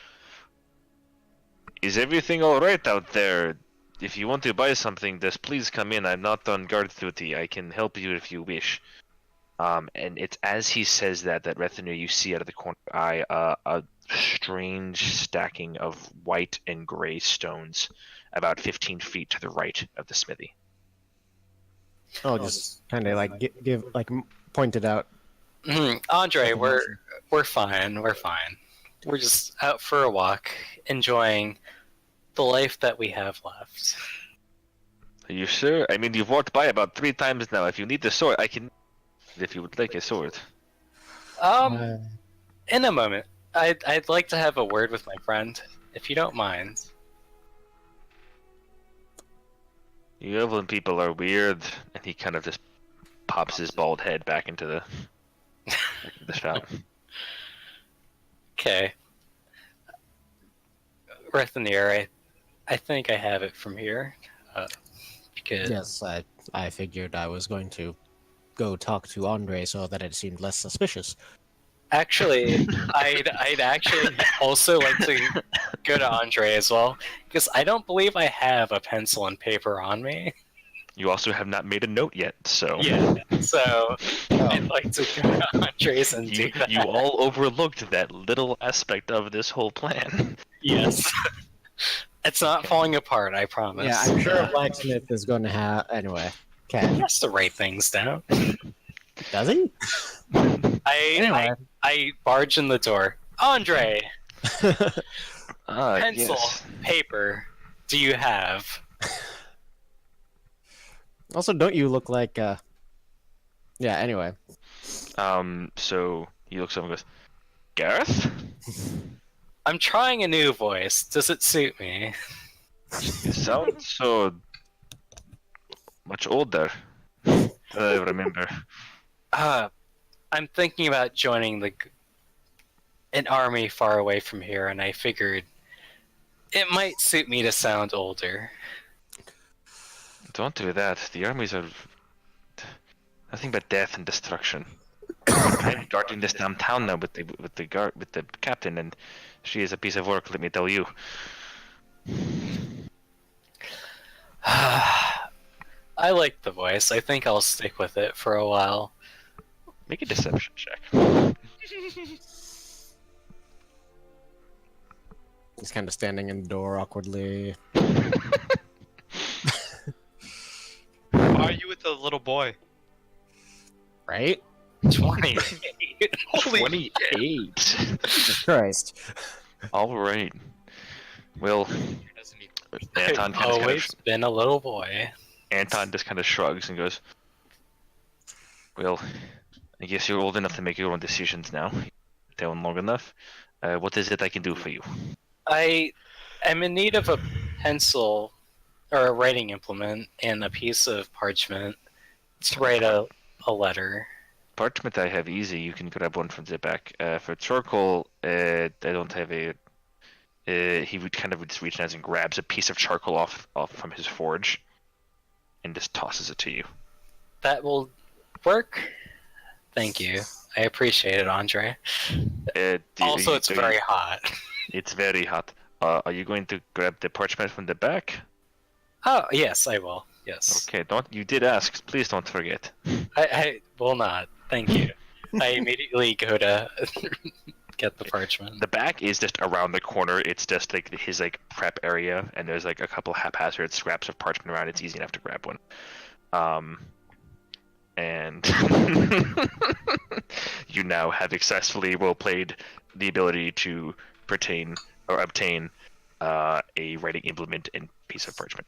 "Is everything all right out there? If you want to buy something, just please come in. I'm not on guard duty. I can help you if you wish." And it's as he says that Rethanir, you see out of the corner of your eye a strange stacking of white and gray stones about 15 feet to the right of the smithy. Oh, just kind of like give point it out. Andre, we're fine. We're fine. We're just out for a walk, enjoying the life that we have left. Are you sure? I mean, you've walked by about 3 times now. If you need the sword, I can. If you would like a sword. In a moment. I'd like to have a word with my friend, if you don't mind. You Evelyn people are weird, and he kind of just pops his bald head back into the fountain. Okay. Rethanir, I think I have it from here. Because Yes, I figured I was going to go talk to Andre so that it seemed less suspicious. actually, I'd actually also like to go to Andre as well, because I don't believe I have a pencil and paper on me. You also have not made a note yet, so Yeah, so I'd like to go to Andre's and do that. you all overlooked that little aspect of this whole plan. Yes. It's not falling apart, I promise. Yeah, I'm sure a blacksmith is going to have. Anyway, He okay. has to write things down. Does he? Anyway. I barge in the door. Andre, pencil, Yes. paper, do you have? Also, don't you look like? Yeah. Anyway. So he looks up and goes, "Gareth? I'm trying a new voice. Does it suit me? You sound so much older than I remember." I'm thinking about joining an army far away from here, and I figured it might suit me to sound older. Don't do that. The armies are nothing but death and destruction. I'm guarding this damn town now with the captain, and she is a piece of work. Let me tell you. I like the voice. I think I'll stick with it for a while. Make a deception check. He's kind of standing in the door awkwardly. Why are you with the little boy? Right? 20. Holy 28. Jesus Christ. All right. Well, Doesn't need Anton Always been a little boy. Anton just kind of shrugs and goes, "Well, I guess you're old enough to make your own decisions now. Down long enough. What is it I can do for you?" I am in need of a pencil or a writing implement and a piece of parchment to write a letter. Parchment I have easy. You can grab one from the back. For charcoal, I don't have a. He would kind of just reach out and grabs a piece of charcoal off from his forge, and just tosses it to you. That will work. Thank you. I appreciate it, Andre. Also, it's very hot. It's very hot. Are you going to grab the parchment from the back? Oh, yes, I will. Yes. Okay, don't. You did ask. Please don't forget. I will not. Thank you. I immediately go to get the parchment. The back is just around the corner. It's just like his prep area, and there's a couple haphazard scraps of parchment around. It's easy enough to grab one. And you now have successfully role-played the ability to obtain a writing implement and piece of parchment.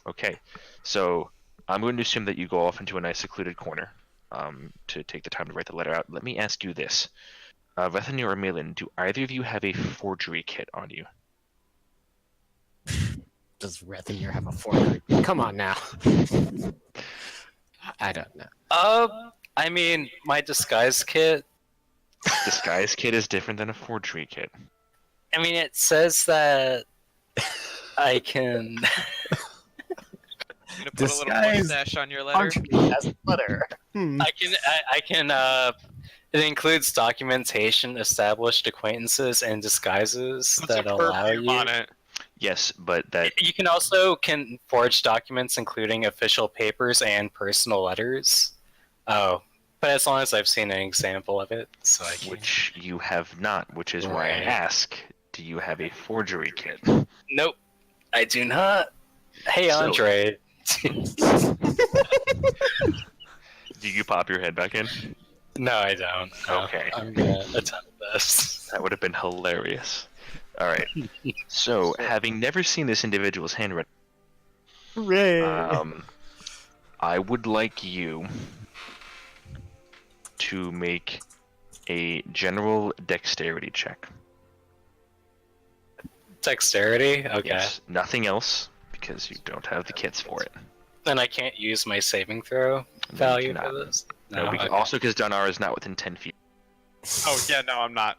Okay, so I'm going to assume that you go off into a nice secluded corner to take the time to write the letter out. Let me ask you this. Vethany or Malin, do either of you have a forgery kit on you? Does Rethenir have a forgery? Come on now. I don't know. I mean, my disguise kit. Disguise kit is different than a forgery kit. I mean, it says that I can. You gonna put a little Disguise mustache on your letter? As a letter. I can. It includes documentation, established acquaintances, and disguises Puts that a allow perfume you. on it. Yes, but that You can also forge documents, including official papers and personal letters. Oh, but as long as I've seen an example of it, so I can. which you have not, which is why I Right. ask, do you have a forgery kit? Nope, I do not. Hey, So- Andre. Do you pop your head back in? No, I don't. No. Okay. I'm gonna attempt this. That would have been hilarious. All right. So, having never seen this individual's handwriting, I would like you to make a general dexterity check. Dexterity? Okay. Yes, nothing else, because you don't have the kits for it. Then I can't use my saving throw No, you value cannot. for this? No, because, okay. also because Donar is not within 10 feet. Oh yeah, no, I'm not.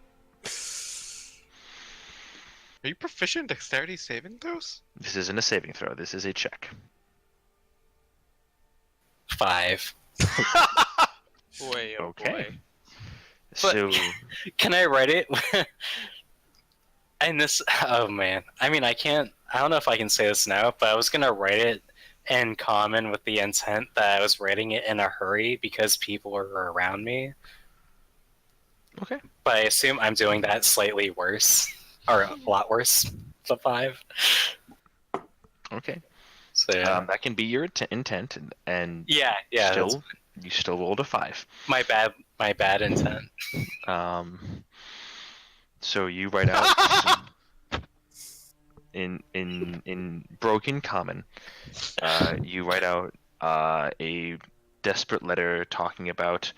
Are you proficient in dexterity saving throws? This isn't a saving throw, this is a check. 5. Boy, oh Okay. boy. So, Can I write it? And this, oh man. I mean, I don't know if I can say this now, but I was gonna write it in common with the intent that I was writing it in a hurry because people were around me. okay. But I assume I'm doing that slightly worse, or a lot worse. The 5. Okay. So yeah, That can be your intent, and yeah, that's you still rolled a 5. my bad intent. So you write out in broken common. You write out a desperate letter talking about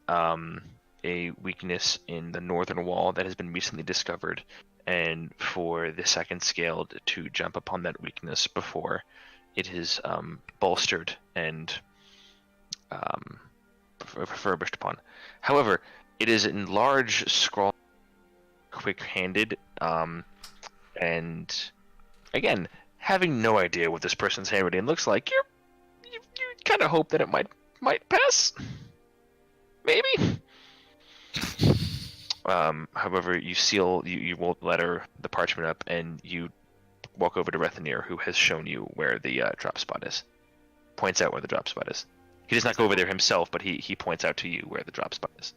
a weakness in the northern wall that has been recently discovered, and for the second scaled to jump upon that weakness before it is bolstered and refurbished upon. However, it is in large scrawl, quick-handed, and again, having no idea what this person's handwriting looks like, you kind of hope that it might pass, maybe. However, you roll the letter, the parchment up, and you walk over to Rethenir, who has shown you where the drop spot is. Points out where the drop spot is. He does not go over there himself, but he points out to you where the drop spot is.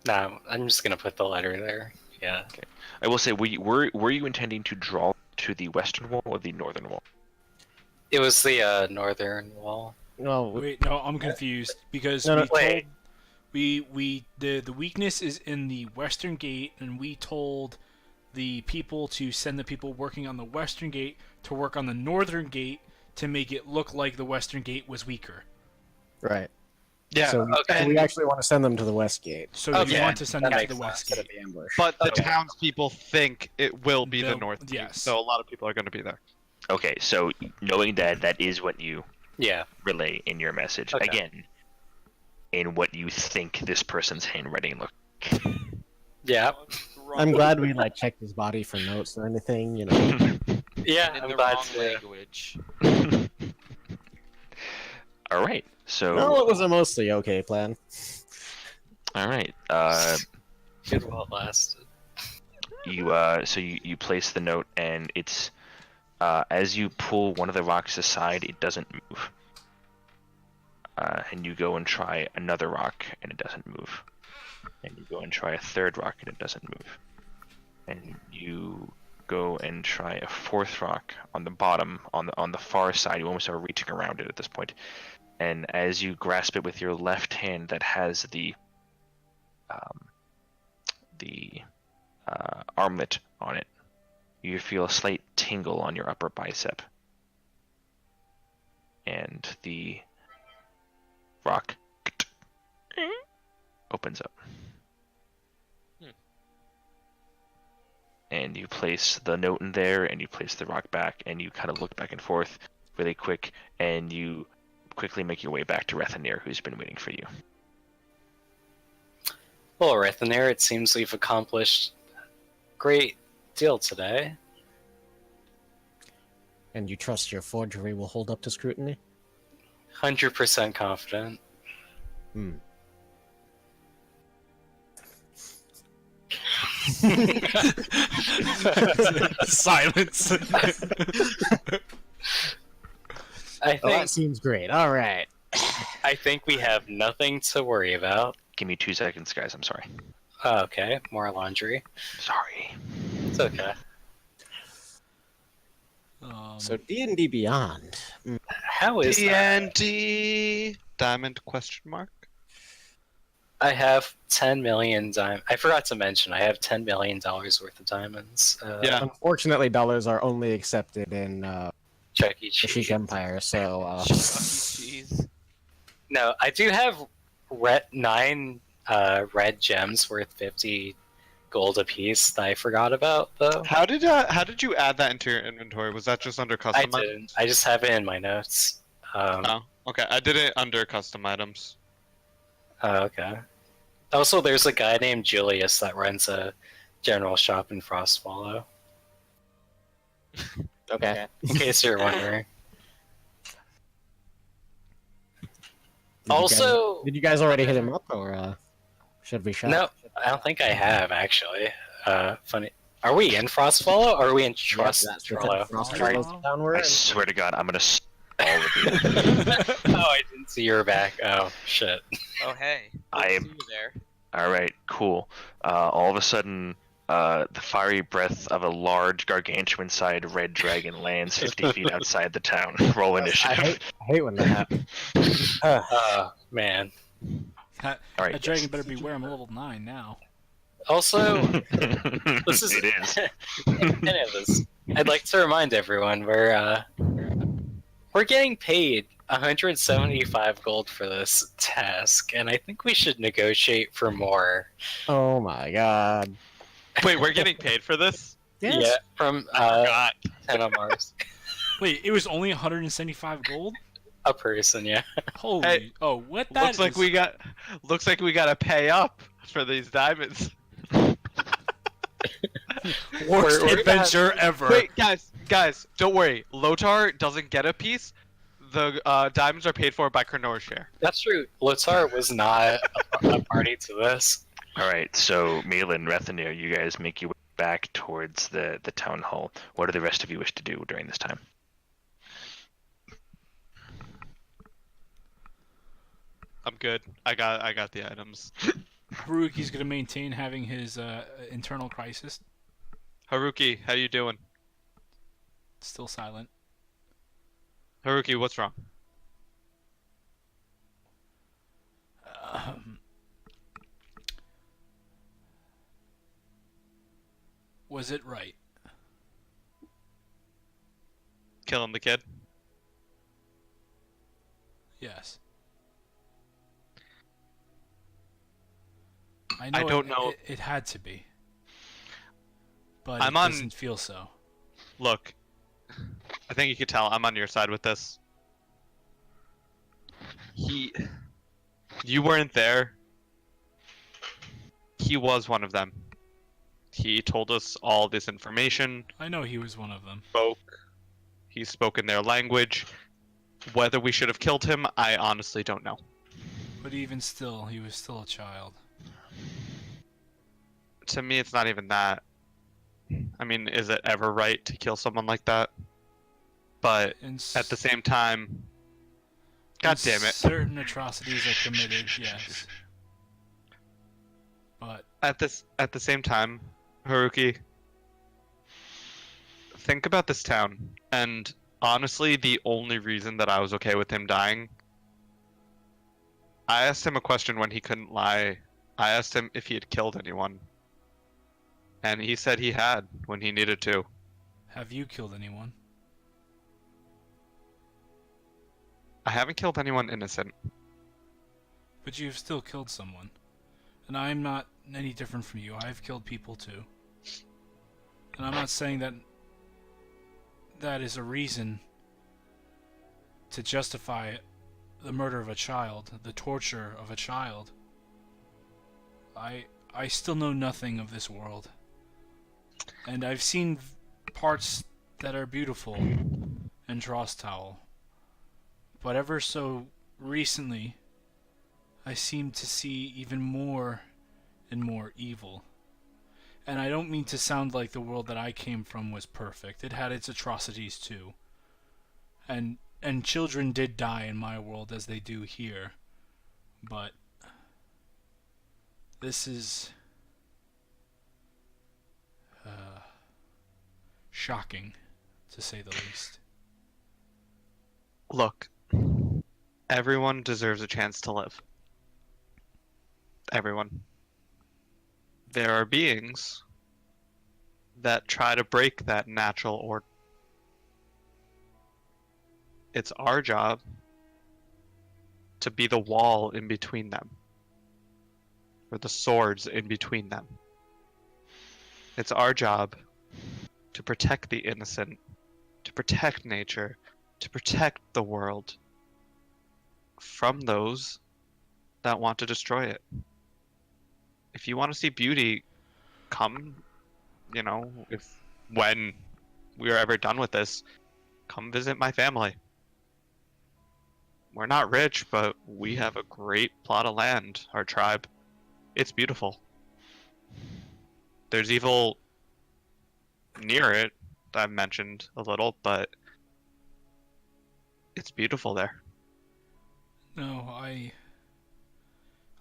No, I'm just gonna put the letter there. Yeah. I will say, were you intending to draw to the western wall or the northern wall? It was the northern wall. No, Wait, no, I'm confused because No, no, wait. the weakness is in the western gate, and we told the people to send the people working on the western gate to work on the northern gate to make it look like the western gate was weaker. right. Yeah, So okay. we actually want to send them to the west gate. So Okay, you want to send that them to makes the west sense. gate. Instead of the ambush. but the Okay. townspeople think it will be the north. Yes. So a lot of people are going to be there. Okay, so knowing that is what you Yeah. relay in your message. Okay. Again, in what you think this person's handwriting looks. Yeah. I'm glad we checked his body for notes or anything. You know. Yeah. In I'm the glad wrong to. language. All right. So No, it was a mostly okay plan. all right. Good while it lasted. You place the note, and it's as you pull one of the rocks aside, it doesn't move. And you go and try another rock, and it doesn't move. And you go and try a third rock, and it doesn't move. And you go and try a fourth rock on the bottom, on the far side. You almost are reaching around it at this point. And as you grasp it with your left hand that has the the armlet on it. You feel a slight tingle on your upper bicep. And the rock opens up. And you place the note in there, and you place the rock back, and you kind of look back and forth really quick, and you quickly make your way back to Rethanir, who's been waiting for you. Well, Rethanir, it seems we've accomplished a great deal today. And you trust your forgery will hold up to scrutiny? 100% confident. Silence. I Well, that think seems great. All right. I think we have nothing to worry about. Give me 2 seconds, guys. I'm sorry. Okay, more laundry. Sorry. It's okay. So D&D Beyond. How is that? TNT diamond question mark? I have 10 million diamonds. I forgot to mention, I have $10 million worth of diamonds. Yeah. Unfortunately, dollars are only accepted in Chuck E. the Cheese. Sheik Empire, so Jeez. No, I do have 9 red gems worth 50 gold apiece that I forgot about, though. How did you add that into your inventory? Was that just under I custom items? didn't. I just have it in my notes. Oh, okay. I did it under custom items. Okay. Also, there's a guy named Julius that runs a general shop in Frostwallow. okay. In case you're wondering. Did you guys already hit him up, or should we shop? No, I don't think I have, actually. Funny. Are we in Frostwallow, or are we in Frostwallow? Downward. I swear to God, I'm gonna all of you. Oh, I didn't see your back. Oh, shit. Oh hey. I am- See you there. All right, cool. All of a sudden, the fiery breath of a large, gargantuan-sized red dragon lands 50 feet outside the town. Roll I initiative. hate when that happens. Man. That, All right, that dragon better beware. I'm level 9 now. Also, this is... It is. I'd like to remind everyone we're getting paid 175 gold for this task, and I think we should negotiate for more. Oh my god. Wait, we're getting paid for this? Yes. Yeah, from God. 10 on Mars. Wait, it was only 175 gold? A person, yeah. Holy! Hey, oh, what? That Looks like is- we got. Looks like we gotta pay up for these diamonds. worst we're adventure ever. Wait, guys, don't worry. Lotar doesn't get a piece. The diamonds are paid for by Krenor's share. That's true. Lotar was not a party to this. All right, so Malin, Rethanir, you guys make your way back towards the town hall. What do the rest of you wish to do during this time? I'm good. I got the items. Haruki's gonna maintain having his internal crisis. Haruki, how you doing? Still silent. Haruki, what's wrong? Was it right? Killing the kid? Yes. I know don't know. It had to be. But I'm it on- doesn't feel so. Look, I think you could tell I'm on your side with this. You weren't there. He was one of them. He told us all this information. I know he was one of them. He spoke in their language. Whether we should have killed him, I honestly don't know. But even still, he was still a child. To me, it's not even that. I mean, is it ever right to kill someone like that? But at the same time, God damn it. Certain atrocities are committed, yes. But At the same time, Haruki, think about this town. And honestly, the only reason that I was okay with him dying, I asked him a question when he couldn't lie I asked him if he had killed anyone, and he said he had when he needed to. Have you killed anyone? I haven't killed anyone innocent. But you've still killed someone. And I'm not any different from you. I've killed people too. And I'm not saying that that is a reason to justify the murder of a child, the torture of a child. I still know nothing of this world. And I've seen parts that are beautiful in Trostowel. But ever so recently, I seem to see even more and more evil. And I don't mean to sound like the world that I came from was perfect. It had its atrocities too. And children did die in my world as they do here. But this is shocking, to say the least. Look, everyone deserves a chance to live. Everyone. There are beings that try to break that natural order. It's our job to be the wall in between them, or the swords in between them. It's our job to protect the innocent, to protect nature, to protect the world from those that want to destroy it. If you want to see beauty, come, when we are ever done with this, come visit my family. We're not rich, but we have a great plot of land, our tribe. It's beautiful. There's evil near it, I've mentioned a little, but it's beautiful there. No, I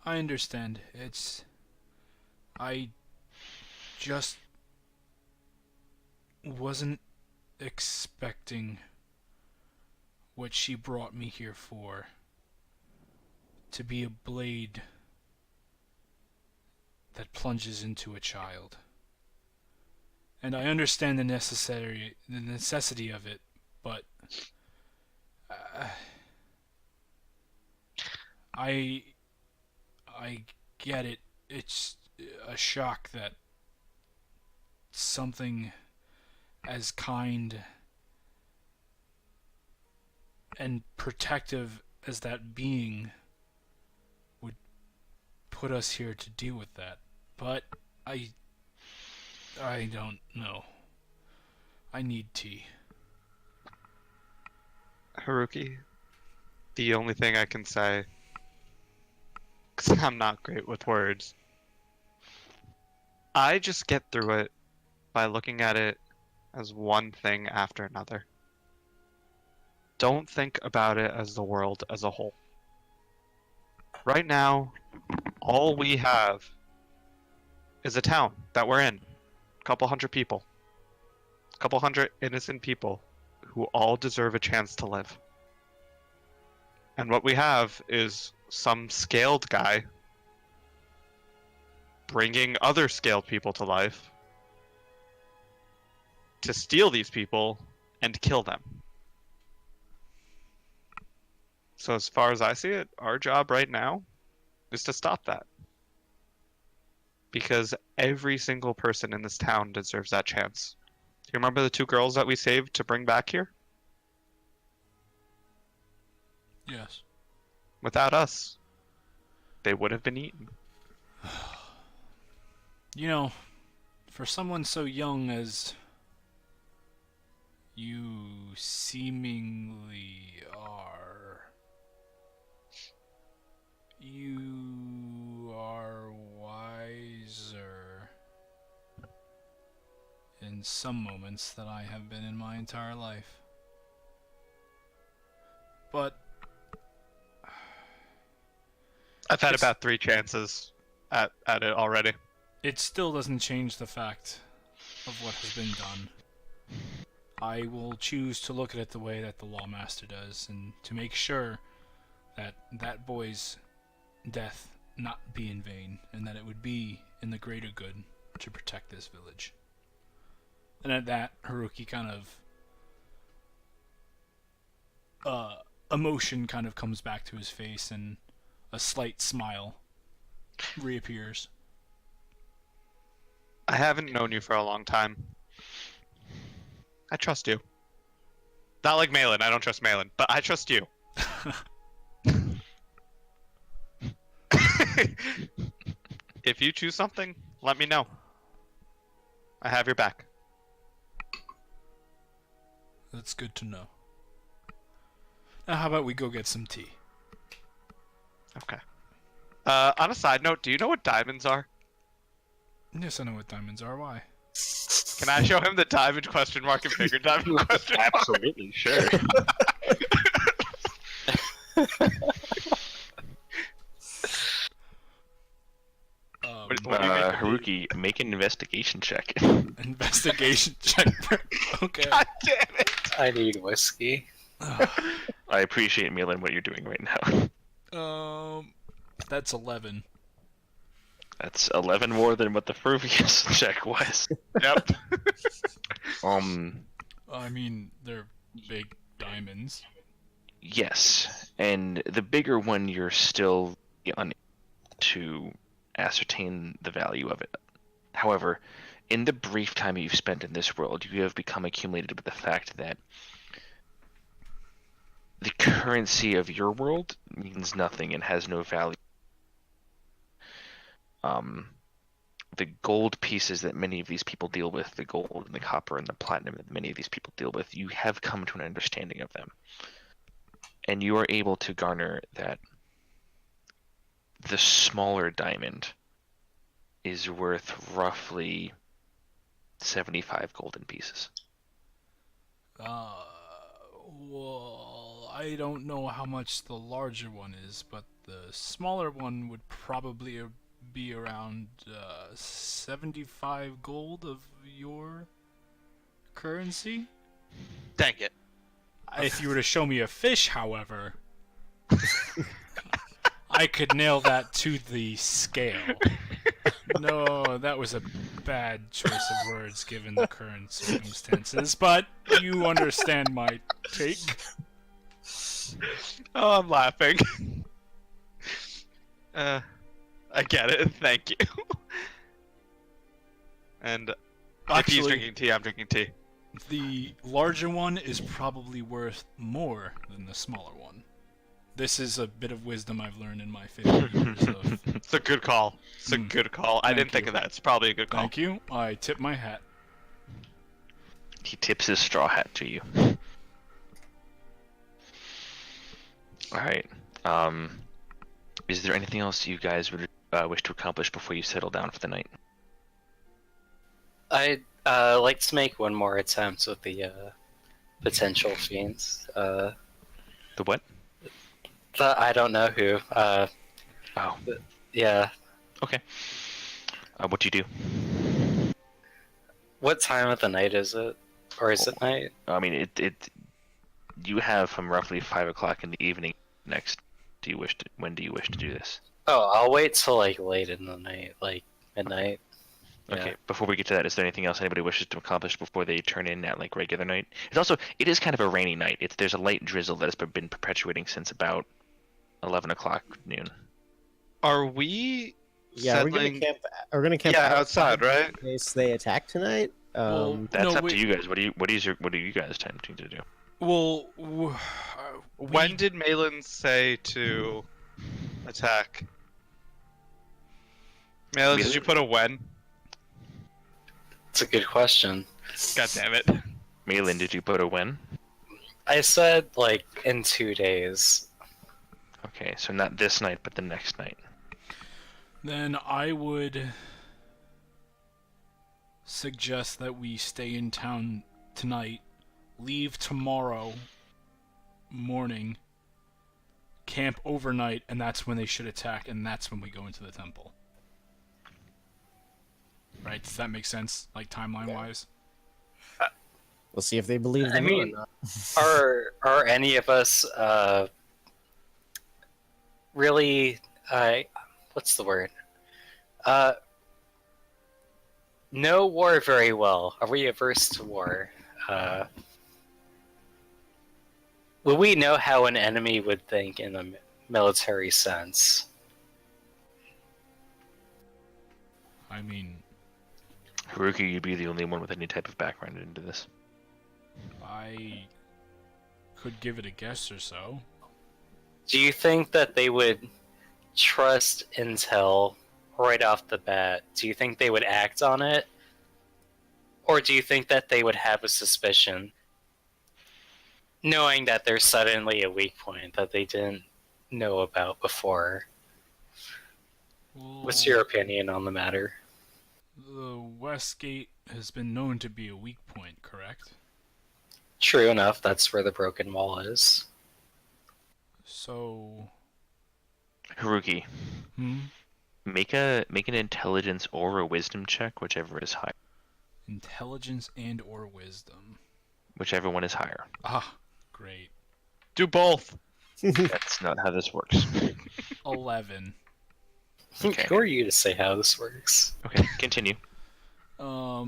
understand. I just wasn't expecting what she brought me here for. To be a blade that plunges into a child. And I understand the necessity of it, but I get it. It's a shock that something as kind and protective as that being would put us here to deal with that. But I don't know. I need tea. Haruki, the only thing I can say, because I'm not great with words, I just get through it by looking at it as one thing after another. Don't think about it as the world as a whole. Right now, all we have is a town that we're in. A couple hundred people. A couple hundred innocent people who all deserve a chance to live. And what we have is some scaled guy bringing other scaled people to life to steal these people and kill them. So as far as I see it, our job right now is to stop that. Because every single person in this town deserves that chance. Do you remember the 2 girls that we saved to bring back here? Yes. Without us, they would have been eaten. You know, for someone so young as you seemingly are, you are wiser in some moments than I have been in my entire life. But I've had about 3 chances at it already. it still doesn't change the fact of what has been done. I will choose to look at it the way that the Lawmaster does, and to make sure that that boy's death not be in vain, and that it would be in the greater good to protect this village. And at that, Haruki kind of emotion kind of comes back to his face, and a slight smile reappears. I haven't known you for a long time. I trust you. Not like Malin. I don't trust Malin, but I trust you. If you choose something, let me know. I have your back. That's good to know. Now, how about we go get some tea? Okay. On a side note, do you know what diamonds are? Yes, I know what diamonds are. Why? Can I show him the diamond question mark and bigger diamond question mark? Absolutely, sure. What do you make of Haruki, make an investigation check. Investigation check. Okay. God damn it! I need whiskey. I appreciate, Milan, what you're doing right now. That's 11. That's 11 more than what the previous check was. Yep. I mean, they're big diamonds. Yes, and the bigger one, you're still unable to ascertain the value of it. However, in the brief time you've spent in this world, you have become accumulated with the fact that the currency of your world means nothing and has no value. The gold pieces that many of these people deal with, the gold and the copper and the platinum that many of these people deal with, you have come to an understanding of them. And you are able to garner that the smaller diamond is worth roughly 75 golden pieces. Well, I don't know how much the larger one is, but the smaller one would probably be around 75 gold of your currency. Dang it. If you were to show me a fish, however, I could nail that to the scale. No, that was a bad choice of words given the current circumstances, but you understand my take. Oh, I'm laughing. I get it. Thank you. And if he's drinking tea, I'm drinking tea. The larger one is probably worth more than the smaller one. This is a bit of wisdom I've learned in my 50 years of... It's a good call. It's a good call. I didn't think of that. It's probably a good call. Thank you. I tip my hat. He tips his straw hat to you. Alright. Is there anything else you guys would wish to accomplish before you settle down for the night? I'd like to make one more attempt with the potential fiends. The what? The I don't know who. Oh. Yeah. Okay. What do you do? What time of the night is it? Or is it night? I mean, it. You have from roughly 5 o'clock in the evening next. When do you wish to do this? Oh, I'll wait till like late in the night, like midnight. Okay. Yeah. Before we get to that, is there anything else anybody wishes to accomplish before they turn in at like regular night? It is kind of a rainy night. There's a light drizzle that has been perpetuating since about 11 o'clock noon. Are we Yeah, settling... we're gonna camp Yeah, outside, right? in case they attack tonight. That's up to you guys. What are you guys attempting to do? Well, When did Malin say to attack? Malin, did you put a when? It's a good question. God damn it. Malin, did you put a when? I said like in 2 days. Okay, so not this night, but the next night. Then I would suggest that we stay in town tonight, leave tomorrow morning, camp overnight, and that's when they should attack, and that's when we go into the temple. Right? Does that make sense, like timeline-wise? We'll see if they believe I them mean, or not. are any of us really what's the word? Know war very well. Are we averse to war? Will we know how an enemy would think in a military sense? I mean, Haruki, you'd be the only one with any type of background into this. I could give it a guess or so. Do you think that they would trust intel right off the bat? Do you think they would act on it? Or do you think that they would have a suspicion, knowing that there's suddenly a weak point that they didn't know about before? What's your opinion on the matter? The West Gate has been known to be a weak point, correct? True enough, that's where the broken wall is. So, Haruki, hmm? make an intelligence or a wisdom check, whichever is higher. Intelligence and or wisdom. Whichever one is higher. Ah, great. Do both. That's not how this works. 11. Okay. Who are you to say how this works? Okay, continue. I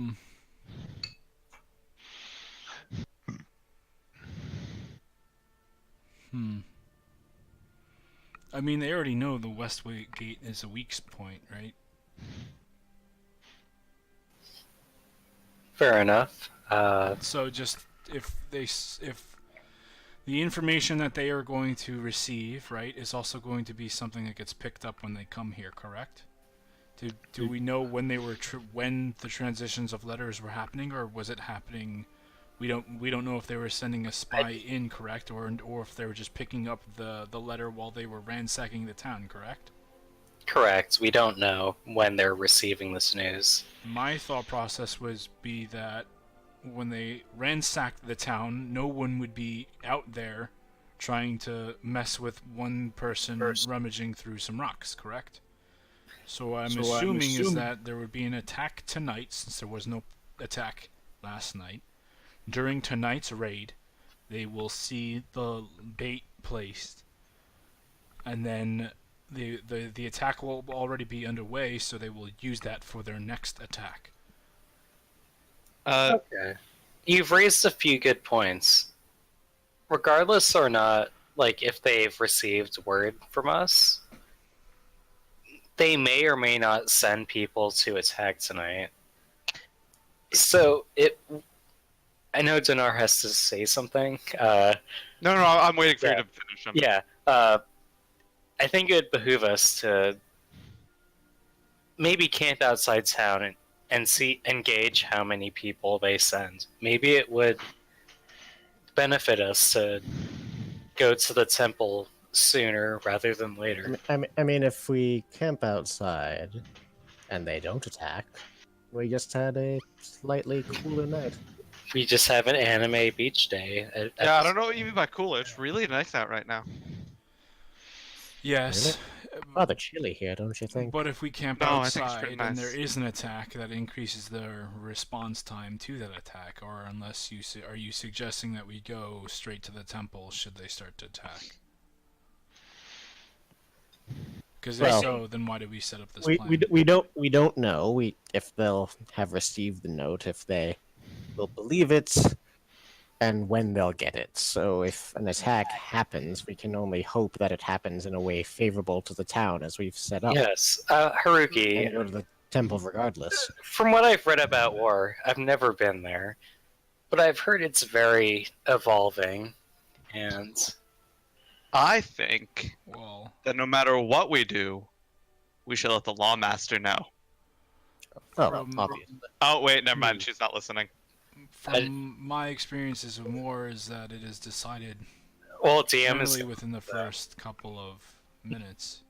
mean, they already know the West Gate is a weak point, right? Fair enough. So just if the information that they are going to receive, right, is also going to be something that gets picked up when they come here, correct? Do we know when they were when the transitions of letters were happening, or was it happening? We don't know if they were sending a spy in, correct, or if they were just picking up the letter while they were ransacking the town, correct? Correct. We don't know when they're receiving this news. My thought process was be that when they ransacked the town, no one would be out there trying to mess with one person rummaging through some rocks, correct? So I'm assuming is that there would be an attack tonight, since there was no attack last night. During tonight's raid, they will see the bait placed, and then the attack will already be underway, so they will use that for their next attack. Okay. You've raised a few good points. Regardless or not, like, if they've received word from us, they may or may not send people to attack tonight. So, I know Dinar has to say something. No, I'm waiting for you to finish them. Yeah. I think it would behoove us to maybe camp outside town and gauge how many people they send. Maybe it would benefit us to go to the temple sooner rather than later. I mean, if we camp outside and they don't attack, we just had a slightly cooler night. We just have an anime beach day. Yeah, I don't know what you mean by cooler. It's really nice out right now. Yes. Rather chilly here, don't you think? But if we camp No, I think it's outside pretty and nice. there is an attack, that increases their response time to that attack. Or unless are you suggesting that we go straight to the temple should they start to attack? Because if so, then why did we set up this plan? We don't know if they'll have received the note, if they will believe it, and when they'll get it. So if an attack happens, we can only hope that it happens in a way favorable to the town as we've set up. Yes. And Haruki, go to the temple regardless. from what I've read about war, I've never been there, but I've heard it's very evolving, and I think Well, that no matter what we do, we should let the Lawmaster know. Oh, From- obviously. Oh, wait, never mind. She's not listening. from my experiences with war is that it is decided well, DM is generally within the first couple of minutes.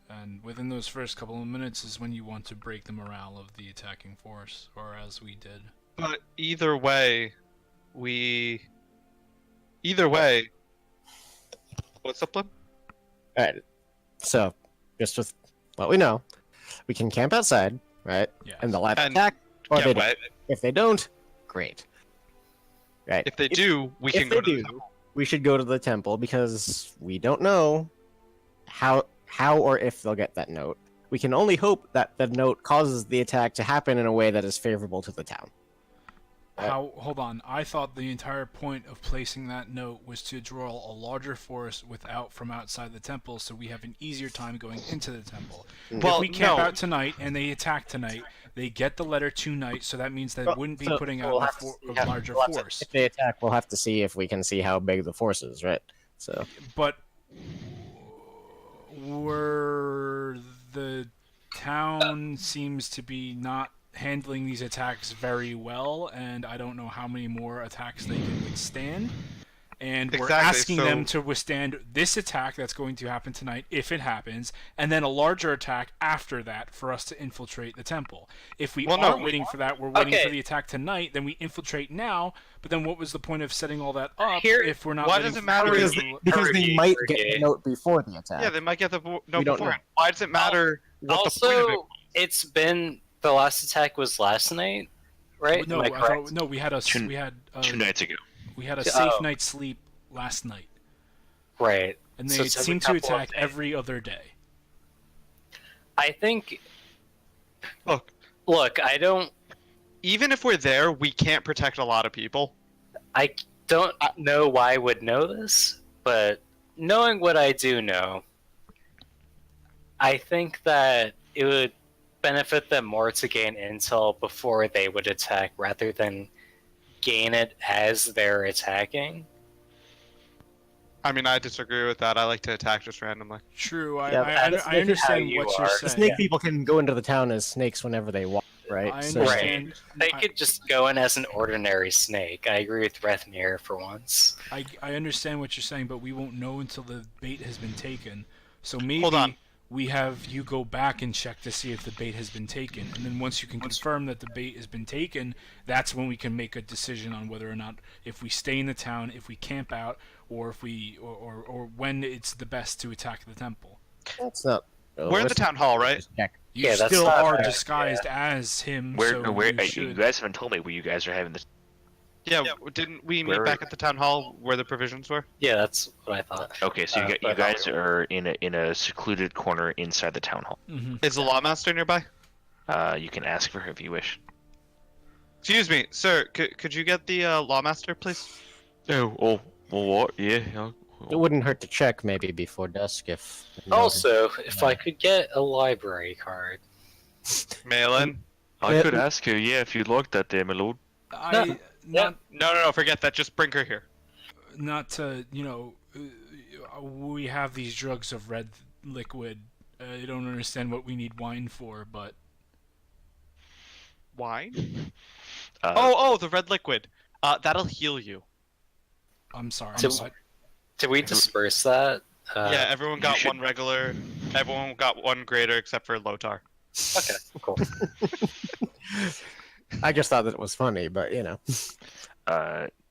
And within those first couple of minutes is when you want to break the morale of the attacking force, or as we did. But either way, what's up, Blim? Alright. So, just with what we know, we can camp outside, right? Yeah. And they'll either And attack or get they don't. wet. If they don't, great. Right. If they do, we if can they go to do, we should go to the temple because we don't know how how or if they'll get that note. We can only hope that the note causes the attack to happen in a way that is favorable to the town. Hold on. I thought the entire point of placing that note was to draw a larger force from outside the temple, so we have an easier time going into the temple. Well, if we camp no. out tonight and they attack tonight, they get the letter tonight, so that means they wouldn't be putting out a larger force. If they attack, we'll have to see if we can see how big the force is, right? So. But the town seems to be not handling these attacks very well, and I don't know how many more attacks they can withstand. And we're asking them to withstand this attack that's going to happen tonight, if it happens, and then a larger attack after that for us to infiltrate the temple. If we aren't waiting for that, we're waiting for the attack tonight, then we infiltrate now, but then what was the point of setting all that up if we're not Why does it matter? Because they might get the note before the attack. Yeah, they might get the note before. Why does it matter what the point of it was? It's been... The last attack was last night, right? No, we had 2 nights ago. We had a safe night's sleep last night. Right. And they seem to attack every other day. I think... Look, I don't... Even if we're there, we can't protect a lot of people. I don't know why I would know this, but knowing what I do know, I think that it would benefit them more to gain intel before they would attack rather than gain it as they're attacking. I mean, I disagree with that. I like to attack just randomly. True, I understand what you're saying. Snake people can go into the town as snakes whenever they want, right? I understand. They could just go in as an ordinary snake. I agree with Rethmir for once. I understand what you're saying, but we won't know until the bait has been taken. So maybe... Hold on. We have you go back and check to see if the bait has been taken, and then once you can confirm that the bait has been taken, that's when we can make a decision on whether or not if we stay in the town, if we camp out, or if we or when it's the best to attack the temple. That's not. We're in the town hall, right? You still are disguised as him. You guys haven't told me where you guys are having this. Yeah, didn't we meet back at the town hall where the provisions were? Yeah, that's what I thought. Okay, so you guys are in a secluded corner inside the town hall. Mm-hmm. Is the lawmaster nearby? You can ask for her if you wish. Excuse me, sir. Could you get the lawmaster, please? Oh, well, what? Yeah. It wouldn't hurt to check maybe before dusk if. Also, if I could get a library card. Malin? I could ask her, yeah, if you'd like that there, my lord. No, forget that. Just bring her here. Not to, we have these drugs of red liquid. I don't understand what we need wine for, but... Wine? The red liquid. That'll heal you. I'm sorry. Did we disperse that? Yeah, everyone got one regular. Everyone got one greater except for Lotar. Okay, cool. I just thought that it was funny, but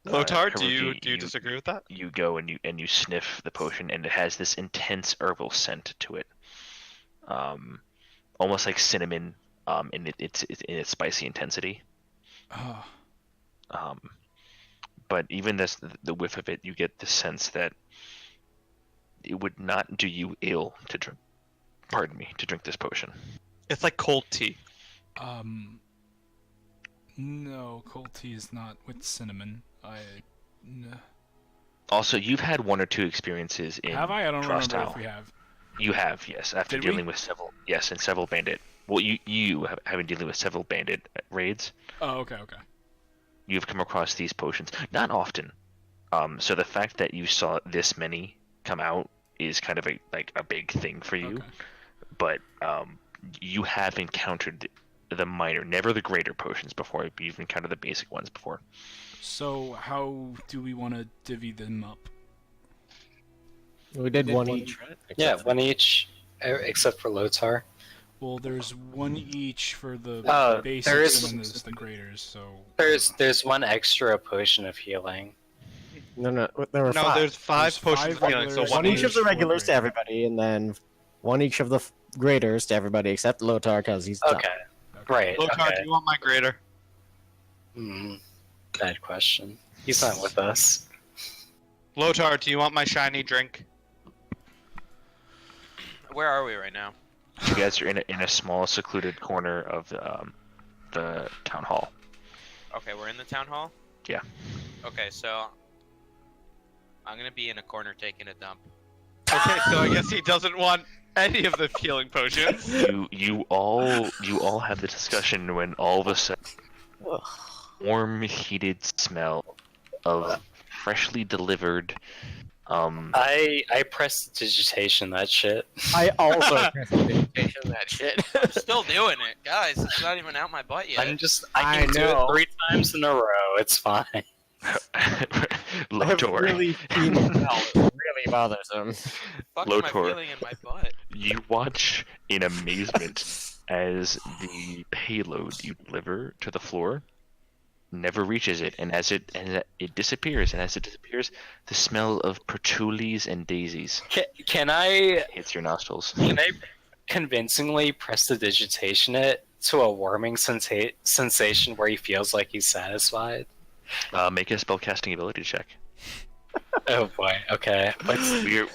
Lotar, do you disagree with that? You go and you sniff the potion, and it has this intense herbal scent to it, almost like cinnamon, in its in its spicy intensity. But even the whiff of it, you get the sense that it would not do you ill to drink. Pardon me, to drink this potion. It's like cold tea. No, cold tea is not with cinnamon. No. Also, you've had 1 or 2 experiences in Have I? I don't Trostile. remember if we have. You have, yes. After dealing with several, and several bandit. Well, you have been dealing with several bandit raids. Oh, okay. You've come across these potions, not often. So the fact that you saw this many come out is kind of a big thing for you. Okay. But you have encountered the minor, never the greater potions before. You've encountered the basic ones before. So how do we want to divvy them up? We did one each, right? Yeah, one each, except for Lotar. Well, there's one each for the basics, and then there's the graders. So there's one extra potion of healing. No, there were 5. There's 5 potions of healing. So one each of the regulars to everybody, and then one each of the graders to everybody except Lotar because he's done. Okay. Right. Lotar, do you want my grader? Bad question. He's not with us. Lotar, do you want my shiny drink? Where are we right now? You guys are in a small, secluded corner of the town hall. Okay, we're in the town hall? Yeah. Okay, so I'm gonna be in a corner taking a dump. Okay, so I guess he doesn't want any of the healing potions. You all have the discussion when all of a sudden, warm, heated smell of freshly delivered. I prestidigitation that shit. I also presentation that shit. I'm still doing it, guys. It's not even out my butt yet. I can do know. it 3 times in a row. It's fine. Lotor. really feeling really bothersome. Fuck am I Lotor. feeling in my butt? You watch in amazement as the payload you deliver to the floor never reaches it, and as it disappears, and as it disappears, the smell of patchoulis and daisies Can I hits your nostrils. convincingly prestidigitation it to a warming sensation where he feels like he's satisfied? Make a spellcasting ability check. Oh boy. Okay.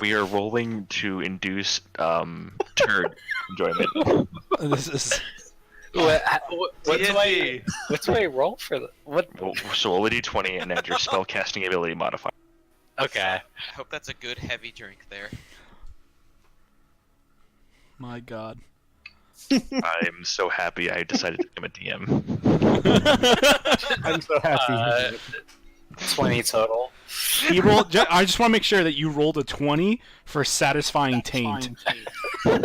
We are rolling to induce turd enjoyment. This is What do D&D. I roll for the what? So roll a d20 and add your spellcasting ability modifier. Okay. I hope that's a good heavy drink there. my god. I'm so happy I decided to become a DM. I'm so happy. 20 total. He rolled. I just want to make sure that you rolled a 20 for satisfying taint. So,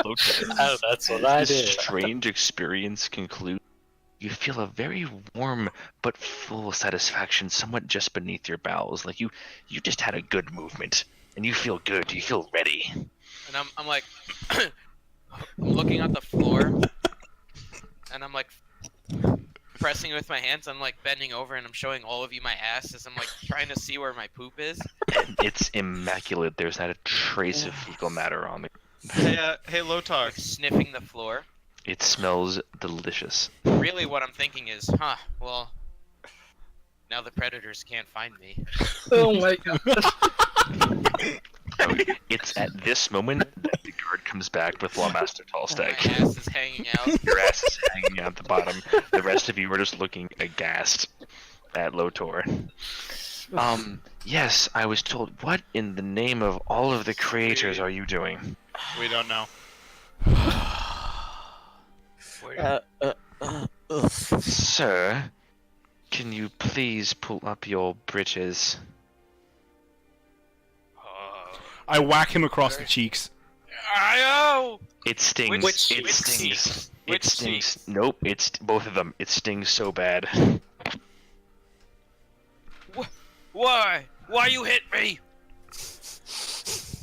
Lotus, Oh, that's what I this did. strange experience concludes. You feel a very warm but full satisfaction somewhat just beneath your bowels. Like you just had a good movement, and you feel good. You feel ready. And I'm like, I'm looking at the floor, and I'm like pressing it with my hands. I'm like bending over, and I'm showing all of you my ass as I'm like trying to see where my poop is. It's immaculate. There's not a trace of fecal matter on it. Hey, Lotar. Like sniffing the floor. It smells delicious. Really, what I'm thinking is, well, now the predators can't find me. Oh my god. It's at this moment that the guard comes back with Lawmaster My Tallstack. ass is hanging out. Your ass is hanging out the bottom. The rest of you are just looking aghast at Lotor. Yes, I was told. What in the name of all of the creators are you doing? We don't know. Sir, can you please pull up your breeches? I whack him across the cheeks. Ayo! It stings. Which it stings. cheeks? It Which stings. cheeks? Nope, it's both of them. It stings so bad. Why? Why you hit me?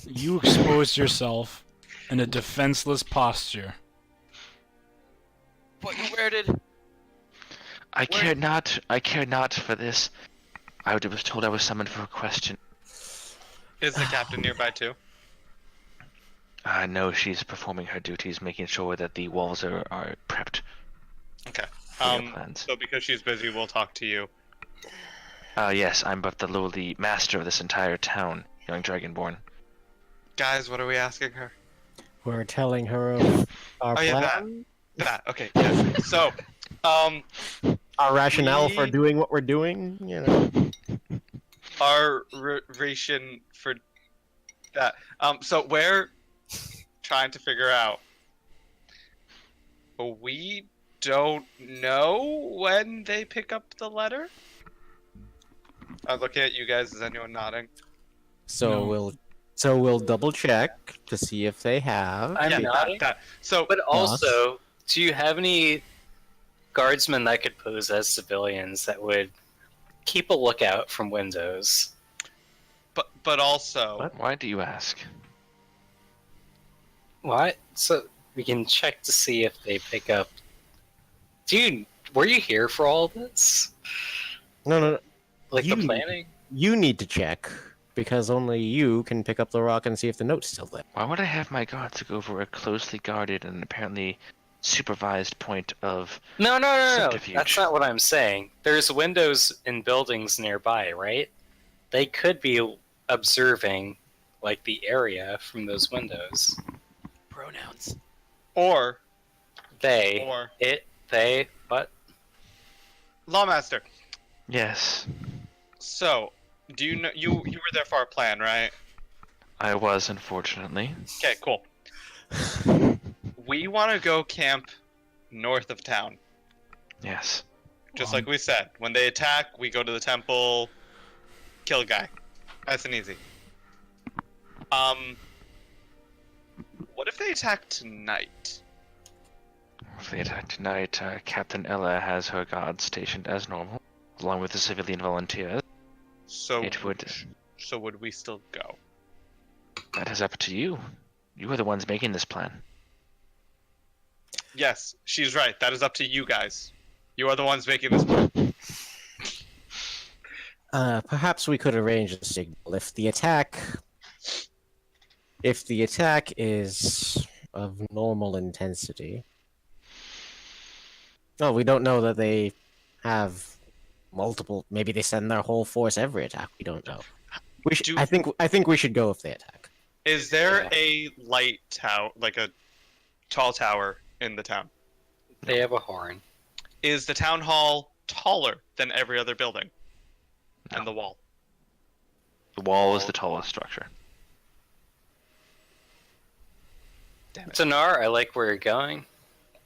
You exposed yourself in a defenseless posture. But where did? I care not for this. I was told I was summoned for a question. Is the captain nearby too? No, she's performing her duties, making sure that the walls are prepped Okay. for your plans. So because she's busy, we'll talk to you. Yes, I'm but the lowly master of this entire town, young Dragonborn. Guys, what are we asking her? We're telling her of our Oh, yeah, plan, That. Okay. Yes. So, our rationale for doing what we're doing. You know. our ration for that. So we're trying to figure out. We don't know when they pick up the letter. I'm looking at you guys. Is anyone nodding? So No. we'll double check to see if they have. I'm nodding. That. So, But also, do you have any guardsmen that could pose as civilians that would keep a lookout from windows? but also, What? Why do you ask? What? So we can check to see if they pick up. Dude, were you here for all this? No. Like You- the planning? You need to check because only you can pick up the rock and see if the note's still there. Why would I have my guards go over a closely guarded and apparently supervised point of... No. Subterfuge. That's not what I'm saying. There's windows in buildings nearby, right? They could be observing like the area from those windows. Pronouns. Or They, Or- it, they, what? Lawmaster. Yes, So, do you know you were there for our plan, right? I was, unfortunately. Okay, cool. We want to go camp north of town. Yes. Just like we said. When they attack, we go to the temple, kill a guy. Nice and easy. What if they attack tonight? If they attack tonight, Captain Ella has her guards stationed as normal, along with the civilian volunteers. So It would. So would we still go? That is up to you. You are the ones making this plan. Yes, she's right. That is up to you guys. You are the ones making this plan. Perhaps we could arrange a signal if the attack is of normal intensity. Oh, we don't know that they have multiple. Maybe they send their whole force every attack. We don't know. We should. I think we should go if they attack. Is there a light tower, like a tall tower in the town? They have a horn. Is the town hall taller than every other building? No. And the wall? The wall is the tallest structure. Damn it. Dinar, I like where you're going.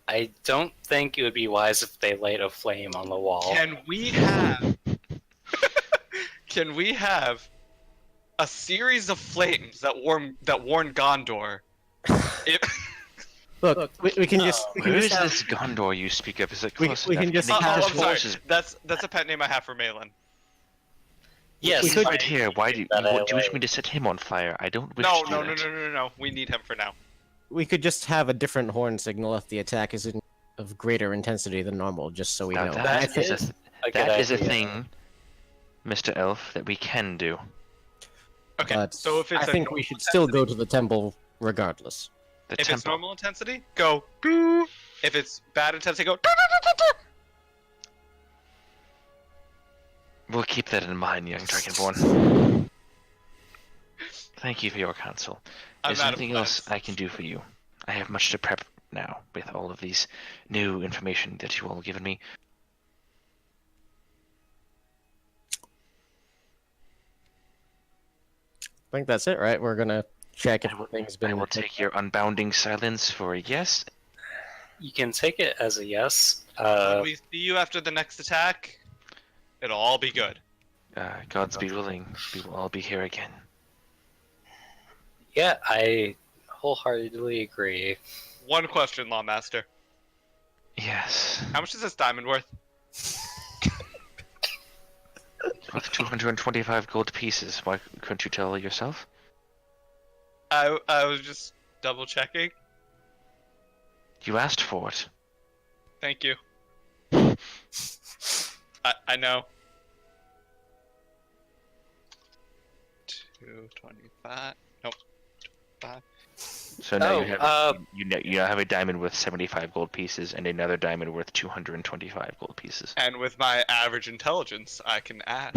I don't think it would be wise if they light a flame on the wall. Can we have... Can we have a series of flames that warn Gondor? Look, we can just. We can Where just is have, this Gondor you speak of? Is it We- close we enough? can just- They Oh, have I'm sorry. forces That's a pet name I have for Malin. Yes, we could- right here. Why do you that wish I me to set him on fire? I don't wish No, to no, do no, that. no, no, no. We need him for now. we could just have a different horn signal if the attack is of greater intensity than normal, just so we Now know. that I think- is a good that is a idea. thing, Mr. Elf, that we can do. Okay, but so if it's I think we should still go to the temple regardless. The If temple. it's normal intensity, go doo. If it's bad intensity, go doo, doo, doo, doo, doo. We'll keep that in mind, young Dragonborn. Thank you for your counsel. I'm Is there out of anything else plans. I can do for you? I have much to prep now with all of these new information that you all have given me. I think that's it, right? We're gonna check if I will- everything's I been. will take your unbounding silence for a yes. You can take it as a yes. When we see you after the next attack, it'll all be good. Gods be willing, we will all be here again. Yeah, I wholeheartedly agree. One question, Lawmaster. Yes. How much is this diamond worth? With 225 gold pieces. Why couldn't you tell yourself? I was just double checking. You asked for it. Thank you. I know. 225. Nope. 5. So now you have Oh, you now have a diamond worth 75 gold pieces and another diamond worth 225 gold pieces. And with my average intelligence, I can add.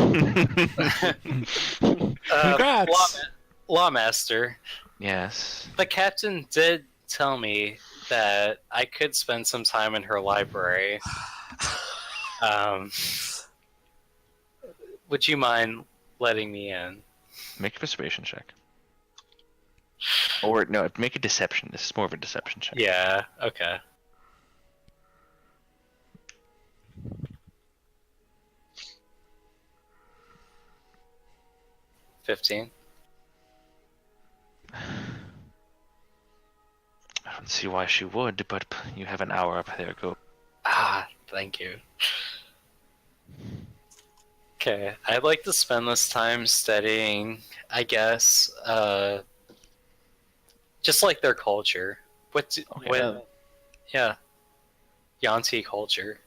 Congrats! Lawmaster, Yes. the captain did tell me that I could spend some time in her library. Would you mind letting me in? Make a persuasion check. Or no, make a deception. This is more of a deception check. Yeah, okay. $15. I don't see why she would, but you have an hour up there. Go. Ah, thank you. Okay, I'd like to spend this time studying, I guess, just like their culture. Okay. Yeah, Yanti culture,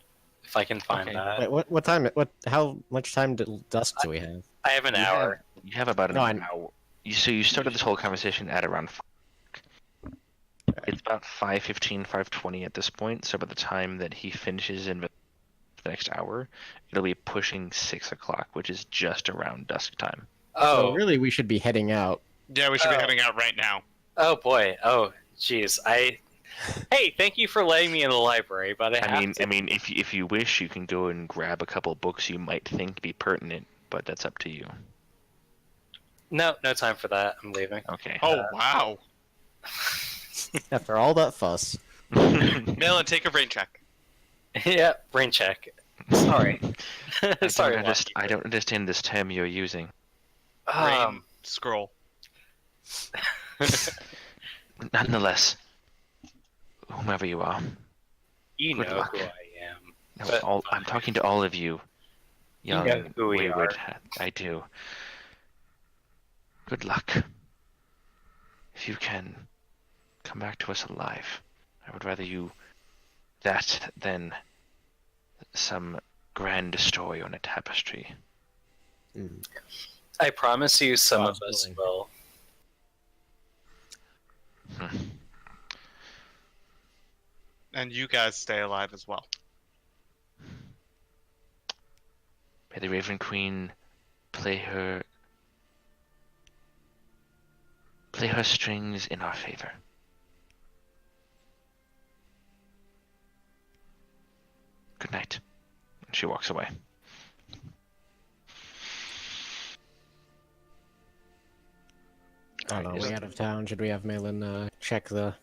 if I can find Okay. that. Wait, what time? How much time till dusk do we have? I have an hour. You have about an No, hour. So you started this whole conversation at around 5. It's about 5:15, 5:20 at this point. So by the time that he finishes in the next hour, it'll be pushing 6 o'clock, which is just around dusk time. Oh, So really, we should be heading out Yeah, we should be Oh. heading out right now. Oh boy. Oh, jeez. Hey, thank you for letting me in the library, but I mean, if you wish, you can go and grab a couple books you might think be pertinent, but that's up to you. No time for that. I'm leaving. Okay. Oh, wow. After all that fuss. Malin, take a brain check. Yeah, brain check. Sorry. Sorry. I don't understand this term you're using. Brain scroll. Nonetheless, whomever you are, You Good know luck. who I am. no, But I'm talking to all of you. You Young, know who we wayward, are. I do. Good luck. If you can, come back to us alive. I would rather you that than some grand story on a tapestry. Mm. I promise you, some God's of us willing. will. Hmm. And you guys stay alive as well. May the Raven Queen play her strings in our favor. Good night. And she walks away. On our way out of town, should we have Malin check the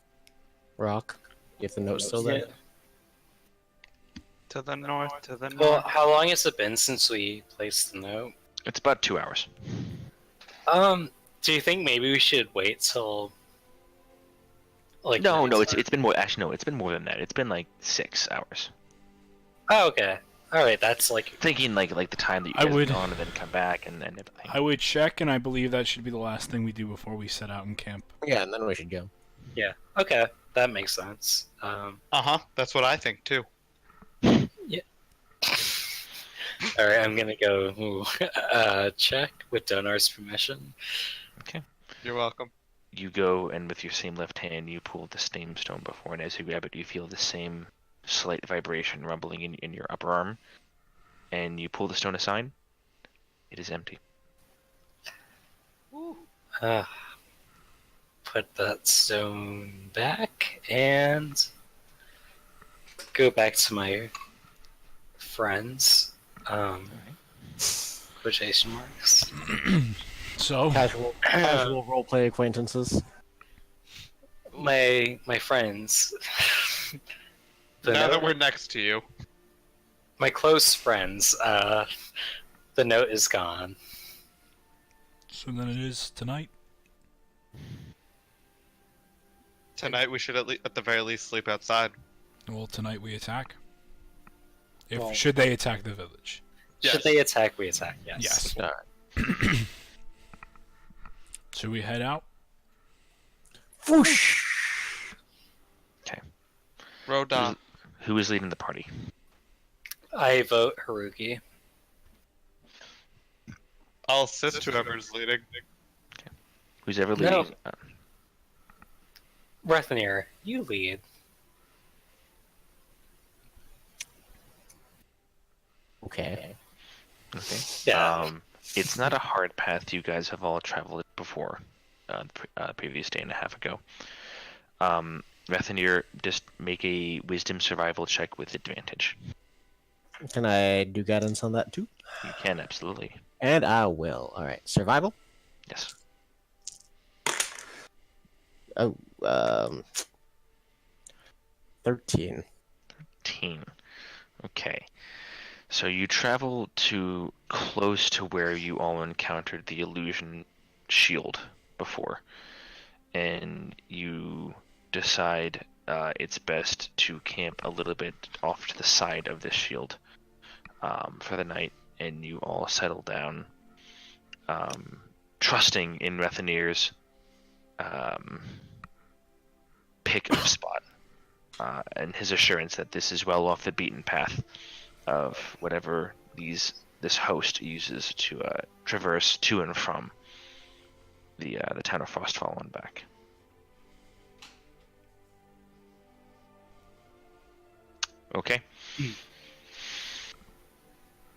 rock? If the note's still there? To the north, to the north. Well, how long has it been since we placed the note? It's about 2 hours. Do you think maybe we should wait till like No, next it's time? it's been more. Actually, no, it's been more than that. It's been like 6 hours. Oh, okay. All right, that's like Thinking like the time that you I guys would- have gone and then come back and then everything. I would check, and I believe that should be the last thing we do before we set out in camp. Yeah, and then we should go. yeah. Okay, that makes sense. Uh-huh, that's what I think too. All right, I'm gonna go check with Donar's permission. You're welcome. You go and with your same left hand, you pull the same stone before, and as you grab it, you feel the same slight vibration rumbling in your upper arm. And you pull the stone aside. It is empty. Put that stone back and go back to my friends. Quotation marks. So, Casual roleplay acquaintances. My friends. The Now that note- we're next to you. my close friends. The note is gone. so then it is tonight. Tonight we should at the very least sleep outside. Well, tonight we attack. Well- Should they attack the village? Yes. Should they attack? We attack. Yes. Yes. Alright. Should we head out? Whoosh! Rodon. Who is leading the party? I vote Haruki. I'll assist whoever's leading. Who's ever No. leading? Rethanir, you lead. Okay. Okay. Yeah. It's not a hard path. You guys have all traveled it before, the previous day and a half ago. Rethanir, just make a wisdom survival check with advantage. Can I do guidance on that too? You can, absolutely. And I will. Alright. Survival? Yes. Oh, 13. 13. Okay. So you travel to close to where you all encountered the illusion shield before, and you decide it's best to camp a little bit off to the side of this shield for the night, and you all settle down, trusting in Rethanir's pick of spot and his assurance that this is well off the beaten path of whatever this host uses to traverse to and from the town of Frostfall and back. Okay.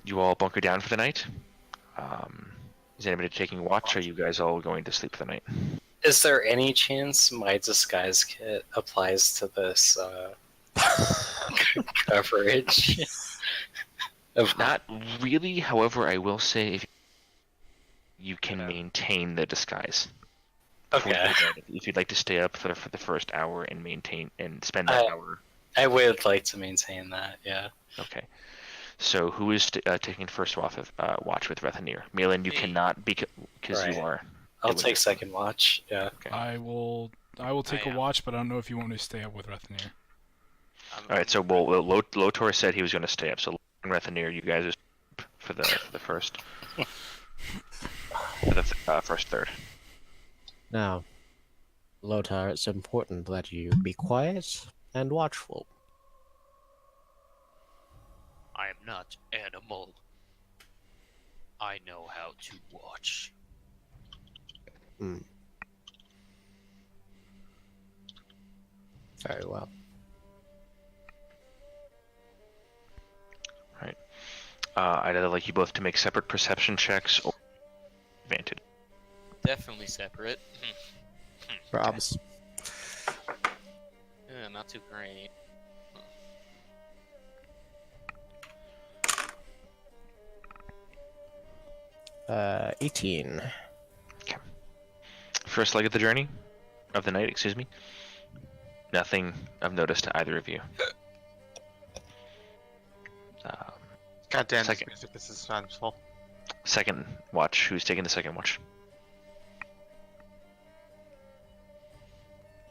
You all bunker down for the night. Is anybody taking watch, or are you guys all going to sleep for the night? Is there any chance my disguise kit applies to this coverage? Not really. However, I will say if you can maintain the disguise. Okay. If you'd like to stay up for the first hour and spend that hour. I would like to maintain that, yeah. Okay. So who is taking first watch with Rethanir? Malin, you cannot because you are. I'll take second watch, yeah. Okay. I will take a watch, but I don't know if you want me to stay up with Rethanir. All right. So Lotor said he was going to stay up. So Rethanir, you guys are for the first first third. Now, Lotar, it's important that you be quiet and watchful. I am not animal. I know how to watch. Very well. Right. I'd either like you both to make separate perception checks or advantage. Definitely separate. Probs. Yeah, not too great. 18. Okay. First leg of the journey, of the night, excuse me. Nothing of notice to either of you. God damn, this Second. music is suspenseful. Second watch. Who's taking the second watch?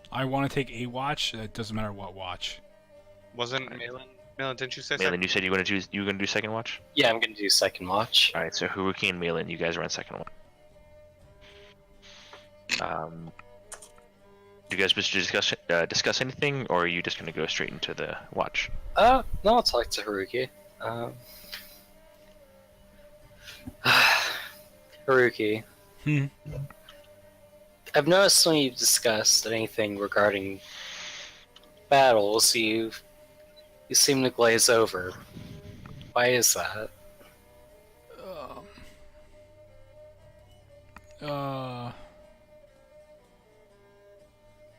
I want to take a watch. It doesn't matter what watch. Wasn't Malin, didn't you say Malin, you said you were gonna do second watch. Yeah, I'm gonna do second watch. All right. So Haruki and Malin, you guys are on second watch. You guys wish to discuss anything, or are you just gonna go straight into the watch? No, I'll talk to Haruki. Haruki. I've noticed when you've discussed anything regarding battles, you seem to glaze over. Why is that?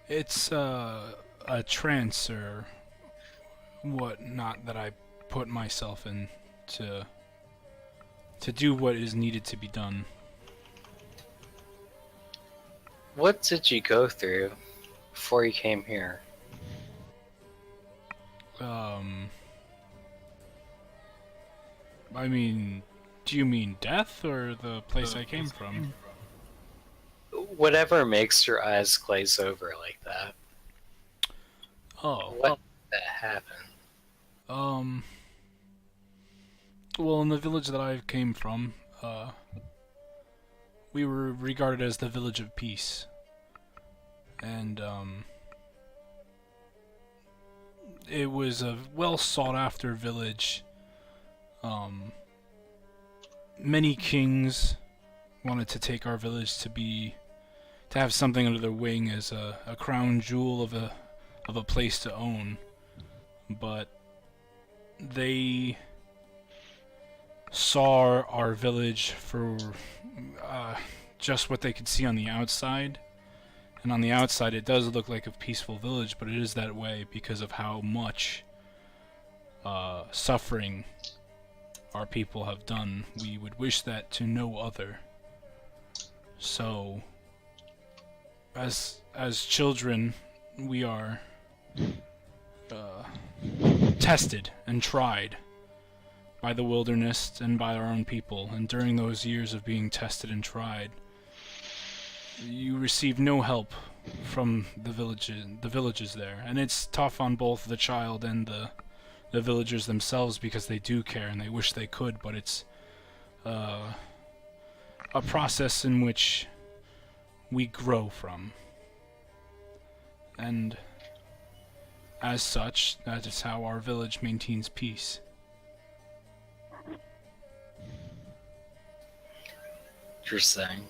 It's a trance or whatnot that I put myself in to do what is needed to be done. What did you go through before you came here? I mean, do you mean death or the place I came from? Whatever makes your eyes glaze over like that. Oh. What did that happen? Well, in the village that I came from, we were regarded as the village of peace. And, it was a well sought after village. Many kings wanted to take our village to have something under their wing as a crown jewel of a place to own. But they saw our village for just what they could see on the outside. And on the outside it does look like a peaceful village, but it is that way because of how much suffering our people have done. We would wish that to no other. So, as children, we are tested and tried by the wilderness and by our own people. And during those years of being tested and tried, you receive no help from the villages there, and it's tough on both the child and the villagers themselves because they do care and they wish they could, but it's a process in which we grow from, and as such, that is how our village maintains peace. Interesting.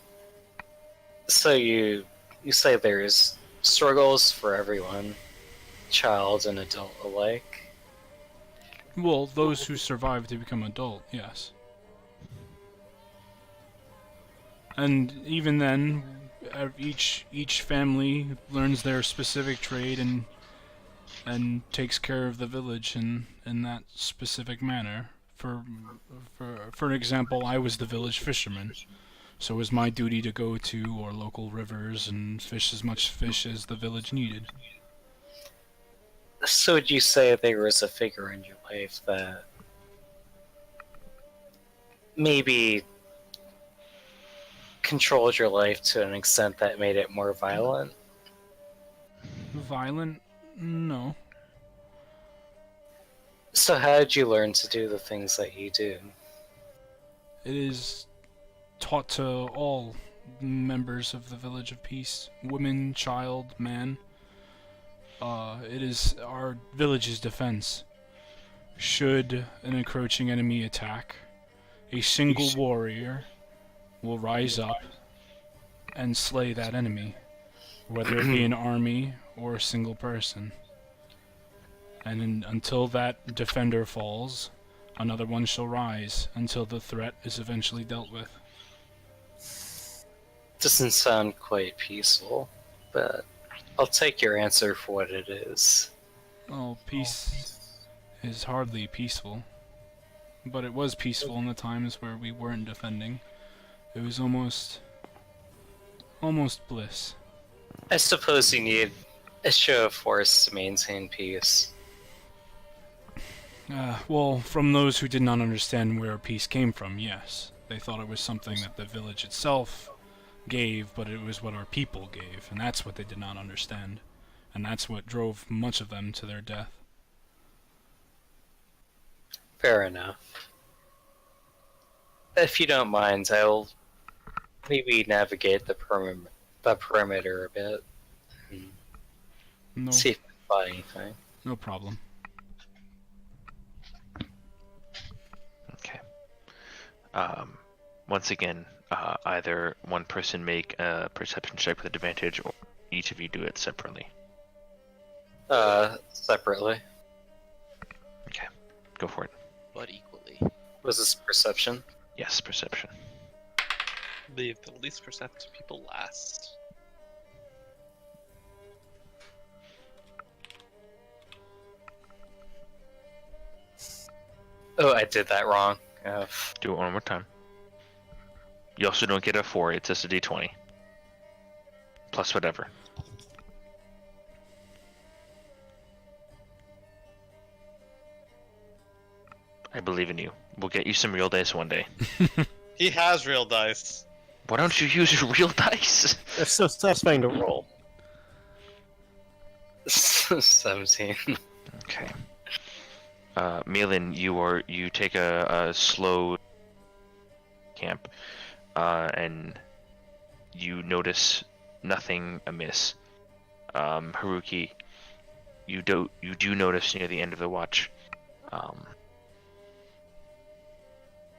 So you say there's struggles for everyone, child and adult alike? Well, those who survive to become adult, yes. And even then, each family learns their specific trade and takes care of the village in that specific manner. For an example, I was the village fisherman, so it was my duty to go to our local rivers and fish as much fish as the village needed. So would you say there was a figure in your life that maybe controlled your life to an extent that made it more violent? Violent? No. So how did you learn to do the things that you do? It is taught to all members of the Village of Peace, women, child, man. It is our village's defense. Should an encroaching enemy attack, a single warrior will rise up and slay that enemy, whether it be an army or a single person. And until that defender falls, another one shall rise until the threat is eventually dealt with. Doesn't sound quite peaceful, but I'll take your answer for what it is. Oh, peace is hardly peaceful. But it was peaceful in the times where we weren't defending. It was almost bliss. I suppose you need a show of force to maintain peace. Well, from those who did not understand where peace came from, yes. They thought it was something that the village itself gave, but it was what our people gave, and that's what they did not understand. And that's what drove much of them to their death. Fair enough. If you don't mind, I'll maybe navigate the perimeter a bit and No, see if I can find anything. no problem. Okay. Once again, either one person make a perception check with advantage, or each of you do it separately. Separately. Okay, go for it. But equally. Was this perception? Yes, perception. Leave the least perceptive people last. Oh, I did that wrong. Do it one more time. You also don't get a 4, it's just a d20. Plus whatever. I believe in you. We'll get you some real dice one day. He has real dice. Why don't you use your real dice? It's so satisfying to roll. 17. Okay. Malin, you take a slow camp, and you notice nothing amiss. Haruki, you do notice near the end of the watch,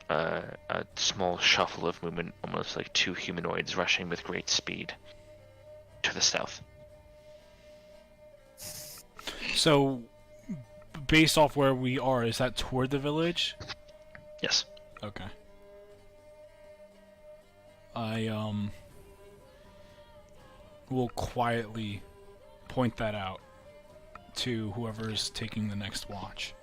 a small shuffle of movement, almost like two humanoids rushing with great speed to the south. So, based off where we are, is that toward the village? Yes. Okay. I will quietly point that out to whoever's taking the next watch.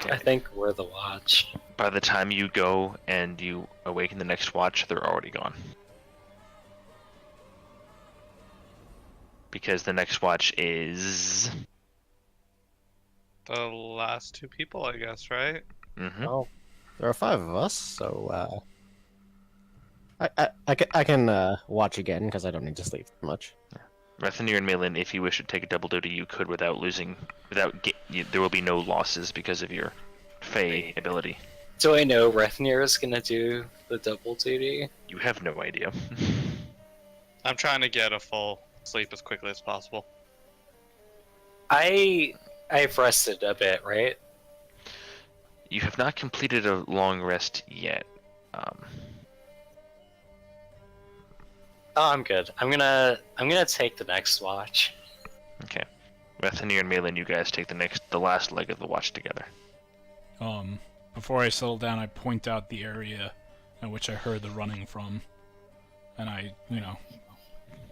I think we're the watch. By the time you go and you awaken the next watch, they're already gone. Because the next watch is... The last two people, I guess, right? Mm-hmm. Oh, there are 5 of us, so I can watch again because I don't need to sleep much. Rethanir and Malin, if you wish to take a double duty, you could without losing, there will be no losses because of your Fey ability. Do I know Rethnir is gonna do the double duty? You have no idea. I'm trying to get a full sleep as quickly as possible. I've rested a bit, right? You have not completed a long rest yet. Oh, I'm good. I'm gonna take the next watch. Okay. Rethanir and Malin, you guys take the last leg of the watch together. Before I settle down, I point out the area which I heard the running from. And I,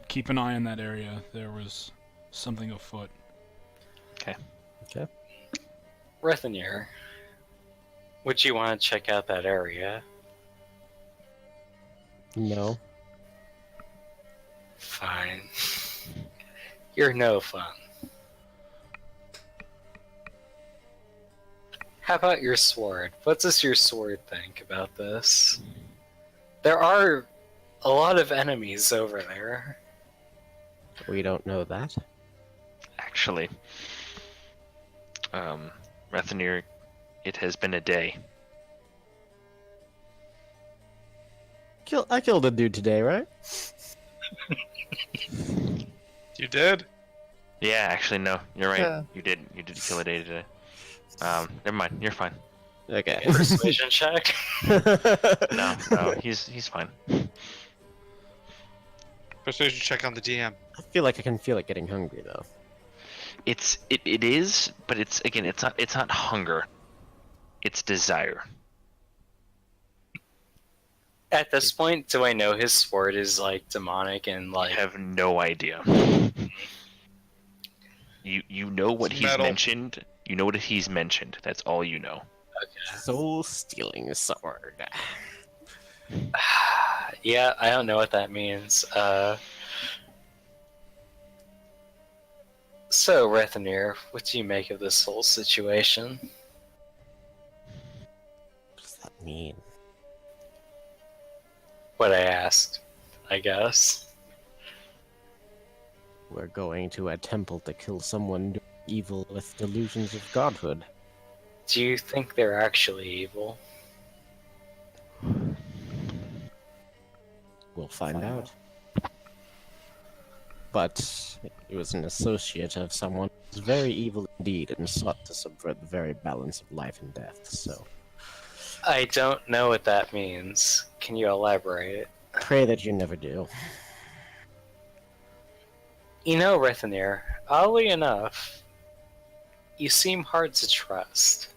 keep an eye on that area. There was something afoot. Okay. Rethenir, would you want to check out that area? No. Fine. You're no fun. How about your sword? What does your sword think about this? There are a lot of enemies over there. We don't know that. Actually, Rethenir, it has been a day. I killed a dude today, right? You did? Yeah, actually, no, you're right. Yeah. You did kill a day today. Never mind. You're fine. Okay. Persuasion check. No, he's fine. Persuasion check on the DM. I feel like I can feel it getting hungry though. It is, but it's not hunger. It's desire. At this point, do I know his sword is like demonic and I like? have no idea. You know what It's he's metal. mentioned. You know what he's mentioned. That's all you know. Okay. Soul stealing sword. Yeah, I don't know what that means. So, Rethenir, what do you make of this whole situation? What does that mean? What I asked, I guess. We're going to a temple to kill someone doing evil with delusions of godhood. Do you think they're actually evil? We'll find out. But it was an associate of someone who was very evil indeed and sought to subvert the very balance of life and death, so I don't know what that means. Can you elaborate? pray that you never do. You know, Rethenir, oddly enough, you seem hard to trust.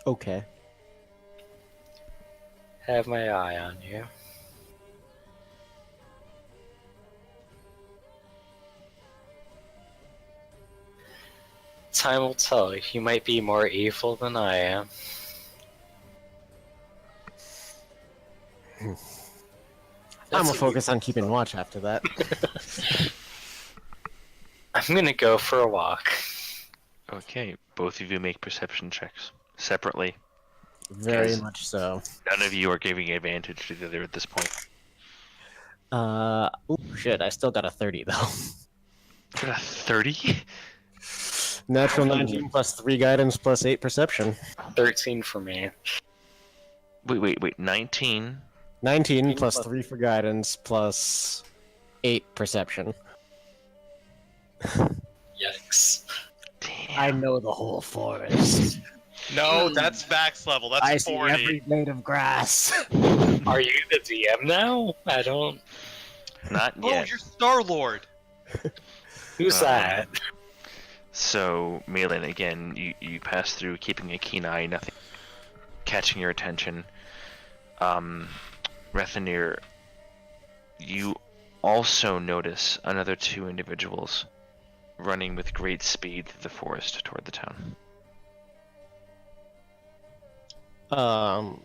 Okay. Have my eye on you. Time will tell. You might be more evil than I am. I'm That's gonna focus on keeping watch after that. I'm gonna go for a walk. Okay, both of you make perception checks separately. Very Yes. much so. None of you are giving advantage to the other at this point. Oh shit, I still got a 30 though. Got a 30? Natural 19 plus 3 guidance plus 8 perception. 13 for me. Wait. 19. 19 plus 3 for guidance plus 8 perception. Yikes. Damn. I know the whole forest. No, that's Vax level. That's I see 40. every blade of grass. Are you the DM now? I don't. Not Oh, yet. you're Star Lord. Who's that? So, Malin, again, you pass through, keeping a keen eye, nothing catching your attention. Rethenir, you also notice another two individuals running with great speed through the forest toward the town. I'm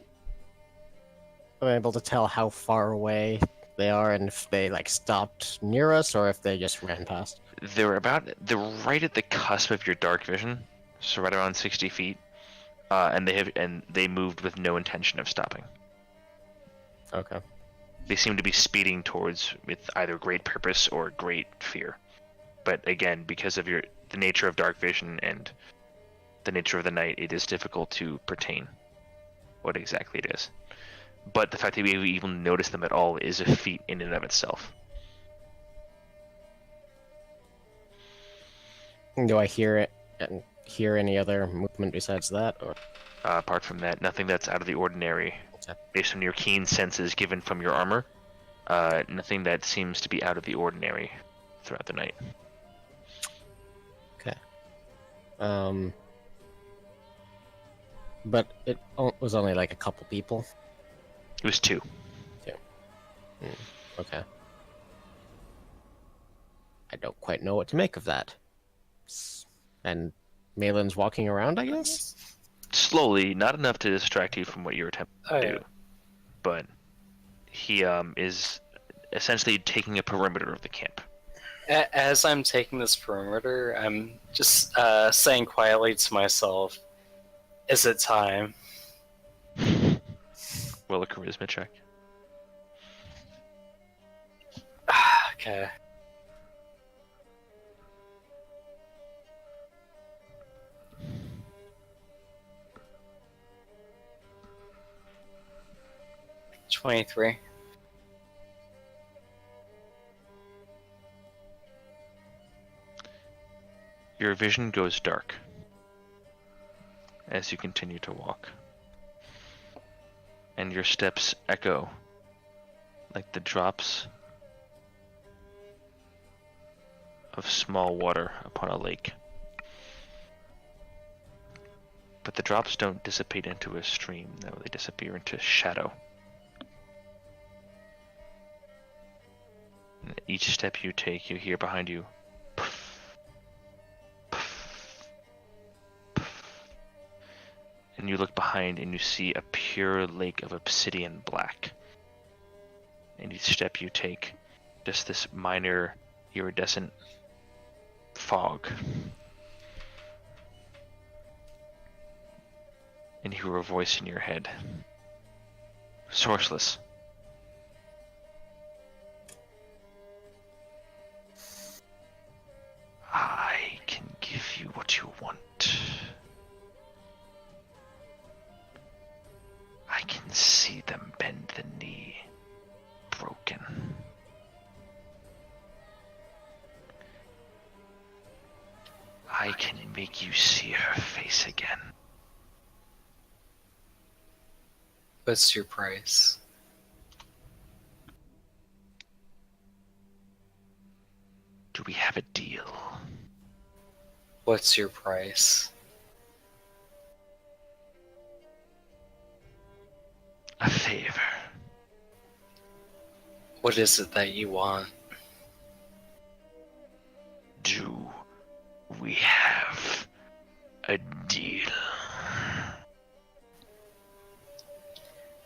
able to tell how far away they are and if they like stopped near us or if they just ran past. They're right at the cusp of your dark vision, so right around 60 feet, and they moved with no intention of stopping. Okay. They seem to be speeding towards with either great purpose or great fear. But again, because of the nature of dark vision and the nature of the night, it is difficult to pertain what exactly it is. But the fact that we even notice them at all is a feat in and of itself. Do I hear it and hear any other movement besides that? Or Apart from that, nothing that's out of the ordinary. Okay. Based on your keen senses given from your armor, nothing that seems to be out of the ordinary throughout the night. Okay. But it was only like a couple people. It was 2. Okay. I don't quite know what to make of that. And Malin's walking around, I guess? Slowly, not enough to distract you from what you're attempting Oh, to yeah. do, but he is essentially taking a perimeter of the camp. As I'm taking this perimeter, I'm just saying quietly to myself, "Is it time?" Roll a charisma check. Okay. $23. Your vision goes dark as you continue to walk, and your steps echo like the drops of small water upon a lake. But the drops don't dissipate into a stream, no, they disappear into shadow. And each step you take, you hear behind you, puff, puff, puff. And you look behind and you see a pure lake of obsidian black. And each step you take, just this minor iridescent fog. And you hear a voice in your head. Sourceless. I can give you what you want. I can see them bend the knee. Broken. I can make you see her face again. What's your price? Do we have a deal? What's your price? A favor. What is it that you want? Do we have a deal?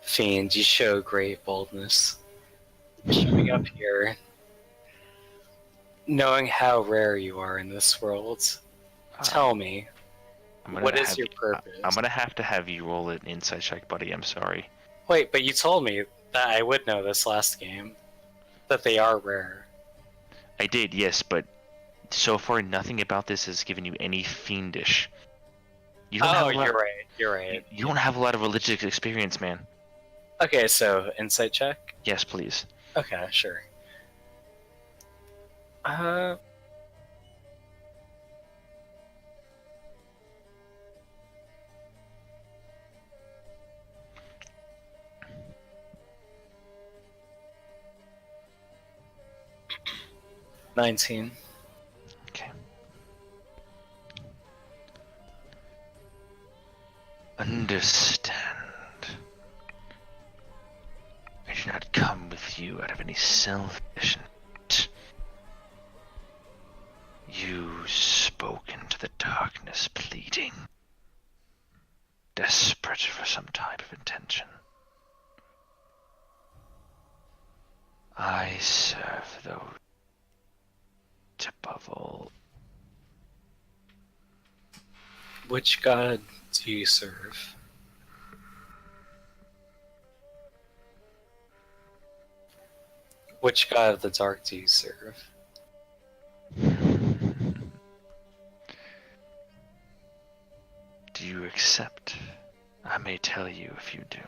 Fiend, you show great boldness. Showing up here, knowing how rare you are in this world. Tell me, what is your purpose? I'm gonna have to have you roll an insight check, buddy. I'm sorry. Wait, but you told me that I would know this last game. That they are rare. I did, yes, but so far nothing about this has given you any fiendish. You don't have a lot, you're right. You're right. You don't have a lot of religious experience, man. Okay, so insight check? Yes, please. Okay, sure. 19. Okay. Understand. I do not come with you out of any selfish intent. You spoke into the darkness, pleading, desperate for some type of intention. I serve those above all. Which god do you serve? Which god of the dark do you serve? Do you accept? I may tell you if you do.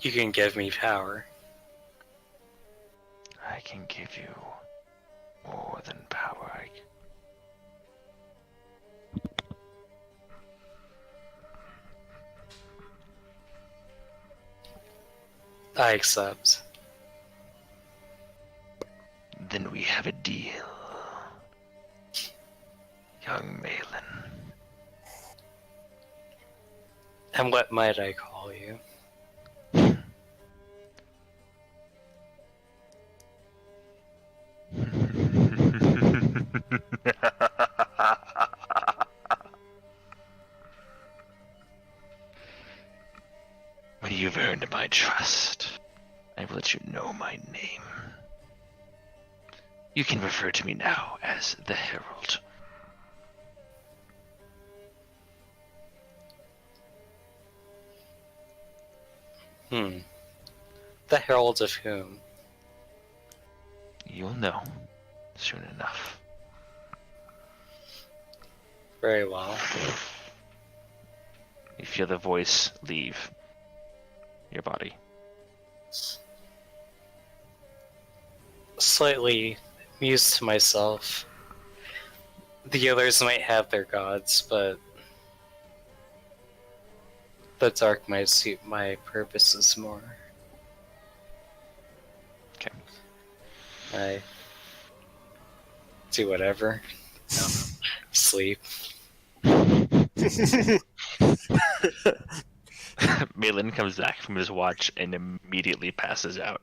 You can give me power. I can give you more than power. I accept. Then we have a deal, young Malin. And what might I call you? When you've earned my trust, I will let you know my name. You can refer to me now as the Herald. The Herald of whom? You'll know soon enough. Very well. You feel the voice leave your body. Slightly amused to myself. The others might have their gods, but the dark might suit my purposes more. Okay. I do whatever. Sleep. Malin comes back from his watch and immediately passes out.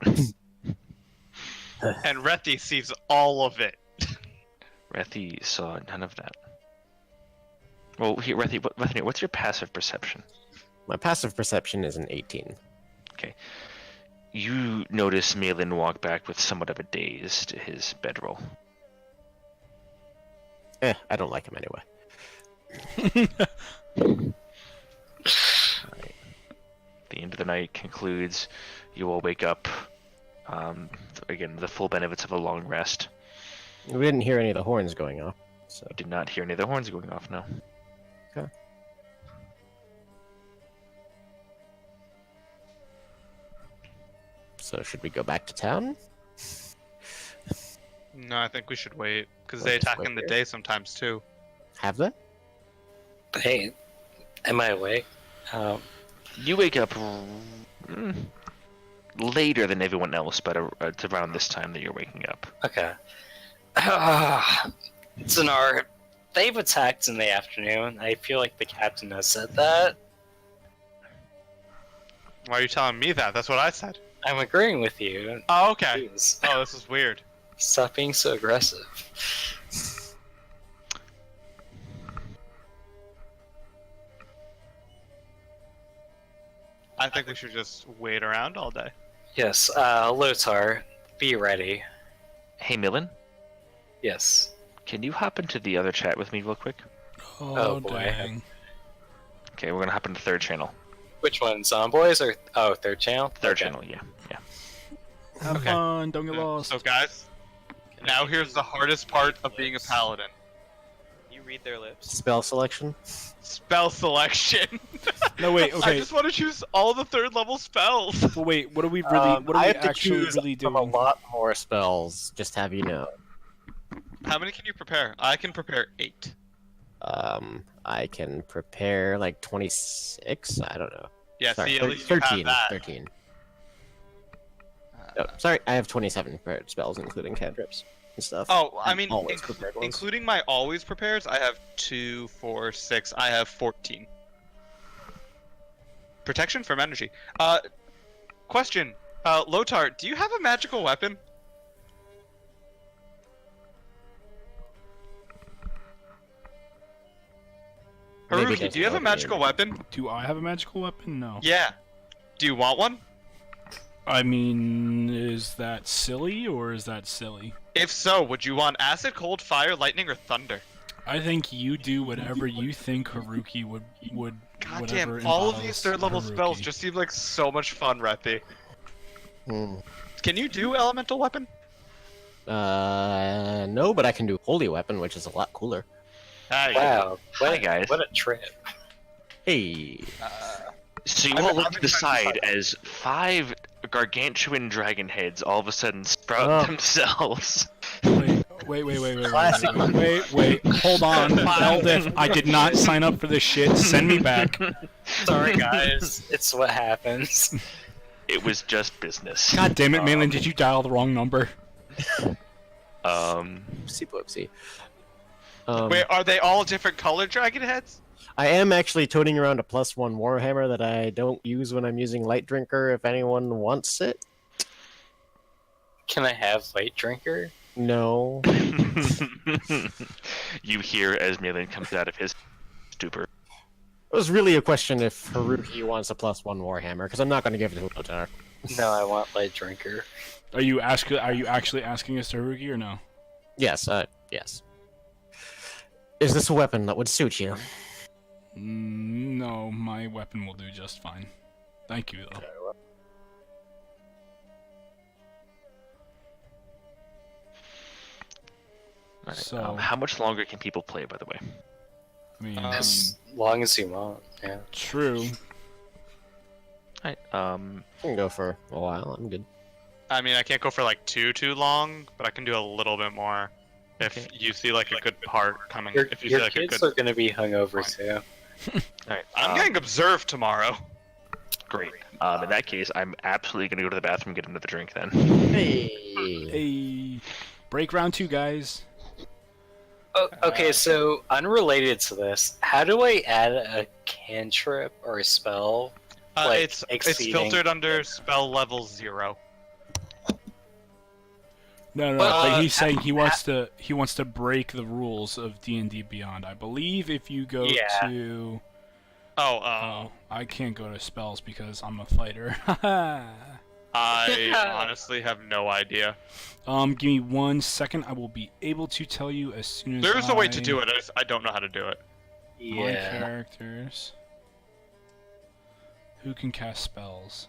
And Rethi sees all of it. Rethi saw none of that. Well, here, Rethi, what's your passive perception? My passive perception is an 18. You notice Malin walk back with somewhat of a daze to his bedroll. I don't like him anyway. Alright. The end of the night concludes. You will wake up. Again, the full benefits of a long rest. We didn't hear any of the horns going off, so You did not hear any of the horns going off, no. okay. So should we go back to town? No, I think we should wait because Let's they just attack wait in the here. day sometimes too. Have they? Hey, am I awake? You wake up later than everyone else, but it's around this time that you're waking up. Okay. Zanar, they've attacked in the afternoon. I feel like the captain has said that. Why are you telling me that? That's what I said. I'm agreeing with you. Oh, okay. Please, Oh, this is weird. stop being so aggressive. I think we should just wait around all day. Yes, Lotar, be ready. Hey, Millen, Yes. can you hop into the other chat with me real quick? Oh, boy. dang. Okay, we're gonna hop into third channel. Which one, Zomboys or third channel? Third Okay. channel, yeah. Have Okay. fun, don't get lost. So, guys, now here's the hardest part of being a paladin: You read their lips. Spell selection? spell selection. No, wait, I okay. just want to choose all the third level spells. Well, wait, what are we really, what are I we have to actually choose really from a doing? lot more spells, just to have you know. How many can you prepare? I can prepare 8. I can prepare like 26? I don't know. Yeah, Sorry, see, at least you 13. have that. 13. Oh, sorry, I have 27 prepared spells, including cantrips and stuff. Oh, I And mean, always prepared ones. including my always prepares, I have 2, 4, 6. I have 14. Protection from energy. Question. Lotar, do you have a magical weapon? Maybe Haruki, do you have a doesn't magical weapon? Do I have a magical weapon? No. Yeah. Do you want one? I mean, is that silly or is that silly? If so, would you want acid, cold, fire, lightning, or thunder? I think you do whatever you think Haruki would whatever Goddamn, all of involves these third level spells Haruki. just seem like so much fun, Rethi. Hmm. Can you do elemental weapon? No, but I can do holy weapon, which is a lot cooler. Wow. Hi, guys. What a trip. Hey, So you I'm- all look I'm to the trying to side as 5 gargantuan dragon heads all of a sudden sprout Oh. themselves. Wait, hold on. Eldith, I did not sign up for this shit. Send me back. Sorry, guys. It's what happens. It was just business. God damn it, Malin, did you dial the wrong number? Um, whoopsie whoopsie. Wait, are they all different colored dragon heads? I am actually toting around a +1 Warhammer that I don't use when I'm using Light Drinker. If anyone wants it, Can I have Light Drinker? no. You hear as Malin comes out of his stupor. It was really a question if Haruki wants a +1 Warhammer, because I'm not going to give it to Lotar. No, I want Light Drinker. Are you actually asking us to Haruki or no? Yes, yes. Is this a weapon that would suit you? No, my weapon will do just fine. Thank you, though. Right. So- How much longer can people play, by the way? I mean, As long as you want, yeah. true. Alright, I can go for a while. I'm good. I mean, I can't go for like too long, but I can do a little bit more if Okay. you see like a good part coming. Your, If you your see like a kids good. are gonna be hungover too. alright. I'm getting observed tomorrow. Great. In that case, I'm absolutely gonna go to the bathroom and get another drink then. Hey. Hey, break round 2, guys. Oh, okay, so unrelated to this, how do I add a cantrip or a spell? Like, It's exceeding- filtered under spell level 0. No, But, but he's saying he wants to break the rules of D&D Beyond. I believe if you go Yeah. to Oh, I can't go to spells because I'm a fighter. I honestly have no idea. Give me 1 second. I will be able to tell you as soon as There's a way to do it. I don't know how to do it. My Yeah. characters. Who can cast spells?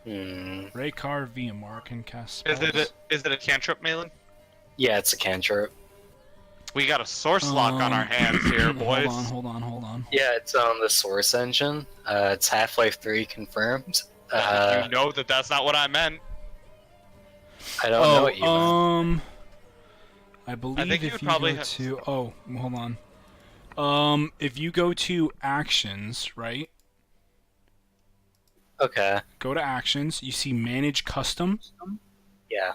Hmm. Raykar Viamar can cast Is spells. it a cantrip, Malin? Yeah, it's a cantrip. We got a source lock on our hands here, boys. Hold on. Yeah, it's on the Source Engine. It's Half-Life 3 confirmed. You know that's not what I meant. I don't know what you meant. I believe think you if would you probably go have- to hold on. If you go to actions, right? Okay. Go to actions. You see manage custom. Yeah.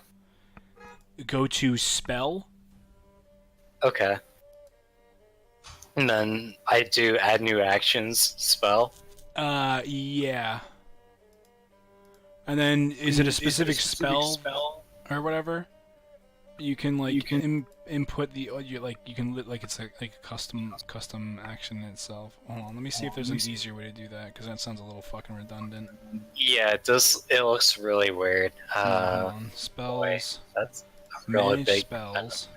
Go to spell. Okay. And then I do add new actions spell. Yeah. And then is it a specific spell or whatever? You can input the you can it's like a custom action itself. Hold on, let me see if there's an easier way to do that because that sounds a little fucking redundant. Yeah, it does. It looks really weird. Hold on. Spells. That's a really Manage big. spells.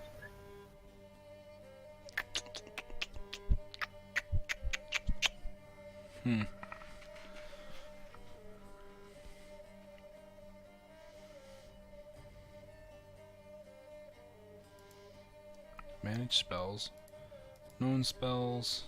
Manage spells. Known spells.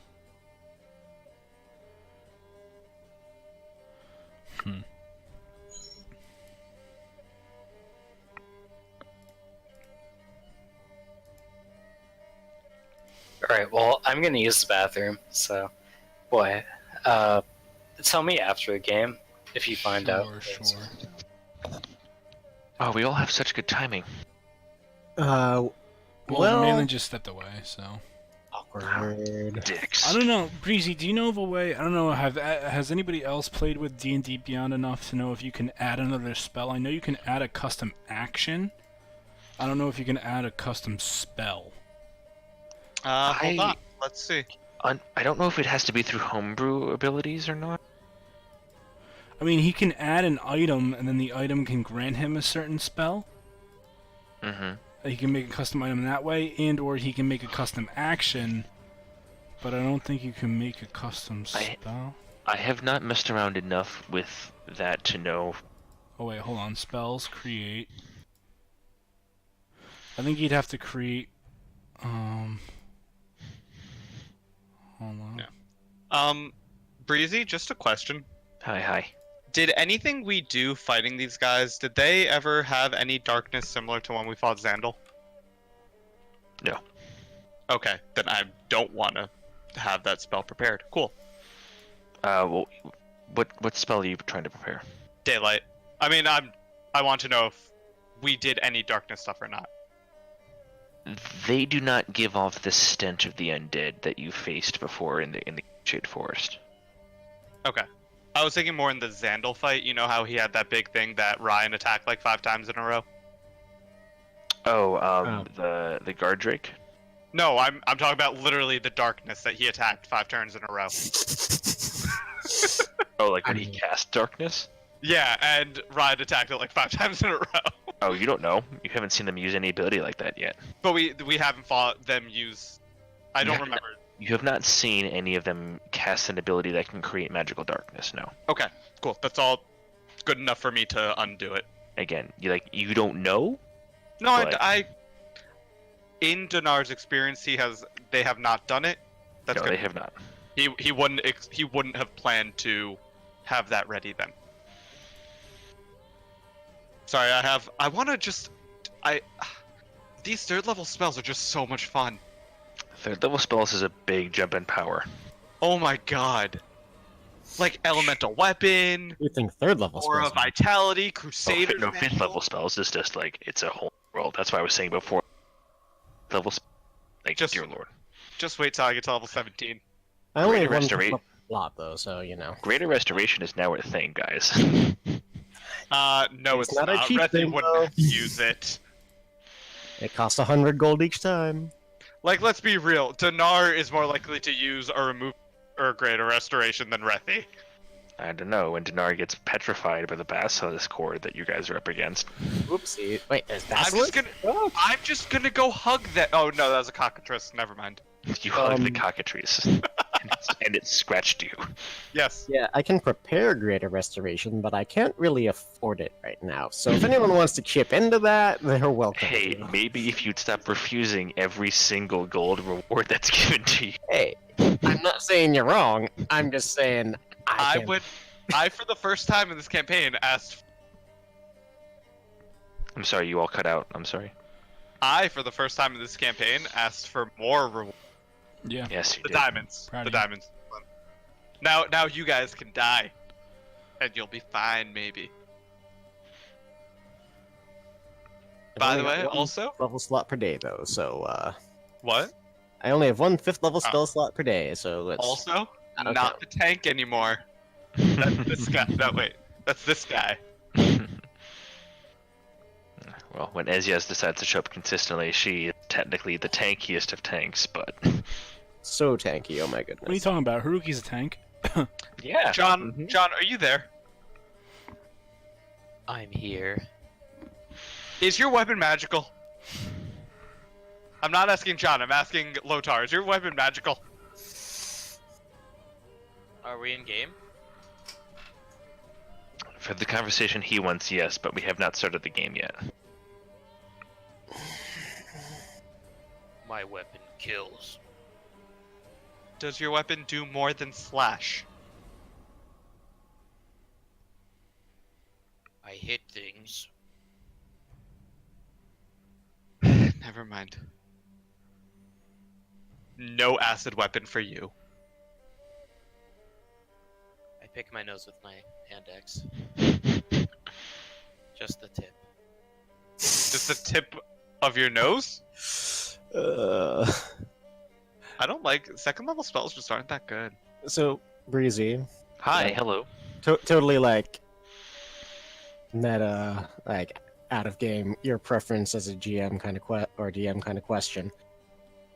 Alright, well, I'm gonna use the bathroom, so. Boy. Tell me after the game if you find out. Sure. Oh, we all have such good timing. Well, Well- Malin just stepped away, so. Awkward. Dicks. I don't know, Breezy. Do you know of a way? I don't know. Has anybody else played with D&D Beyond enough to know if you can add another spell? I know you can add a custom action. I don't know if you can add a custom spell. Hold on. Let's see. I don't know if it has to be through homebrew abilities or not. I mean, he can add an item, and then the item can grant him a certain spell. Mm-hmm. He can make a custom item that way, and/or he can make a custom action. But I don't think you can make a custom spell. I have not messed around enough with that to know. Oh wait, hold on. Spells create. I think you'd have to create. Hold on. Yeah. Breezy, just a question. Hi. Did anything we do fighting these guys, did they ever have any darkness similar to when we fought Xandal? No. Okay, then I don't want to have that spell prepared. Cool. Well, what spell are you trying to prepare? Daylight. I mean, I want to know if we did any darkness stuff or not. They do not give off the stench of the undead that you faced before in the Shade Forest. Okay. I was thinking more in the Xandal fight. You know how he had that big thing that Ryan attacked like 5 times in a row? The guard drake. No, I'm talking about literally the darkness that he attacked 5 turns in a row. Oh, like when he cast darkness. Yeah, and Ryan attacked it like 5 times in a row. Oh, you don't know. You haven't seen them use any ability like that yet. But we haven't fought them use. I don't Yeah. remember. You have not seen any of them cast an ability that can create magical darkness. No. Okay, cool. That's all good enough for me to undo it. Again, you don't know. No, But- I in Dnar's experience, they have not done it. That's No, good. they have not. He wouldn't have planned to have that ready then. Sorry, these 3rd level spells are just so much fun. Third level spells is a big jump in power. Oh my god. Like elemental weapon, You think 3rd level aura spells? vitality, crusaders. No, fifth Mantle. level spells is just like it's a whole world. That's why I was saying before. Just- dear lord. Just wait till I get to level 17. I only Greater have one Restorate- fifth level slot though, so you know. Greater Restoration is now a thing, guys. No, It's it's not a not. cheap Rethi thing, wouldn't though. use it. It costs 100 gold each time. Like, let's be real. Dnar is more likely to use or remove or greater restoration than Rethi. I don't know when Dnar gets petrified by the Basilisk Horde that you guys are up against. Oopsie. Wait, is that I'm just gonna go hug that. Oh no, that was a cockatrice. Never mind. You hugged the cockatrice, and it scratched you. Yes. Yeah, I can prepare Greater Restoration, but I can't really afford it right now. So if anyone wants to chip into that, they're welcome. Hey, maybe if you'd stop refusing every single gold reward that's given to you. Hey, I'm not saying you're wrong. I'm just saying I can- would. I, for the first time in this campaign, asked. I'm sorry, you all cut out. I'm sorry. I, for the first time in this campaign, asked for more reward. Yeah. Yes, you The did. diamonds. Proud The of you. diamonds. Now you guys can die, and you'll be fine, maybe. I've By only the got way, one also, level slot per day though, so what? I only have one 5th level Oh. spell slot per day, so let's. Also, I don't not count. the tank anymore. That's this guy. No, wait. That's this guy. Well, when Ezias decides to show up consistently, she is technically the tankiest of tanks, but So tanky, oh my goodness. What are you talking about? Haruki's a tank. yeah. John, Mhm. John, are you there? I'm here. Is your weapon magical? I'm not asking John. I'm asking Lotar. Is your weapon magical? Are we in game? For the conversation he wants, yes, but we have not started the game yet. My weapon kills. Does your weapon do more than slash? I hit things. Never mind. No acid weapon for you. I pick my nose with my hand axe. Just the tip. Just the tip of your nose? I don't like second level spells. Just aren't that good. So Breezy, Hi, Yeah. hello. totally like meta, like out of game. Your preference as a GM kind of or DM kind of question.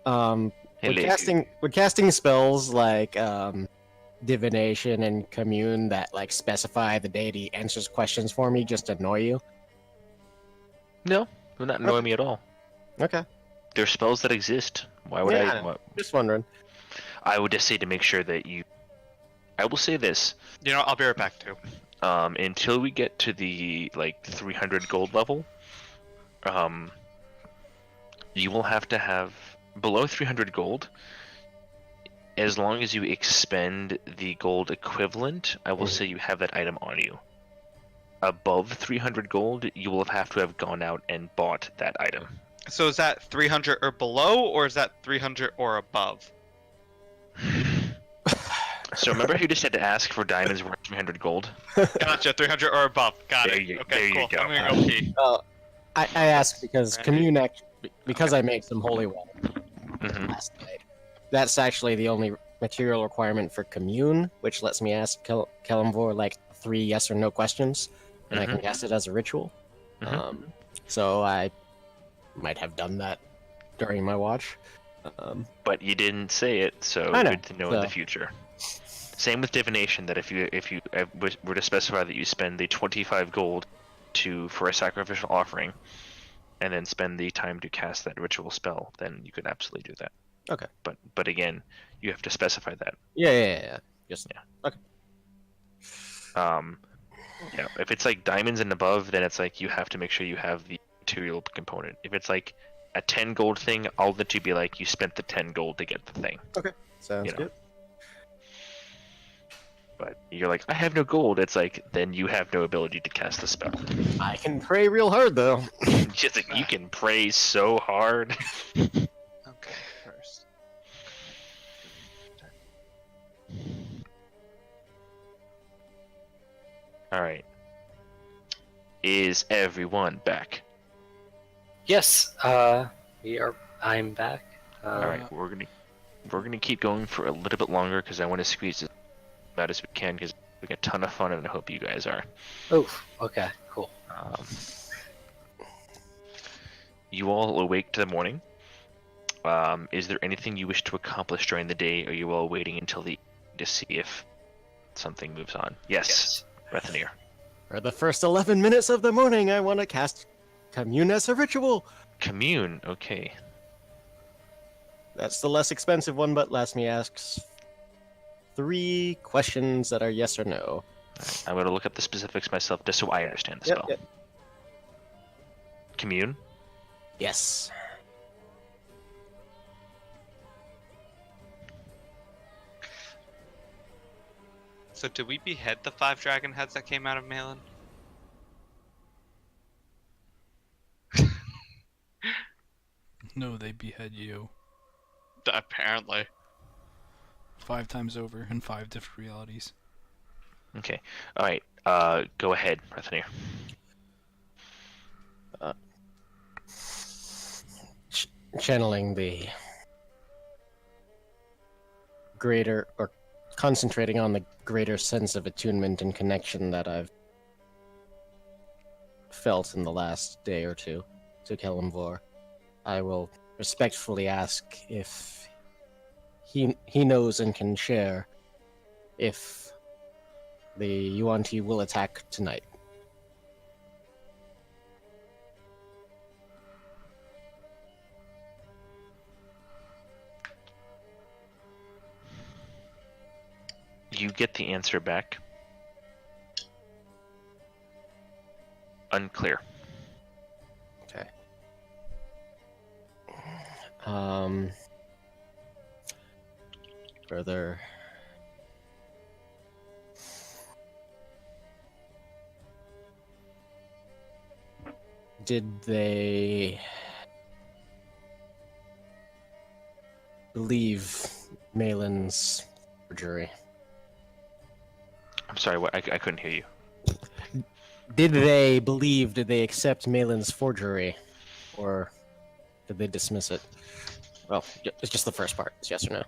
Would Hello. casting spells like divination and commune that like specify the deity answers questions for me just annoy you? No, you're not annoying me at all. Okay, There are spells that exist. Why would Yeah. just wondering. I would just say to make sure that you. I will say this. You know, I'll be right back too. Until we get to the 300 gold level, you will have to have below 300 gold. As long as you expend the gold equivalent, I will say you have that item on you. Above 300 gold, you will have to have gone out and bought that item. So is that 300 or below, or is that 300 or above? So remember how you just had to ask for diamonds worth 300 gold? Gotcha, 300 or above. Got There it. you- Okay, there you cool. go. I'm gonna go pee. I ask because Right. commune because I made some holy water Hmm. last night. That's actually the only material requirement for commune, which lets me ask Kelimvor like 3 yes or no questions, and I can cast it as a ritual. Mhm. So I might have done that during my watch. But you didn't say it, so I know, good to know in the so- future. Same with divination. That if you were to specify that you spend the 25 gold for a sacrificial offering, and then spend the time to cast that ritual spell, then you could absolutely do that. Okay. But again, you have to specify that. Yeah. Just Yeah. If it's like diamonds and above, then it's like you have to make sure you have the material component. If it's like a 10 gold thing, I'll let you be like, you spent the 10 gold to get the thing. sounds You know. good. But you're like, I have no gold. It's like, then you have no ability to cast the spell. I can pray real hard though. Just like, you can pray so hard. Okay, first. All right. Is everyone back? Yes, we are. I'm back. All right, we're gonna keep going for a little bit longer because I want to squeeze as much as we can because we get a ton of fun and I hope you guys are. Oh, okay, cool. You all awake to the morning. Is there anything you wish to accomplish during the day? Or are you all waiting until the to see if something moves on? Yes, Rethanir. For the first 11 minutes of the morning, I want to cast commune as a ritual. Commune. Okay. That's the less expensive one, but lets me ask 3 questions that are yes or no. I'm gonna look up the specifics myself just so I understand the spell. Yep. Commune. Yes. So did we behead the 5 dragon heads that came out of Malin? No, they behead you Apparently. 5 times over in 5 different realities. Okay. All right. Go ahead, Rethanir. Channeling the greater, or concentrating on the greater sense of attunement and connection that I've felt in the last day or two to Kelimvor. I will respectfully ask if he knows and can share if the Yuan-Ti will attack tonight. You get the answer back. Unclear. Okay. Further. Did they believe Malin's perjury? I'm sorry. What? I couldn't hear you. Did they accept Malin's forgery? Or did they dismiss it? Well, it's just the first part. It's yes or no.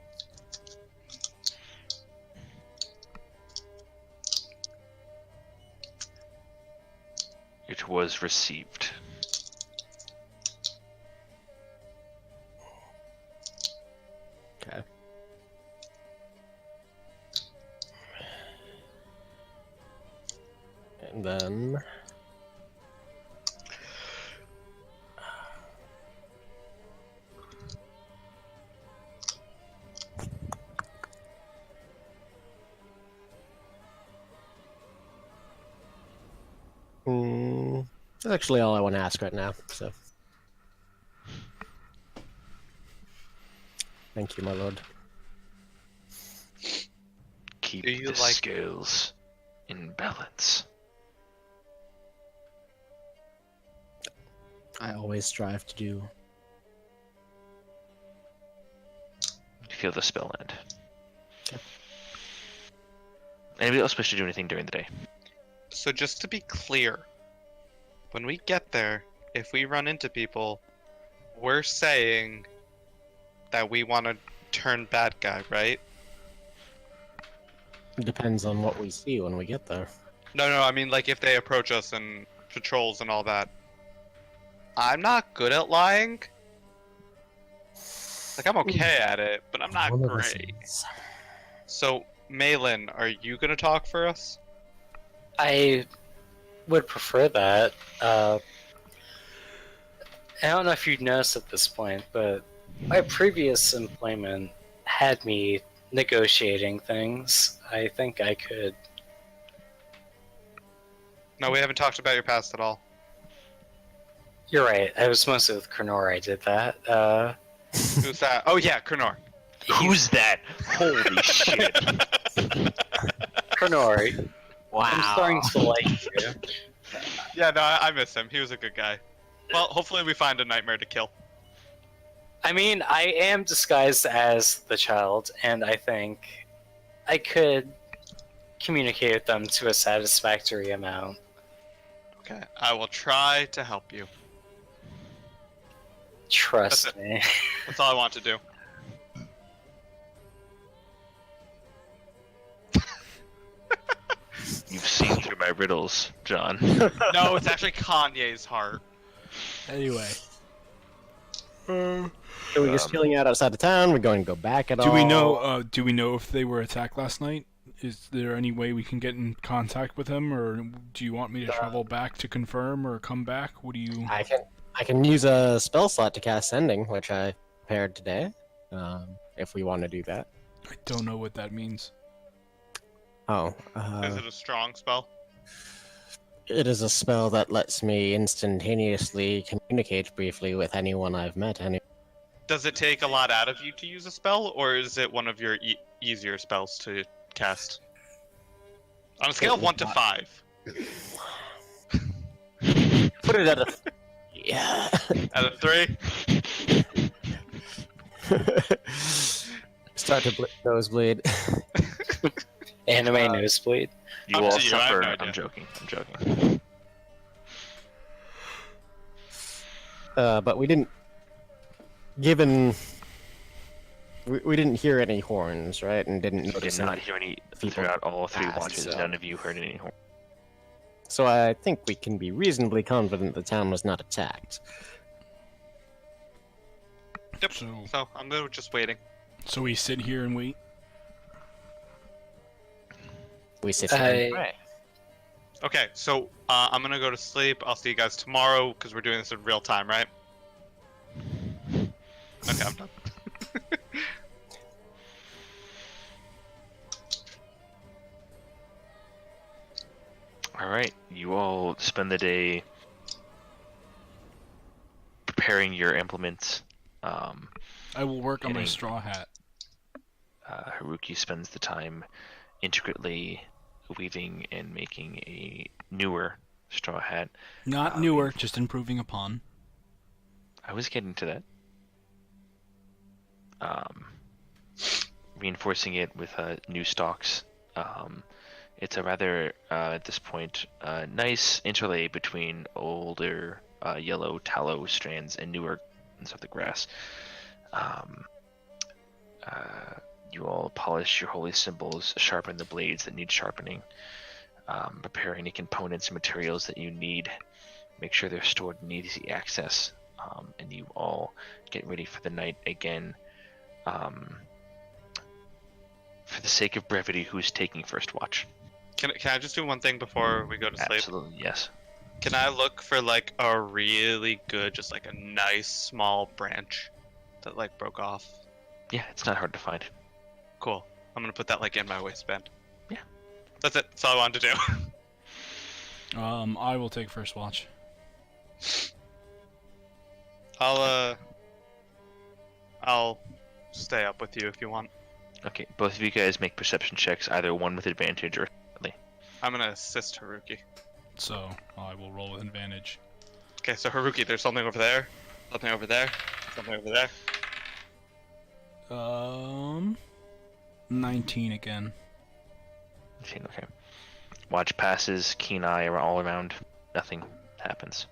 It was received. Okay. And then... that's actually all I want to ask right now, so... Thank you, my lord. Keep Do you the like- scales in balance. I always strive to do. Feel the spell end. Okay. Anybody else wish to do anything during the day? So just to be clear, when we get there, if we run into people, we're saying that we want to turn bad guy, right? It depends on what we see when we get there. No, I mean, like, if they approach us and patrols and all that. I'm not good at lying. Like, I'm okay at it, but I'm not One of us great. is. So, Malin, are you gonna talk for us? I would prefer that. I don't know if you'd noticed at this point, but my previous employment had me negotiating things. I think I could. No, we haven't talked about your past at all. You're right. I was mostly with Krenor. I did that. Who's that? Oh yeah, Krenor. Who's that? Holy shit! Krenor. Wow. I'm starting to like you. Yeah, no, I miss him. He was a good guy. Well, hopefully we find a nightmare to kill. I mean, I am disguised as the child, and I think I could communicate with them to a satisfactory amount. Okay, I will try to help you. Trust That's me. That's all I want to do. You've seen through my riddles, John. No, it's actually Kanye's heart. Anyway. So we're just chilling out outside of town. We're going to go back at all. Do we know? Do we know if they were attacked last night? Is there any way we can get in contact with them, or do you want me to travel back to confirm, or come back? What do you? I can use a spell slot to cast Sending, which I prepared today. If we want to do that. I don't know what that means. Oh. Is it a strong spell? It is a spell that lets me instantaneously communicate briefly with anyone I've met. Does it take a lot out of you to use a spell, or is it one of your easier spells to cast? On a scale of 1 to 5. Put it at a... Yeah. Out of 3? Start to nosebleed. Anime nosebleed. You Up all to you, I have suffer. no idea. I'm joking. But we didn't... Given... We didn't hear any horns, right? And didn't You notice did not any hear any people throughout all 3 passed, watches. so- None of you heard any horn. So I think we can be reasonably confident the town was not attacked. Yep. So, So I'm just waiting. so we sit here and wait. We sit here and I- pray. Okay, so I'm gonna go to sleep. I'll see you guys tomorrow because we're doing this in real time, right? Okay, I'm done. All right, you all spend the day preparing your implements. I will work on my Getting- straw hat. Haruki spends the time intricately weaving and making a newer straw hat. Not newer, just improving upon. I was getting to that. Reinforcing it with new stalks. It's a rather, at this point, nice interlay between older yellow tallow strands and newer ones of the grass. You all polish your holy symbols, sharpen the blades that need sharpening, prepare any components and materials that you need, make sure they're stored in easy access, and you all get ready for the night again. For the sake of brevity, who's taking first watch? Can I just do one thing before we go to sleep? Absolutely, yes. Can I look for like a really good, just like a nice small branch that like broke off? Yeah, it's not hard to find. Cool. I'm gonna put that like in my waistband. Yeah. That's it. That's all I wanted to do. I will take first watch. I'll stay up with you if you want. Okay, both of you guys make perception checks, either one with advantage or separately. I'm gonna assist Haruki. So I will roll with advantage. Okay, so Haruki, there's something over there, something over there, something over there. 19 again. Okay. Watch passes, keen eye are all around. Nothing happens.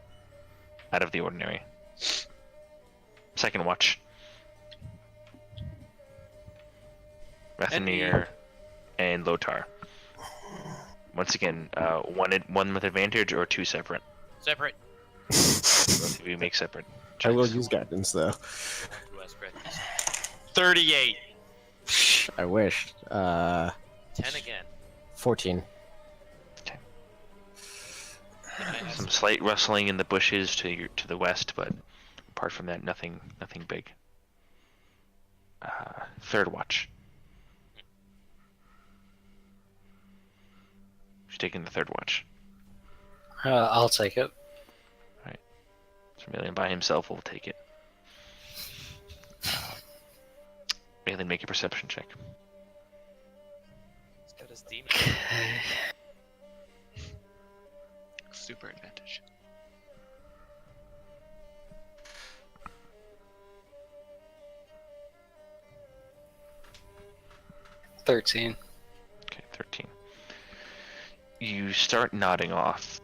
Out of the ordinary. Second watch. Rathanir and Lotar. Once again, one with advantage or two separate. Separate. Both of you make separate I will checks. use guidance though. Who has breakfast? 38. I wish. 10 again. 14. Some slight rustling in the bushes to the west, but apart from that, nothing big. Third watch. Who's taking the third watch? I'll take it. So Malin by himself will take it. Malin, make a perception check. He's got his demon. Super advantage. $13. Okay, 13. You start nodding off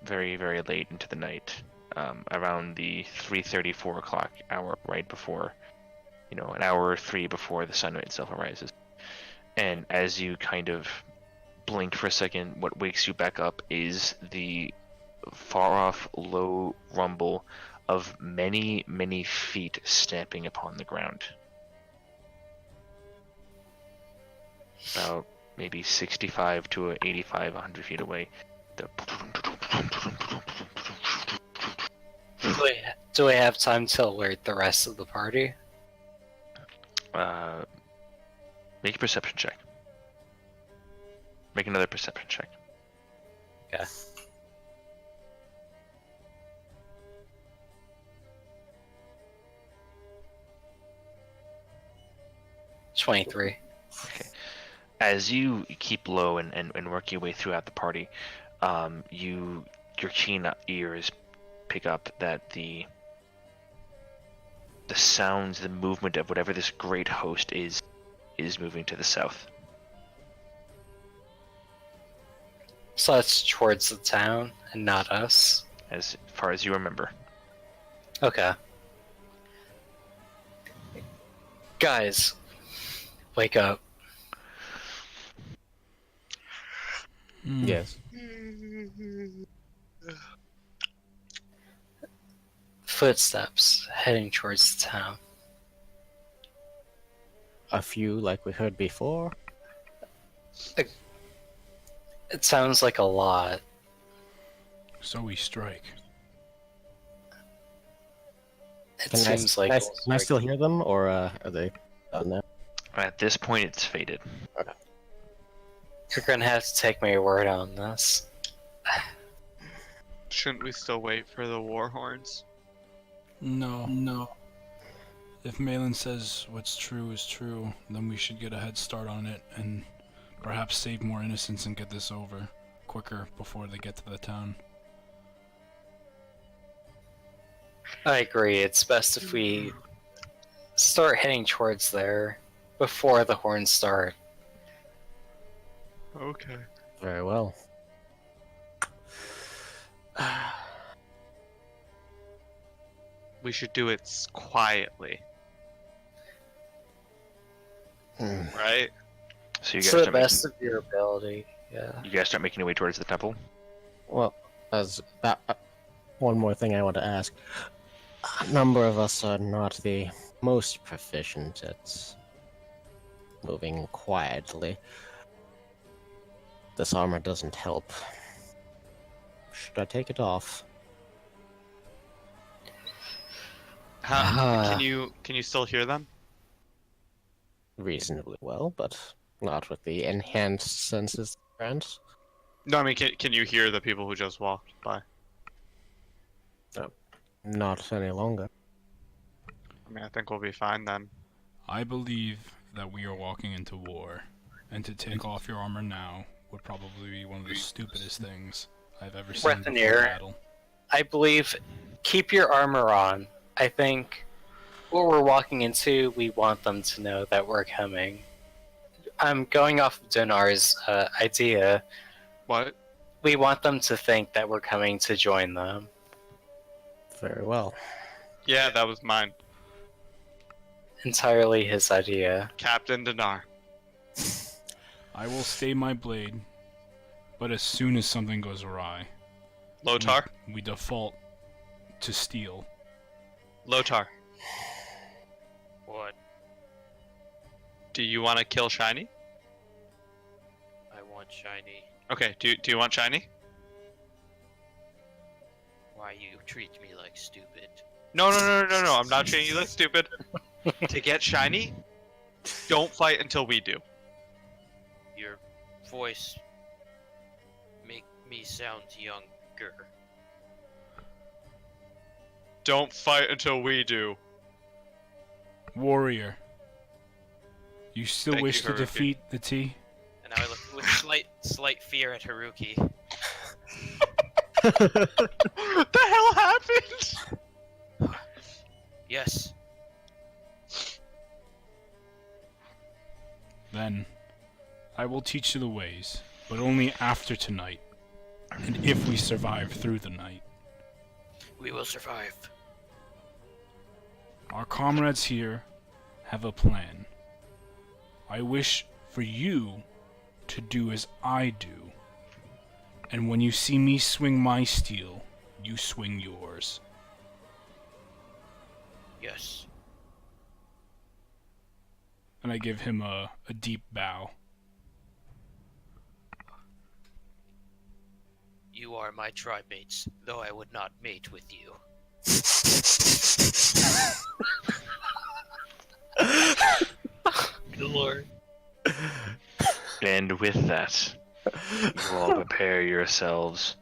very, very late into the night, around the 3:30, 4 o'clock hour, right before, an hour or three before the sun itself arises. And as you kind of blink for a second, what wakes you back up is the far-off low rumble of many, many feet stamping upon the ground. About maybe 65 to 85, 100 feet away. Do we have time to alert the rest of the party? Make a perception check. Make another perception check. Yeah. $23. As you keep low and work your way throughout the party, your keen ears pick up that the sounds, the movement of whatever this great host is moving to the south. So that's towards the town and not us. As far as you remember. Okay. Guys, wake up. Yes. Footsteps heading towards the town. A few like we heard before. It sounds like a lot. So we strike. It seems like Can I still hear them, or are they done now? At this point, it's faded. You're gonna have to take my word on this. Shouldn't we still wait for the war horns? No. If Malin says what's true is true, then we should get a head start on it and perhaps save more innocents and get this over quicker before they get to the town. I agree. It's best if we start heading towards there before the horns start. Okay. Very well. We should do it quietly, right? So you To guys the start best of your ability, yeah. you guys start making your way towards the temple. Well, as that, one more thing I want to ask. A number of us are not the most proficient at moving quietly. This armor doesn't help. Should I take it off? Can you still hear them? Reasonably well, but not with the enhanced senses grants. No, I mean, can you hear the people who just walked by? Not any longer. I mean, I think we'll be fine then. I believe that we are walking into war, and to take off your armor now would probably be one of the stupidest things I've ever seen before Rathanir. battle. I believe keep your armor on. I think what we're walking into, we want them to know that we're coming. I'm going off of Donar's idea. What? We want them to think that we're coming to join them. Very well. Yeah, that was mine. Entirely his idea. Captain Dinar. I will stay my blade, but as soon as something goes awry, Lotar. we default to steel. Lotar. What? Do you want to kill Shiny? I want shiny. Okay. Do you want Shiny? Why you treat me like stupid? No. I'm not treating you like stupid. To get Shiny, don't fight until we do. Your voice make me sound younger. Don't fight until we do. Warrior, you still Thank wish you, to Haruki. defeat the T? And I look with slight fear at Haruki. What the hell happened? Yes. Then, I will teach you the ways, but only after tonight, and if we survive through the night. We will survive. Our comrades here have a plan. I wish for you to do as I do, and when you see me swing my steel, you swing yours. Yes. And I give him a deep bow. You are my tribe mates, though I would not mate with you. Good lord. And with that, you all prepare yourselves,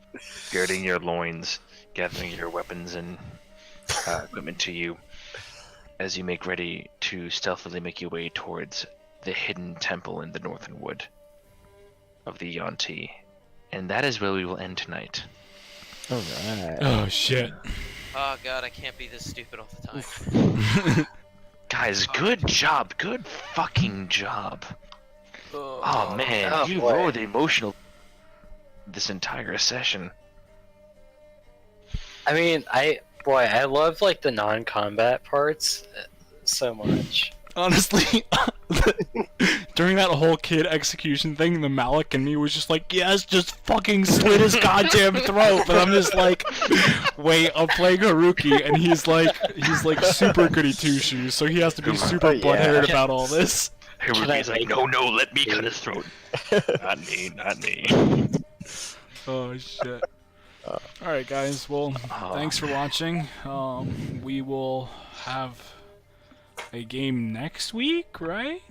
girding your loins, gathering your weapons and equipment to you, as you make ready to stealthily make your way towards the hidden temple in the northern wood of the Yuan-Ti. And that is where we will end tonight. Alright. Oh shit. Oh god, I can't be this stupid all the time. Guys, good job. Good fucking job. Oh man, oh, you boy. rode emotional this entire session. I mean, I love like the non-combat parts so much. Honestly, during that whole kid execution thing, the Malik in me was just like, yes, just fucking slit his goddamn throat. But I'm just like, wait, I'm playing Haruki, and he's like super goody two shoes, so he has to be super Yeah. butthurt about all this. Haruki's like, make no, let me cut his throat. Not me. Oh shit. Alright guys, well, thanks for watching. We will have a game next week, right?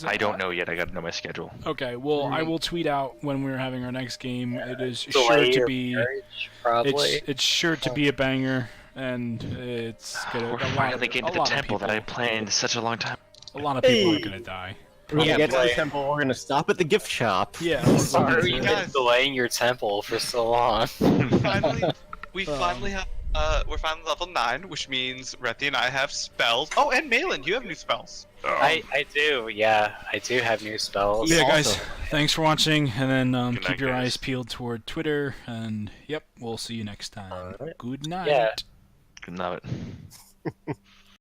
I don't know yet. I gotta know my schedule. Okay, well, I will tweet out when we're having our next game. It is Delay sure to your be marriage, probably. it's sure to be a banger, and it's gonna We're finally getting to the temple that I planned such a long time. a lot of people are Hey. gonna die. When we Yeah, get to the but- temple, we're gonna stop at the gift shop. Yeah. Sorry, You you've guys- been delaying your temple for so long. We finally have. We're finally level 9, which means Rethi and I have spells. Oh, and Malin, you have new spells. I do, yeah. I do have new spells. Yeah, guys, Also- thanks for watching, and then Good keep night, your guys. eyes peeled toward Twitter, and yep, we'll see you next time. Alright. Good night. Yeah. Good night.